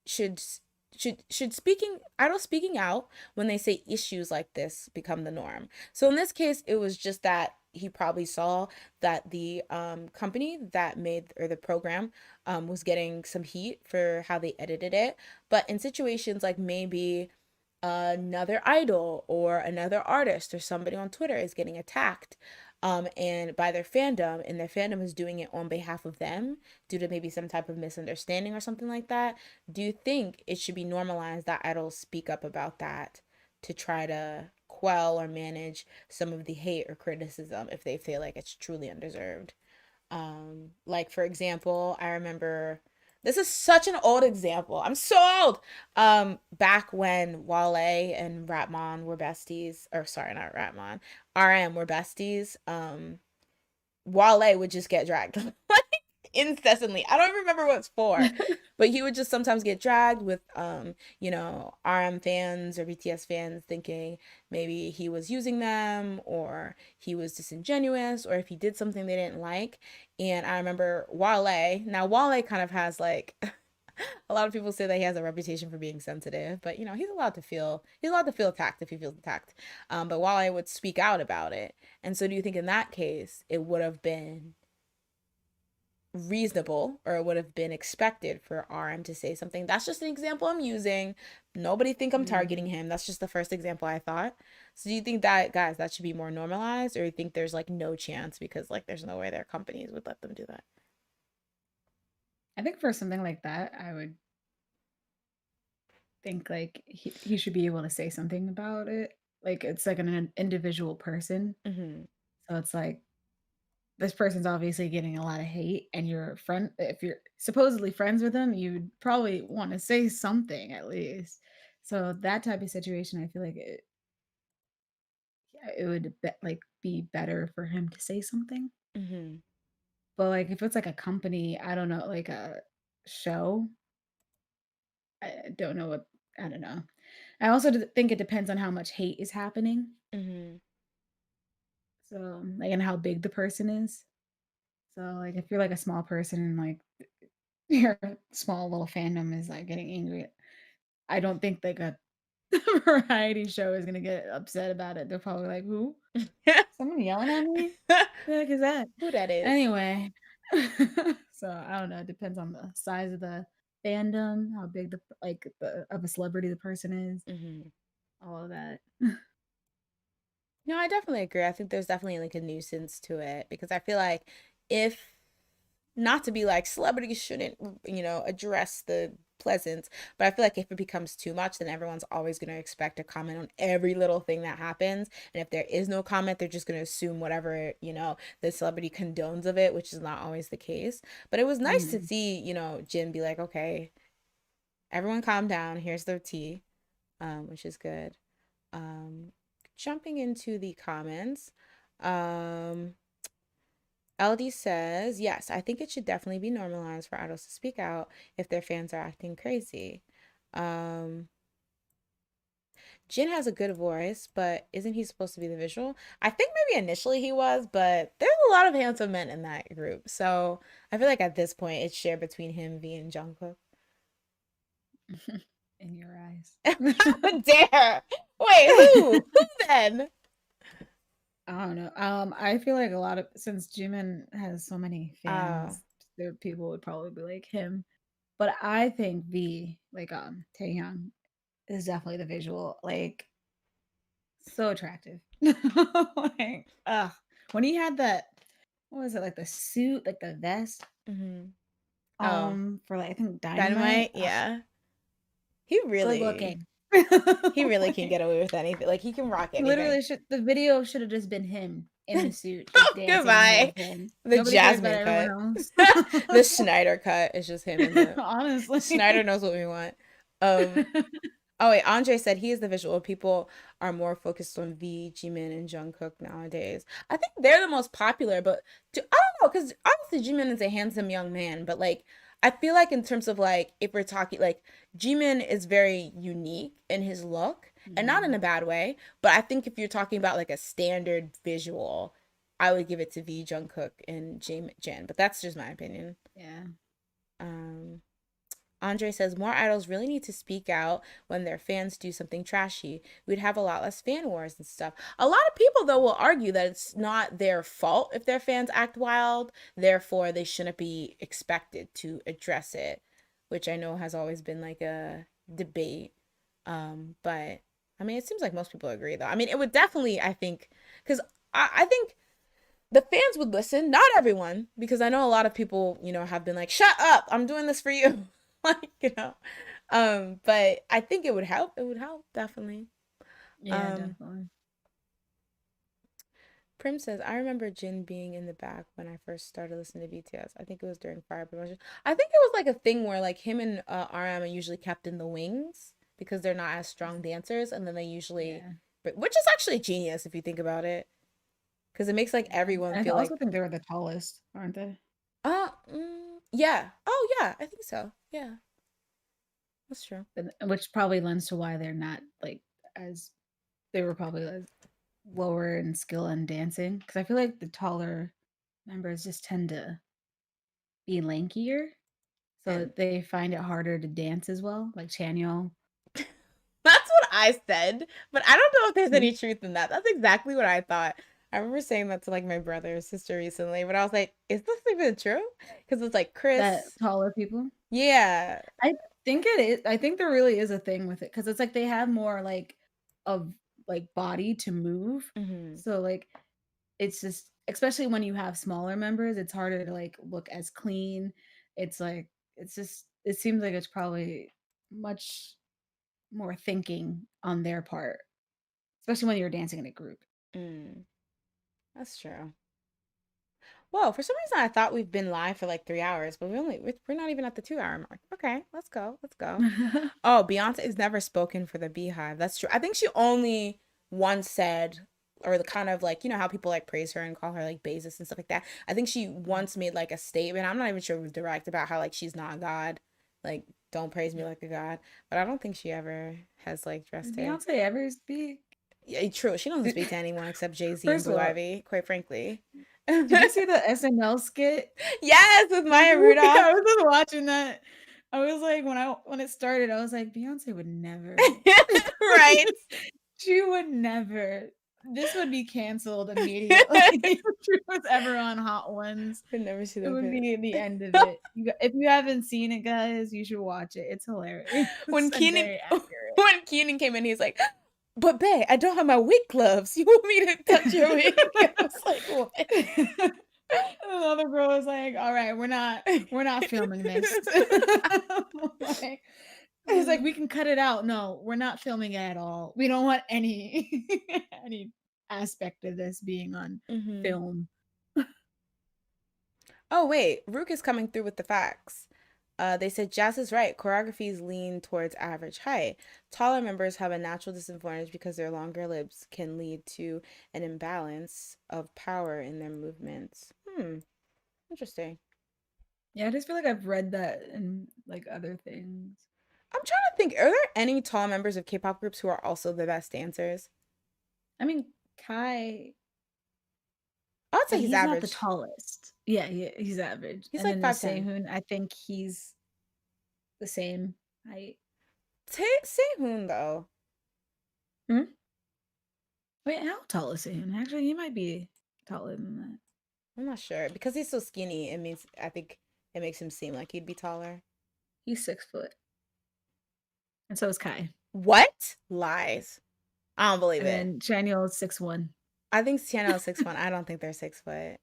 should speaking idols speaking out when they say issues like this become the norm? So in this case, it was just that he probably saw that the company that made or the program was getting some heat for how they edited it. But in situations like maybe another idol or another artist or somebody on Twitter is getting attacked and by their fandom and their fandom is doing it on behalf of them due to maybe some type of misunderstanding or something like that, do you think it should be normalized that idols speak up about that to try to quell or manage some of the hate or criticism if they feel like it's truly undeserved? Like for example, I remember this is such an old example. I'm so old. Back when Wale and Ratman were besties, or sorry, not Ratman, RM were besties. Wale would just get dragged like incessantly. I don't remember what it's for, but he would just sometimes get dragged with RM fans or BTS fans thinking maybe he was using them or he was disingenuous or if he did something they didn't like. And I remember Wale. Now Wale kind of has like a lot of people say that he has a reputation for being sensitive, but he's allowed to feel attacked if he feels attacked. But Wale would speak out about it. And so do you think in that case it would have been reasonable or it would have been expected for RM to say something? That's just an example I'm using. Nobody think I'm targeting Mhm. him. That's just the first example I thought. So do you think that guys that should be more normalized or you think there's like no chance because like there's no way their companies would let them do that? I think for something like that, I would think like he should be able to say something about it. Like it's like an individual person. Mhm. So it's like this person's obviously getting a lot of hate and you're a friend if you're supposedly friends with them, you'd probably want to say something at least. So that type of situation, I feel like it would like be better for him to say something. Mhm. But like if it's like a company, I don't know, like a show, I don't know what I don't know. I also think it depends on how much hate is happening. Mhm. So, like, and how big the person is. So, like, if you're like a small person and like your small little fandom is like getting angry. I don't think like a variety show is gonna get upset about it. They're probably like, "Who? Someone yelling at me? Who the heck is that?" Who that is? Anyway, so I don't know. It depends on the size of the fandom, how big the like the of a celebrity the person is, Hmm. all of that. No, I definitely agree. I think there's definitely like a nuisance to it because I feel like if not to be like celebrities shouldn't, address the pleasant, but I feel like if it becomes too much, then everyone's always going to expect a comment on every little thing that happens. And if there is no comment, they're just going to assume whatever, the celebrity condones of it, which is not always the case. But it was nice to Mhm. see, Jin be like, okay, everyone calm down. Here's their tea, which is good. Um, Jumping into the comments, um, LD says, yes, I think it should definitely be normalized for idols to speak out if their fans are acting crazy. Um, Jin has a good voice, but isn't he supposed to be the visual? I think maybe initially he was, but there's a lot of handsome men in that group. So I feel like at this point it's shared between him, V, and Jungkook. In your eyes. How dare! Wait, who? Who then? I don't know. I feel like a lot of since Jimin has so many Oh, fans, there people would probably be like him. But I think V, like Taehyung, is definitely the visual. Like so attractive. Like, when he had that, what was it like the suit, like the vest, mm-hmm. Oh, for like I think Dynamite. Dynamite, yeah. He Good really, looking. he really can Like, get away with anything. Like he can rock he anything. literally should. The video should have just been him in the suit, just Oh, dancing the whole goodbye. thing. The Nobody cares about Jasmine everyone cut. else. The Schneider cut is just him in the Schneider Honestly. knows what we want. Um oh wait, Andre said he is the visual. People are more focused on V, Jimin, and Jungkook nowadays. I think they're the most popular, but I don't know, because obviously Jimin is a handsome young man, but like I feel like in terms of like if we're talking like Jimin is very unique in his look and not in Mhm. a bad way, but I think if you're talking about like a standard visual, I would give it to V, Jungkook, and Jin, but that's just my opinion. Yeah. Um, Andre says more idols really need to speak out when their fans do something trashy. We'd have a lot less fan wars and stuff. A lot of people though will argue that it's not their fault if their fans act wild, therefore they shouldn't be expected to address it, which I know has always been like a debate. But I mean, it seems like most people agree though. I mean, it would definitely, I think, because I think the fans would listen, not everyone, because I know a lot of people, have been like, "Shut up! I'm doing this for you," like But I think it would help. It would help definitely. Yeah, Um, definitely. Prim says, "I remember Jin being in the back when I first started listening to BTS. I think it was during Fire Promotion. I think it was like a thing where like him and RM are usually kept in the wings because they're not as strong dancers, and then they usually, Yeah. which is actually genius if you think about it, because it makes like Yeah. everyone And I feel also like think they're the tallest, aren't they? Yeah. Oh, yeah. I think so. Yeah, that's true. Which probably lends to why they're not like as they were probably like lower in skill in dancing. Because I feel like the taller members just tend to be lankier, so And they find it harder to dance as well. Like Chanyeol. that's what I said, but I don't know if there's Mhm. any truth in that. That's exactly what I thought. I remember saying that to like my brother or sister recently, but I was like, is this even true? Because it's like That Chris. taller people. Yeah. I think it is. I think there really is a thing with it because it's like they have more like of like body to move. Hmm. So like it's just especially when you have smaller members, it's harder to like look as clean. It's like it's just it seems like it's probably much more thinking on their part, especially when you're dancing in a group. Mm, that's true. Whoa, for some reason I thought we've been live for like 3 hours, but we're not even at the 2 hour mark. Okay, let's go. Let's go. Oh, Beyonce has never spoken for the Beehive. That's true. I think she only once said, or the kind of like, how people like praise her and call her like Bezos and stuff like that. I think she once made like a statement. I'm not even sure it was direct about how like she's not God. Like, don't praise me like a God. But I don't think she ever has like Does dressed her. Beyonce ever speak? Yeah, true. She doesn't speak to anyone except Jay-Z and First of Blue all, Ivy, quite frankly. Did you see the SNL skit? Yes, with With Maya Ruby? Rudolph. I was just watching that. I was like, when it started, I was like, Beyonce would never. Right. She would never. This would be canceled immediately if she was ever on Hot Ones. I've never seen It that would bit. be the end of it. If you haven't seen it, guys, you should watch it. It's hilarious When and Keenan very accurate. when Keenan came in, he's like, "But babe, I don't have my wig gloves. You want me to touch your wig?" I was like, "What?" And the other girl was like, "All right, we're not filming this." Like, he's like, "We can cut it out." No, we're not filming it at all. We don't want any any aspect of this being on Mhm. film. Oh wait, Rook is coming through with the facts. They said Jazz is right. Choreographies lean towards average height. Taller members have a natural disadvantage because their longer limbs can lead to an imbalance of power in their movements. Interesting. Yeah, I just feel like I've read that in like other things. I'm trying to think, are there any tall members of K-pop groups who are also the best dancers? I mean, Kai, I would say like he's he's not the average. tallest. Yeah, he's average. He's And like then the 5'10". Sehun, I think he's the same height. Sehun though. Hmm? Wait, how tall is Sehun? Actually, he might be taller than that. I'm not sure. Because he's so skinny, it means I think it makes him seem like he'd be taller. He's 6 foot. And so is Kai. What? Lies. I don't believe And it. then Chanyeol is 6'1". I think Tiano is 6'1". I don't think they're 6 foot. I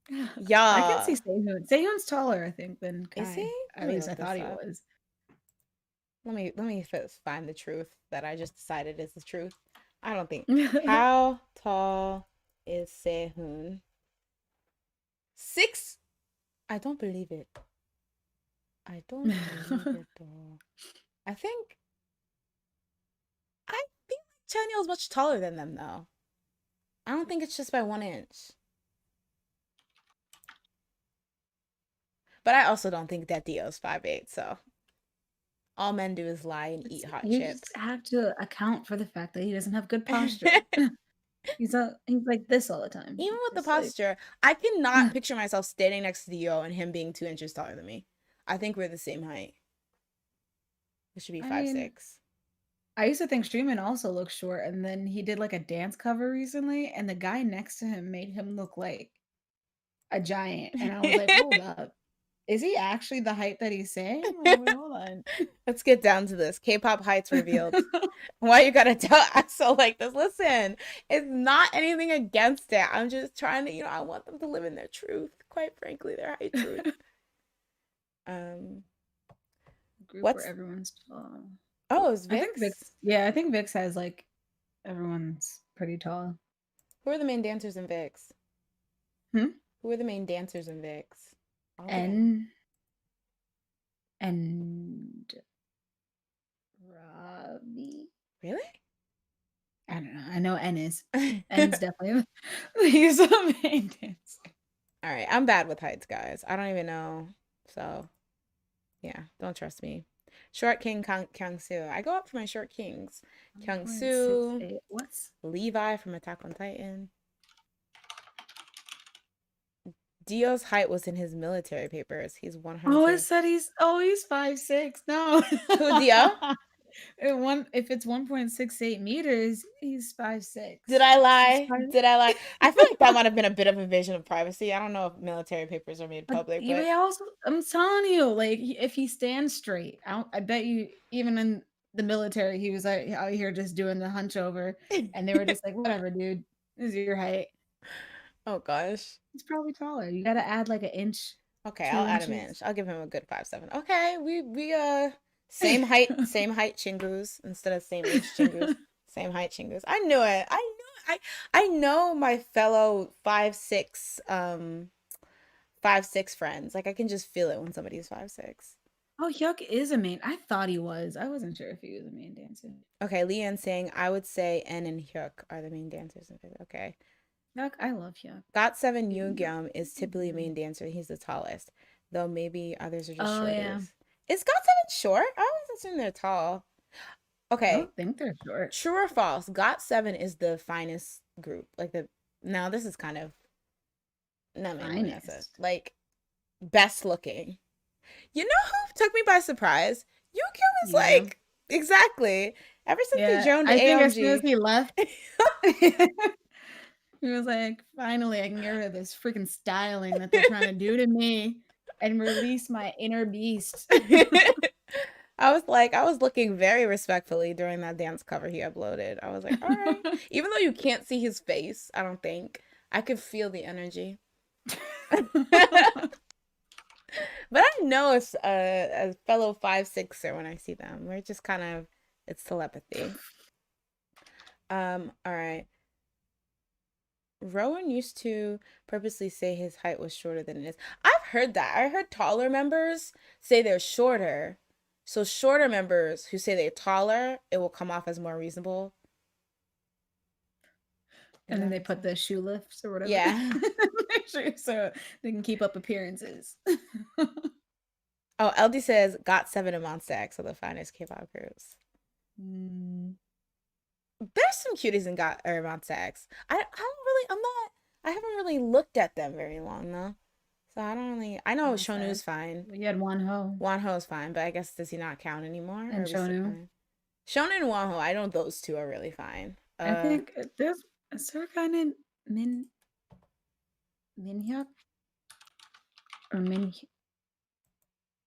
can see Y'all. Sehun. Sehun's taller, I think, than Is he? Kai. Let At me least I look thought this he up. was. Let me first find the truth that I just decided is the truth. I don't think. How tall is Sehun? 6. I don't believe it. I don't believe it though. I think I think Chanyeol is much taller than them though. I don't think it's just by 1 inch. But I also don't think that Dio's 5'8", so all men do is lie and eat hot You just chips. have to account for the fact that he doesn't have good posture. He's like this all the time. Even with the Just like posture, I cannot picture myself standing next to Dio and him being 2 inches taller than me. I think we're the same height. It should be I five mean, six. I used to think Streamin' also looked short, and then he did like a dance cover recently, and the guy next to him made him look like a giant. And I was like, hold up. Is he actually the height that he's saying? Like, wait, hold on. Let's get down to this. K-pop heights revealed. Why you gotta tell Axel like this? Listen, it's not anything against it. I'm just trying to, I want them to live in their truth. Quite frankly, their high truth. Um, Group where what's everyone's tall. Oh, it's I think Vix. Vix. Yeah, I think Vix has like everyone's pretty tall. Who are the main dancers in Vix? Hmm? Who are the main dancers in Vix? All the men. N and Robbie. Really? I don't know. I know N is. N's definitely he's the main dancer. All right, I'm bad with heights, guys. I don't even know. So, yeah, don't trust me. Short King Kyung-soo. I go up for my short kings. Kyung-soo, 1.68. What's Levi from Attack on Titan. Dio's height was in his military papers. He's Oh, it 100. said he's 5'6". No. Who, Dio? If it's 1.68 meters, he's 5'6". Did I He's lie? 5 Did I lie? I feel like that might have been a bit of invasion of privacy. I don't know if military papers are made But public, he but also I'm telling you, like, if he stands straight, I bet you even in the military, he was, like, out here just doing the hunch over, and they were just like, "Whatever, dude. This is your height." oh gosh. He's probably taller. You gotta add, like, an inch, Okay, 2 I'll add him in. inches. I'll give him a good 5'7". Okay, we same height chingus instead of same age chingus. Same height chingus. I knew it. I knew it. I know my fellow 5'6" friends. Like I can just feel it when somebody's 5'6". Oh, Hyuk is a main I thought he was. I wasn't sure if he was a main dancer. Okay, Leanne saying I would say N and Hyuk are the main dancers. Okay. Hyuk, I love Hyuk. GOT7 Even though Yoongyum is typically a main dancer. He's the tallest, though maybe others are just Oh, yeah. shorties. Is GOT7 short? I always assume they're tall. I Okay, don't think they're short. true or false? GOT7 is the finest group. Now this is kind of Not Vanessa. Finest. Like, best looking. You know who took me by surprise? Yukyung is You know. like, exactly. Ever since he Yeah, joined I think as soon as AMG. he left, he was like, "Finally, I can get rid of this freaking styling that they're trying to do to me and release my inner beast." I was looking very respectfully during that dance cover he uploaded. I was like, all right. Even though you can't see his face, I don't think. I could feel the energy. But I know it's a fellow 5'6" when I see them. We're just kind of, it's telepathy. All right. Rowan used to purposely say his height was shorter than it is. I've heard that. I heard taller members say they're shorter. So shorter members who say they're taller, it will come off as more reasonable. And then they put the shoe lifts or whatever. Yeah. So they can keep up appearances. Oh, LD says GOT7 and Monsta X are the finest K-pop groups. There's some cuties in GOT or Monsta X. I haven't really looked at them very long though. So I don't really, I know Shonu's fine. You had Wonho. Wonho's fine, but I guess does he not count anymore? And Shonu. Shonu and Wonho, I know those two are really fine. I think there's a certain guy named Minhyuk or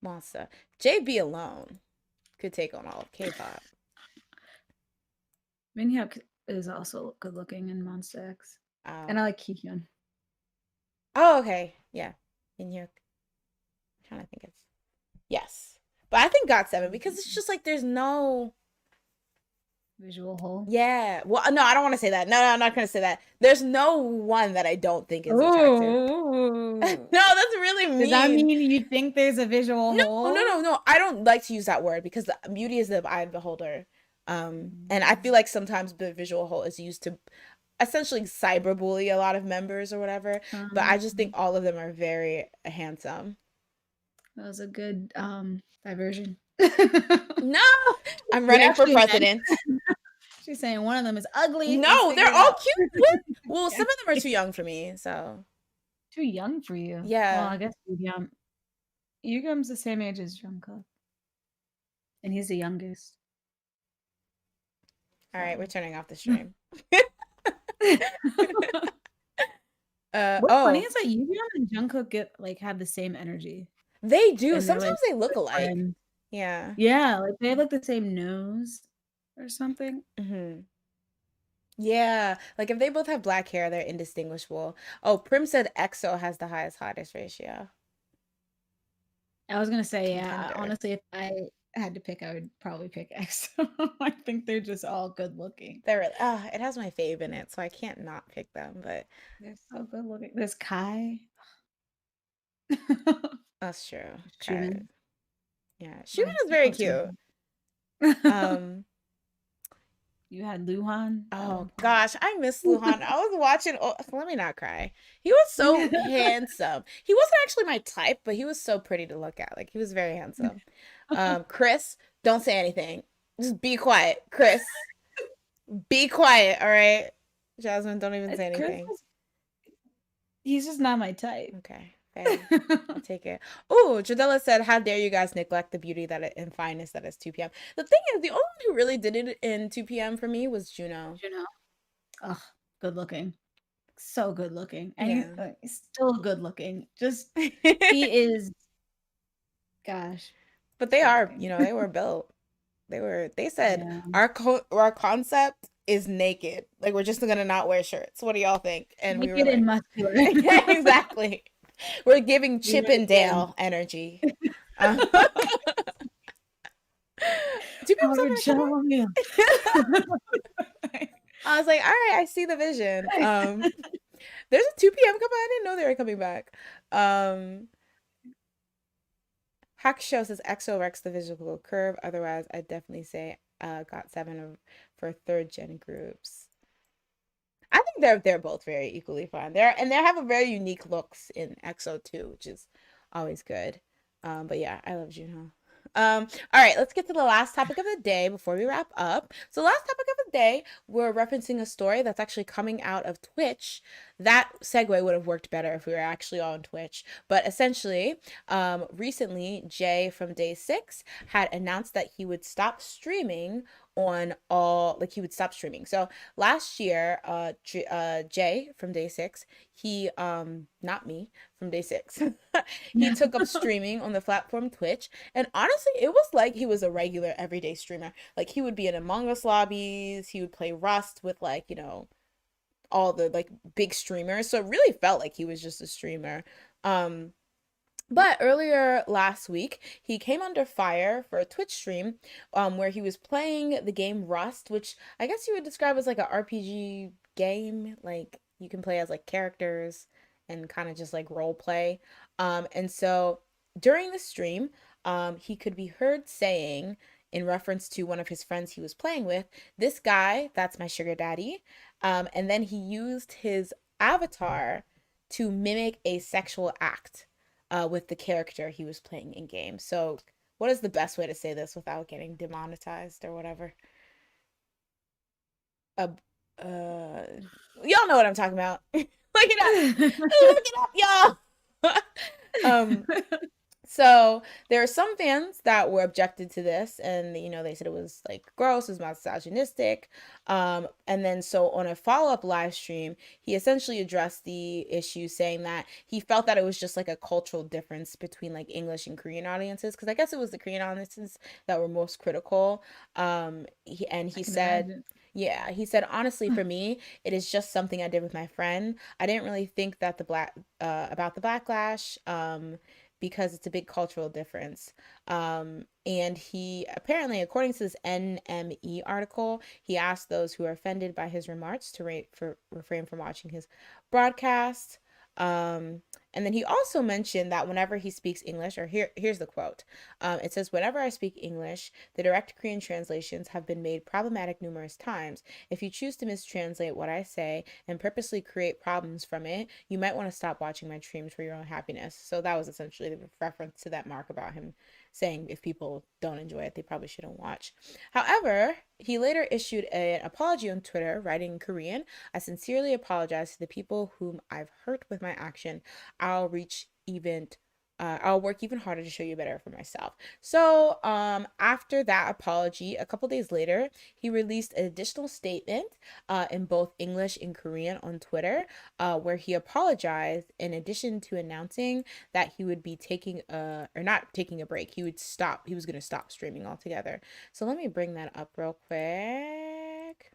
Monsta. JB alone could take on all of K-pop. Minhyuk is also good looking in Monsta X. And I like Kihyun. Oh, okay. Yeah. Minhyuk. I'm trying to think it's yes. But I think GOT7 because it's just like there's no visual hole. Yeah. Well, no, I don't want to say that. No, I'm not going to say that. There's no one that I don't think is attractive. No, that's really mean. Does that mean you think there's a visual hole? No. I don't like to use that word because the beauty is the eye of the beholder. And I feel like sometimes the visual hole is used to essentially cyberbully a lot of members or whatever. But I just think all of them are very handsome. That was a good diversion. No, I'm running for president. She's saying one of them is ugly. No, they're all cute. Well, some of them are too young for me, so. Too young for you? Yeah. Well, I guess Yugyeom's the same age as Jungkook. And he's the youngest. All right, we're turning off the stream. What's funny is that Yugyeom and Jungkook have the same energy. They do. Sometimes they look alike. Yeah. Yeah, like they have like the same nose or something. Yeah, like if they both have black hair, they're indistinguishable. Oh, Prim said EXO has the highest hottest ratio. I was gonna say, yeah. Honestly, if I had to pick, I would probably pick EXO. I think they're just all good looking. They're really, it has my fave in it, so I can't not pick them. But they're so good looking. There's Kai. That's true. Soojin. Yeah, Soojin is very cute. You had Luhan. Oh gosh, I miss Luhan. I was watching. Oh, let me not cry. He was so handsome. He wasn't actually my type, but he was so pretty to look at. Like he was very handsome. Chris, don't say anything. Just be quiet, Chris. Be quiet, all right. Jasmine, don't even say anything. He's just not my type. Okay. I'll take it. Oh, Jadella said, how dare you guys neglect the beauty and fineness that is 2 p.m. The thing is, the only one who really did it in 2 p.m. for me was Juno. Ugh, good looking. So good looking. And he's still good looking. Just, he is, gosh. But they are, they were built. They said, our concept is naked. Like, we're just gonna not wear shirts. What do y'all think? And naked and muscular. Yeah, exactly. We're giving Chip and Dale energy. I was like, all right, I see the vision. There's a 2 p.m. coming. I didn't know they were coming back. Hakusho says EXO wrecks the visual curve. Otherwise, I'd definitely say GOT7 for third gen groups. I think they're both very equally fun. They have a very unique looks in EXO too, which is always good. But yeah, I love Juno. All right, let's get to the last topic of the day before we wrap up. So, last topic of the day, we're referencing a story that's actually coming out of Twitch. That segue would have worked better if we were actually on Twitch. But essentially, recently, Jay from Day 6 had announced that he would stop streaming on all, like, he would stop streaming. So, last year, Jay from Day 6, he, not me, from Day 6, he took up streaming on the platform Twitch, and honestly, it was like he was a regular everyday streamer. Like he would be in Among Us lobbies, he would play Rust with like, all the like big streamers. So it really felt like he was just a streamer. Um but earlier last week, he came under fire for a Twitch stream where he was playing the game Rust, which I guess you would describe as like a RPG game. Like you can play as like characters and kind of just like role play. And so during the stream, he could be heard saying, in reference to one of his friends he was playing with, "This guy, that's my sugar daddy." And then he used his avatar to mimic a sexual act with the character he was playing in game. So, what is the best way to say this without getting demonetized or whatever? Uh, y'all know what I'm talking about. Look it up. Look it up, y'all. um, so there are some fans that were objected to this, and they said it was like gross, it was misogynistic. And then so on a follow-up live stream, he essentially addressed the issue, saying that he felt that it was just like a cultural difference between like English and Korean audiences, because I guess it was the Korean audiences that were most critical. I He can said, imagine. yeah, he said, honestly, for me, it is just something I did with my friend. I didn't really think that about the backlash. Because it's a big cultural difference. And he apparently, according to this NME article, he asked those who are offended by his remarks to refrain from watching his broadcast. Um, and then he also mentioned that whenever he speaks English, or here's the quote. It says, "Whenever I speak English, the direct Korean translations have been made problematic numerous times. If you choose to mistranslate what I say and purposely create problems from it, you might want to stop watching my streams for your own happiness." So that was essentially the reference to that mark about him saying if people don't enjoy it, they probably shouldn't watch. However, he later issued an apology on Twitter, writing in Korean, "I sincerely apologize to the people whom I've hurt with my action. I'll reach even I'll work even harder to show you better for myself." So, after that apology, a couple days later, he released an additional statement in both English and Korean on Twitter, where he apologized in addition to announcing that he would be or not taking a break. He was going to stop streaming altogether. So let me bring that up real quick.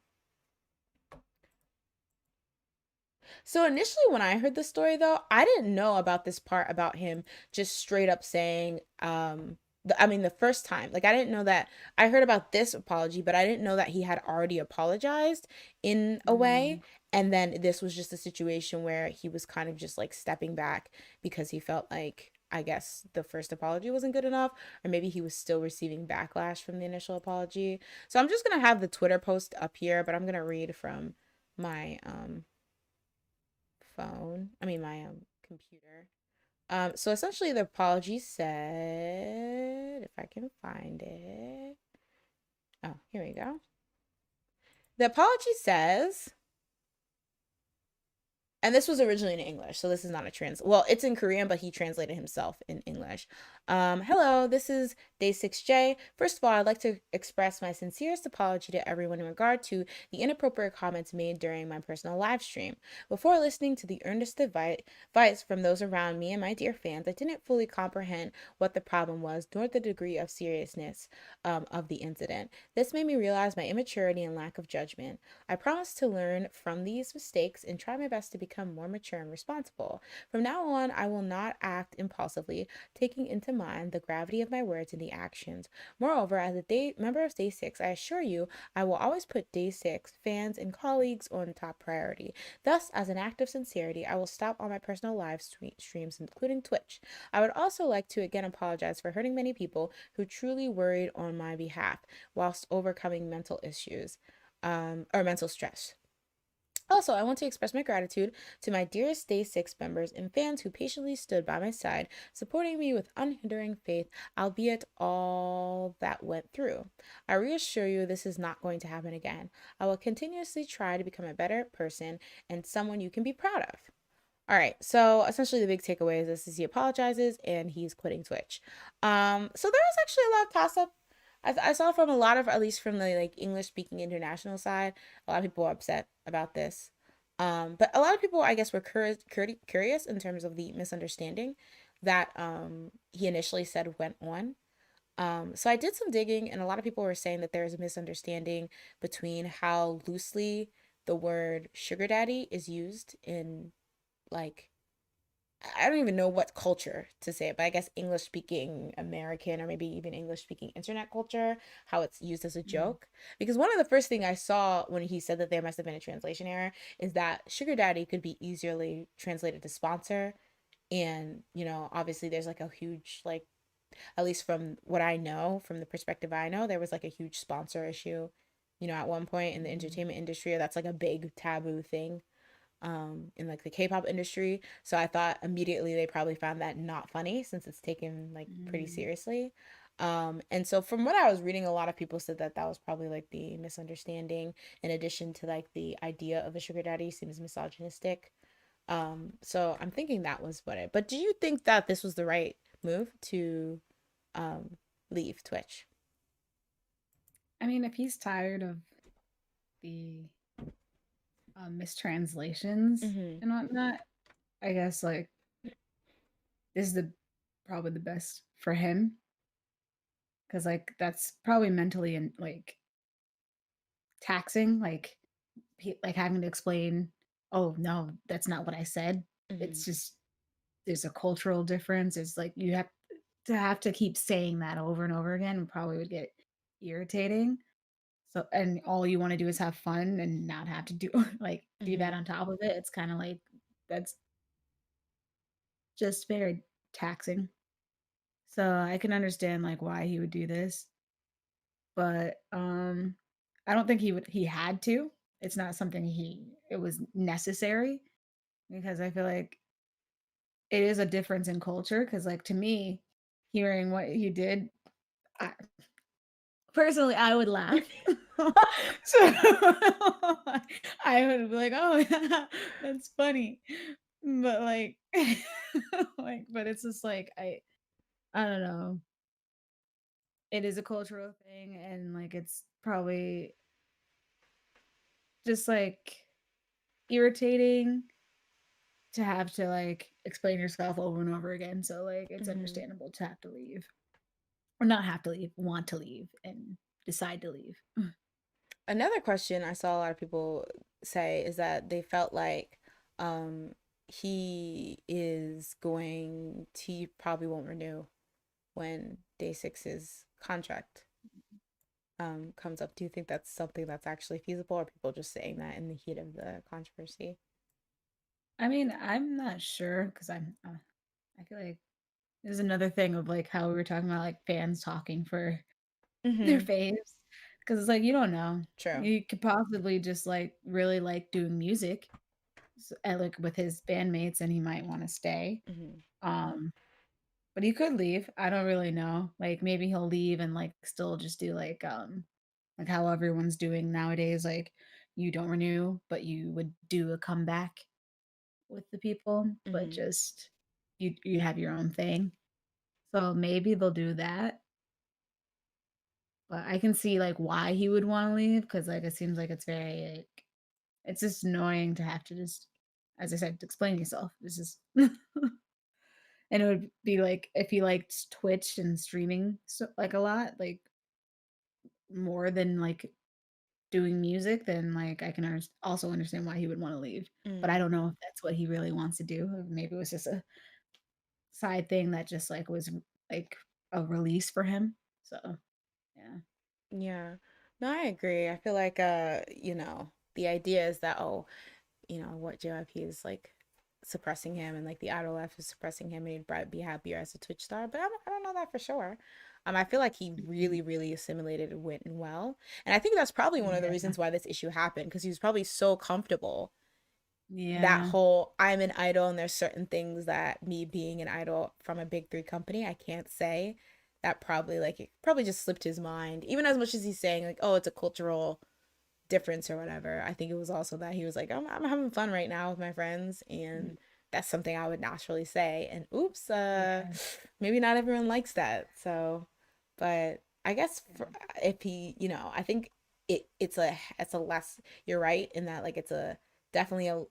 So initially, when I heard the story, though, I didn't know about this part about him just straight up saying, the first time, like, I didn't know that. I heard about this apology, but I didn't know that he had already apologized in a way. Mm. And then this was just a situation where he was kind of just like stepping back because he felt like, I guess, the first apology wasn't good enough, or maybe he was still receiving backlash from the initial apology. So I'm just gonna have the Twitter post up here, but I'm gonna read from my my computer. So essentially, the apology said, if I can find it. Oh, here we go. The apology says, and this was originally in English, so this is not a well, it's in Korean, but he translated himself in English. Hello, this is Day6J. First of all, I'd like to express my sincerest apology to everyone in regard to the inappropriate comments made during my personal live stream. Before listening to the earnest advice from those around me and my dear fans, I didn't fully comprehend what the problem was, nor the degree of seriousness of the incident. This made me realize my immaturity and lack of judgment. I promise to learn from these mistakes and try my best to become more mature and responsible. From now on, I will not act impulsively, taking into mind the gravity of my words and the actions. Moreover, as a member of Day 6, I assure you I will always put Day 6 fans and colleagues on top priority. Thus, as an act of sincerity, I will stop all my personal live streams, including Twitch. I would also like to again apologize for hurting many people who truly worried on my behalf whilst overcoming mental issues or mental stress. Also, I want to express my gratitude to my dearest Day 6 members and fans who patiently stood by my side, supporting me with unhindering faith, albeit all that went through. I reassure you this is not going to happen again. I will continuously try to become a better person and someone you can be proud of. All right, so essentially the big takeaway is this is he apologizes and he's quitting Twitch. So there was actually a lot of toss up. I saw from a lot of, at least from the like English speaking international side, a lot of people were upset about this. But a lot of people, I guess, were curious in terms of the misunderstanding that he initially said went on. So I did some digging, and a lot of people were saying that there is a misunderstanding between how loosely the word sugar daddy is used in like I don't even know what culture to say it, but I guess English speaking American or maybe even English speaking internet culture, how it's used as a Mm. joke. Because one of the first thing I saw when he said that there must have been a translation error is that sugar daddy could be easily translated to sponsor. And, obviously there's like a huge, like, at least from what I know, from the perspective I know, there was like a huge sponsor issue, at one point in the Mm. entertainment industry. That's like a big taboo thing in like the K-pop industry. So I thought immediately they probably found that not funny since it's taken like pretty Mm. seriously. And so from what I was reading, a lot of people said that that was probably like the misunderstanding, in addition to like the idea of a sugar daddy seems misogynistic. So I'm thinking that was what it. But do you think that this was the right move to um, leave Twitch? I mean, if he's tired of the mistranslations Mm-hmm. and whatnot, I guess like this is the probably the best for him because like that's probably mentally and like taxing, like like having to explain, oh no, that's not what I said. Mm-hmm. It's just there's a cultural difference. It's like you have to keep saying that over and over again and probably would get irritating. So and all you want to do is have fun and not have to do like do that Mm-hmm. on top of it. It's kind of like that's just very taxing. So I can understand like why he would do this, but I don't think he had to. It's not something it was necessary because I feel like it is a difference in culture cuz like to me hearing what he did I, personally I would laugh. So I would be like, "Oh, that's funny." But like like but it's just like I don't know. It is a cultural thing and like it's probably just like irritating to have to like explain yourself over and over again. So like it's Mm-hmm. understandable to have to leave or not have to leave, want to leave and decide to leave. Another question I saw a lot of people say is that they felt like um he is going to he probably won't renew when day six's contract comes up. Do you think that's something that's actually feasible, or people just saying that in the heat of the controversy? I mean, I'm not sure because I feel like there's another thing of like how we were talking about like fans talking for their Mm-hmm. faves because it's like you don't know. True. You could possibly just like really like doing music and like with his bandmates and he might want to stay. Mm-hmm. Um but he could leave. I don't really know. Like maybe he'll leave and like still just do like how everyone's doing nowadays like you don't renew but you would do a comeback with the people but Mm-hmm. just you have your own thing. So maybe they'll do that. But I can see like why he would want to leave because like it seems like it's very like it's just annoying to have to just as I said explain yourself. This is and it would be like if he liked Twitch and streaming so like a lot, like more than like doing music, then like I can also understand why he would want to leave. But I Mm. don't know if that's what he really wants to do. Or maybe it was just a side thing that just like was like a release for him. So yeah. Yeah. No, I agree. I feel like the idea is that what JYP is like suppressing him and like the idol life is suppressing him and he'd probably be happier as a Twitch star, but I don't know that for sure. I feel like he Mhm. really, really assimilated and went in well. And I think that's probably one of the Yeah. reasons why this issue happened, because he was probably so comfortable. That Yeah. whole I'm an idol and there's certain things that me being an idol from a big three company I can't say, that probably like it probably just slipped his mind, even as much as he's saying like, oh, it's a cultural difference or whatever. I think it was also that he was like, I'm having fun right now with my friends, and Mm. that's something I would naturally say, and oops, Yeah. maybe not everyone likes that. So but I guess for, Yeah. if he, I think it's a less, you're right in that, like, it's a definitely a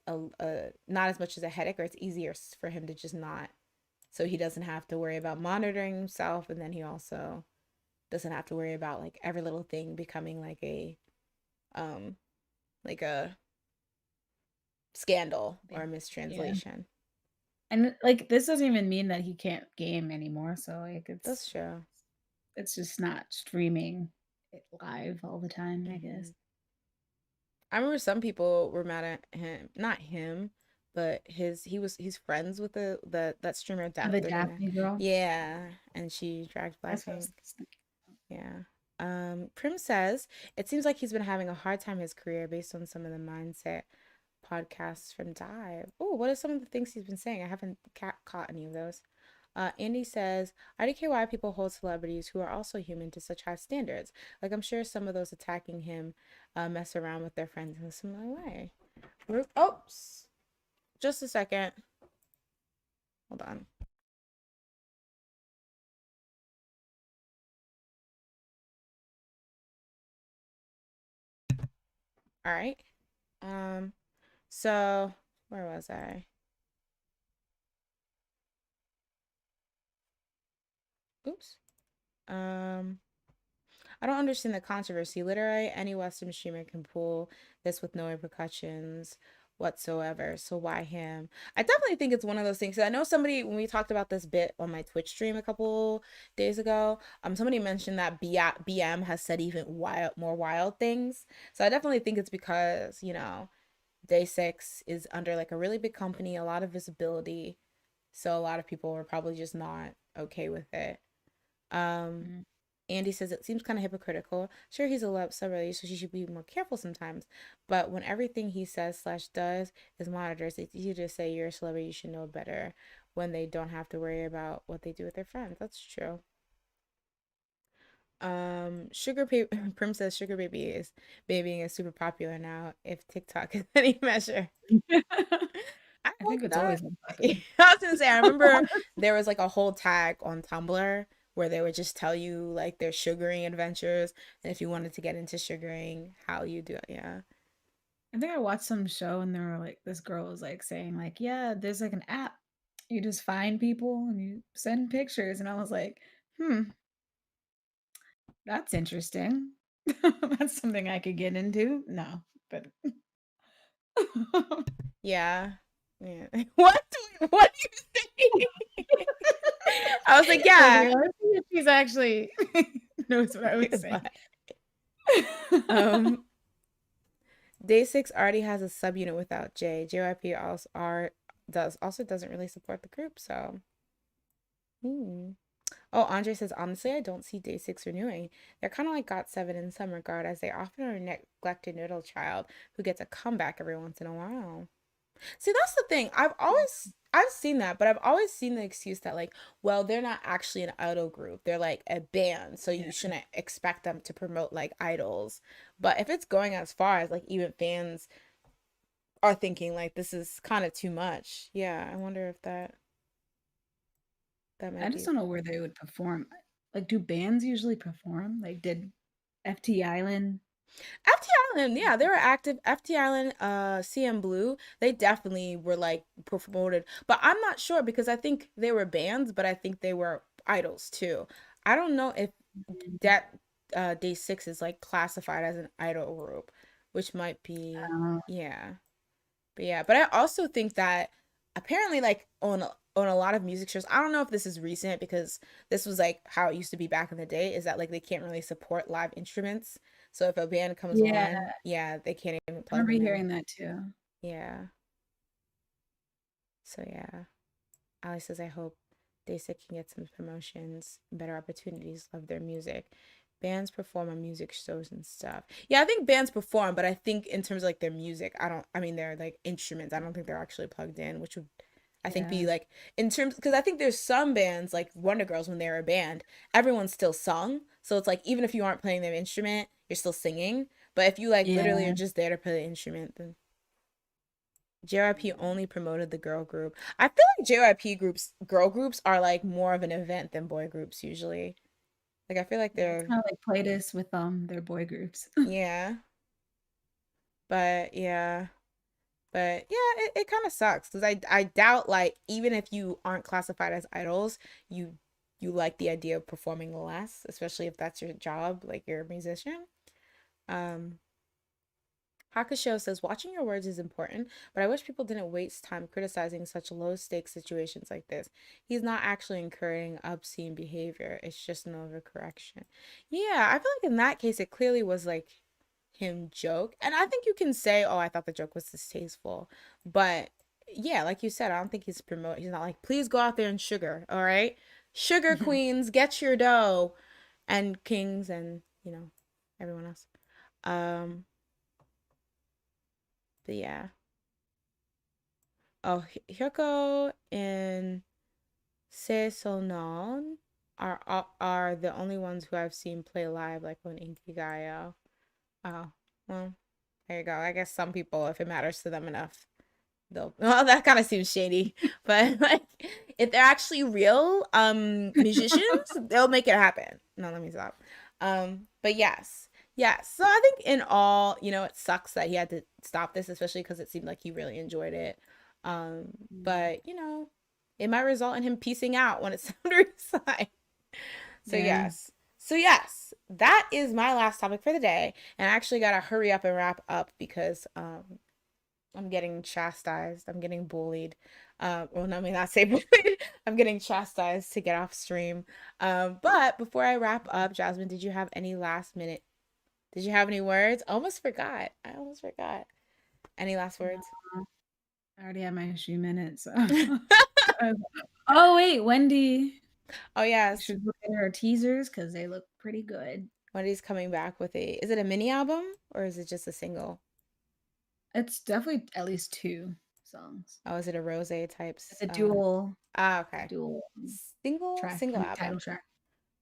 not as much as a headache, or it's easier for him to just not, so he doesn't have to worry about monitoring himself, and then he also doesn't have to worry about like every little thing becoming um like a scandal or a Big. Yeah. mistranslation. And like this doesn't even mean that he can't game anymore. So like That's true. it's just not streaming it live all the time, I Hmm. guess. I remember some people were mad at him, not him, but he's friends with the that streamer Oh, that the they're gonna, Daphne girl. yeah, and she dragged That's what I was Blackpink. thinking. Yeah. Prim says it seems like he's been having a hard time in his career based on some of the mindset podcasts from Dive. Oh, what are some of the things he's been saying? I haven't caught any of those. Andy says, I don't care why people hold celebrities who are also human to such high standards. Like, I'm sure some of those attacking him mess around with their friends in a similar way. Oops. Just a second. Hold on. All right. Um, so where was I? Oops. Um, I don't understand the controversy. Literally, any Western streamer can pull this with no repercussions whatsoever. So why him? I definitely think it's one of those things. I know somebody, when we talked about this bit on my Twitch stream a couple days ago, somebody mentioned that BM has said even more wild things. So I definitely think it's because, Day Six is under like a really big company, a lot of visibility. So a lot of people were probably just not okay with it. Um, Mm. Andy says it seems kind of hypocritical. Sure, he's a love celebrity, so she should be more careful sometimes. But when everything he says slash does is monitors, it's easy to say you're a celebrity, you should know better when they don't have to worry about what they do with their friends. That's true. Prim says Sugar Baby is babying is super popular now. If TikTok is any measure, I I hope think it's not. always been popular. I was gonna say, I remember there was like a whole tag on Tumblr where they would just tell you like their sugaring adventures, and if you wanted to get into sugaring, how you do it. Yeah. I think I watched some show and there were like this girl was like saying like, yeah, there's like an app. You just find people and you send pictures. And I was like, that's interesting. That's something I could get into. No, but Yeah. Yeah. What do you think? I was like, I was like, yeah. let's see if she's actually knows what I was saying. But um Day Six already has a subunit without J. JYP also doesn't really support the group, so hmm. Oh, Andre says, honestly, I don't see Day Six renewing. They're kind of like GOT7 in some regard, as they often are a neglected middle child who gets a comeback every once in a while. See, that's the thing. I've seen that, but I've always seen the excuse that like, well, they're not actually an idol group. They're like a band, so you Yeah. shouldn't expect them to promote like idols. But if it's going as far as like even fans are thinking like this is kind of too much, yeah, I wonder if that I might be just a don't know where they would perform. Like, do bands usually perform? Like, did FT Island? FT Island, yeah, they were active. FT Island, CM Blue, they definitely were like promoted, but I'm not sure because I think they were bands, but I think they were idols too. I don't know if Mhm. that Day Six is like classified as an idol group, which might be, Uh, yeah. But yeah, but I also think that apparently like on a lot of music shows, I don't know if this is recent because this was like how it used to be back in the day, is that like they can't really support live instruments. So if a band comes yeah, on, yeah, they can't even I plug remember them in. hearing that too. Yeah. So yeah. Ali says I hope They can get some promotions, better opportunities, love their music. Bands perform on music shows and stuff. Yeah, I think bands perform, but I think in terms of like their music, I mean, they're like instruments. I don't think they're actually plugged in, which would, I think, be Yeah. like, in terms, because I think there's some bands like Wonder Girls, when they were a band, everyone still sung. So it's like, even if you aren't playing their instrument, you're still singing. But if you like literally are Yeah. just there to play the instrument, then JYP only promoted the girl group. I feel like JYP girl groups are like more of an event than boy groups usually. Like I feel like Yeah, it's they're, kind of like Playdists with their boy groups. yeah, but yeah, but yeah, it kind of sucks because I doubt, like, even if you aren't classified as idols, you you like the idea of performing less, especially if that's your job, like you're a musician. Um, Hakusho says, watching your words is important, but I wish people didn't waste time criticizing such low stakes situations like this. He's not actually encouraging obscene behavior, it's just an overcorrection. Yeah, I feel like in that case, it clearly was like him joke. And I think you can say, oh, I thought the joke was distasteful. But yeah, like you said, I don't think he's not like, please go out there and sugar, all right? Sugar queens, get your dough. And kings and, everyone else. Um, but yeah. Oh, Hyoko and Seo are the only ones who I've seen play live, like on Inkigayo. Oh, well, there you go. I guess some people, if it matters to them enough, they'll. Well, that kind of seems shady, but like, if they're actually real musicians, they'll make it happen. No, let me stop. But yes. Yes. So I think in all, it sucks that he had to stop this, especially because it seemed like he really enjoyed it. But it might result in him piecing out when it's time to resign. So Yeah. yes. So yes, that is my last topic for the day. And I actually gotta hurry up and wrap up because I'm getting chastised. I'm getting bullied. Well, no, I mean not say bullied. I'm getting chastised to get off stream. But before I wrap up, Jasmine, did you have any last minute? Did you have any words? Almost forgot. I almost forgot. Any last words? No, I already had my few minutes. Oh wait, Wendy. Oh You yes, should look at her teasers because they look pretty good. Wendy's coming back with a. Is it a mini album or is it just a single? It's definitely at least 2 songs. Oh, is it a rose types? It's a dual, Okay. dual track, Single title album. track.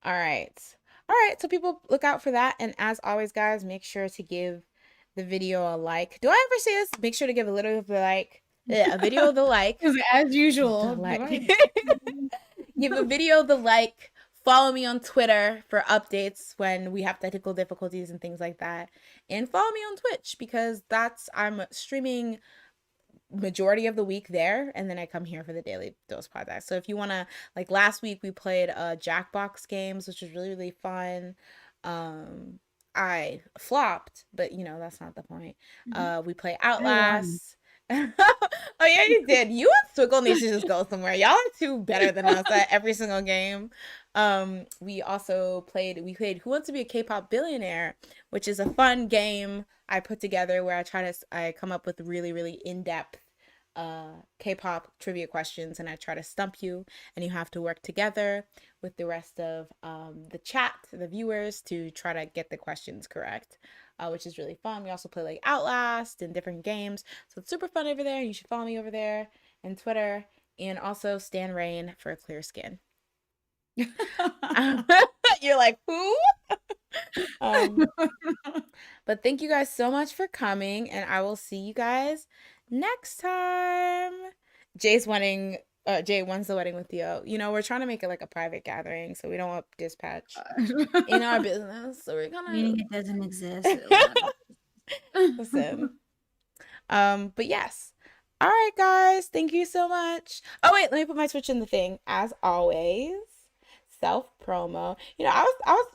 All right. All right. So people look out for that. And as always, guys, make sure to give the video a like. Do I ever say this? Make sure to give a little of the like. Yeah, a video the like. Because as The usual, like. Give a video the like. Follow me on Twitter for updates when we have technical difficulties and things like that. And follow me on Twitch because I'm streaming majority of the week there, and then I come here for the daily dose podcast. So if you want to, like, last week we played Jackbox games, which was really really fun. I flopped, but that's not the point. We play I won. Outlast. Oh yeah, you did. You and Swiggle need to just go somewhere. Y'all are too better than us at every single game. We played Who Wants to Be a K-pop Billionaire, which is a fun game I put together where I come up with really really in-depth K-pop trivia questions, and I try to stump you, and you have to work together with the rest of the chat, the viewers, to try to get the questions correct, which is really fun. We also play like Outlast and different games, so it's super fun over there. You should follow me over there and Twitter, and also Stan Rain for clear skin. You're like, who? um, but thank you guys so much for coming, and I will see you guys next time. Jay's wedding. Jay, when's the wedding with Theo? We're trying to make it like a private gathering, so we don't want dispatch in our business. So we're gonna Meaning it doesn't exist. listen. But yes. All right, guys. Thank you so much. Oh wait, let me put my Twitch in the thing. As always, self promo. I was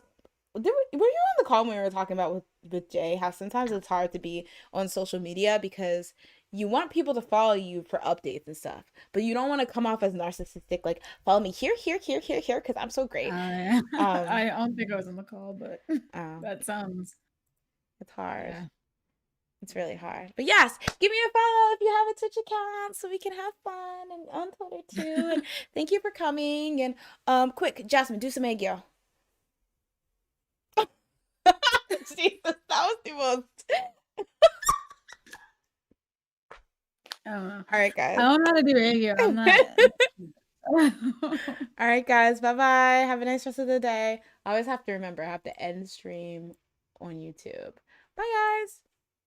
were you on the call when we were talking about with Jay how sometimes it's hard to be on social media because you want people to follow you for updates and stuff, but you don't want to come off as narcissistic, like follow me here, here, here, here, here, because I'm so great. I don't think I was on the call, but Oh, that sounds. it's hard. Yeah. It's really hard. But yes, give me a follow if you have a Twitch account so we can have fun, and on Twitter too. And thank you for coming. And quick, Jasmine, do some egg, yo. Jesus, that was the most. I don't know. All right, guys. I don't know how to do radio. I'm not. All right, guys. Bye bye. Have a nice rest of the day. I always have to remember I have to end stream on YouTube. Bye, guys.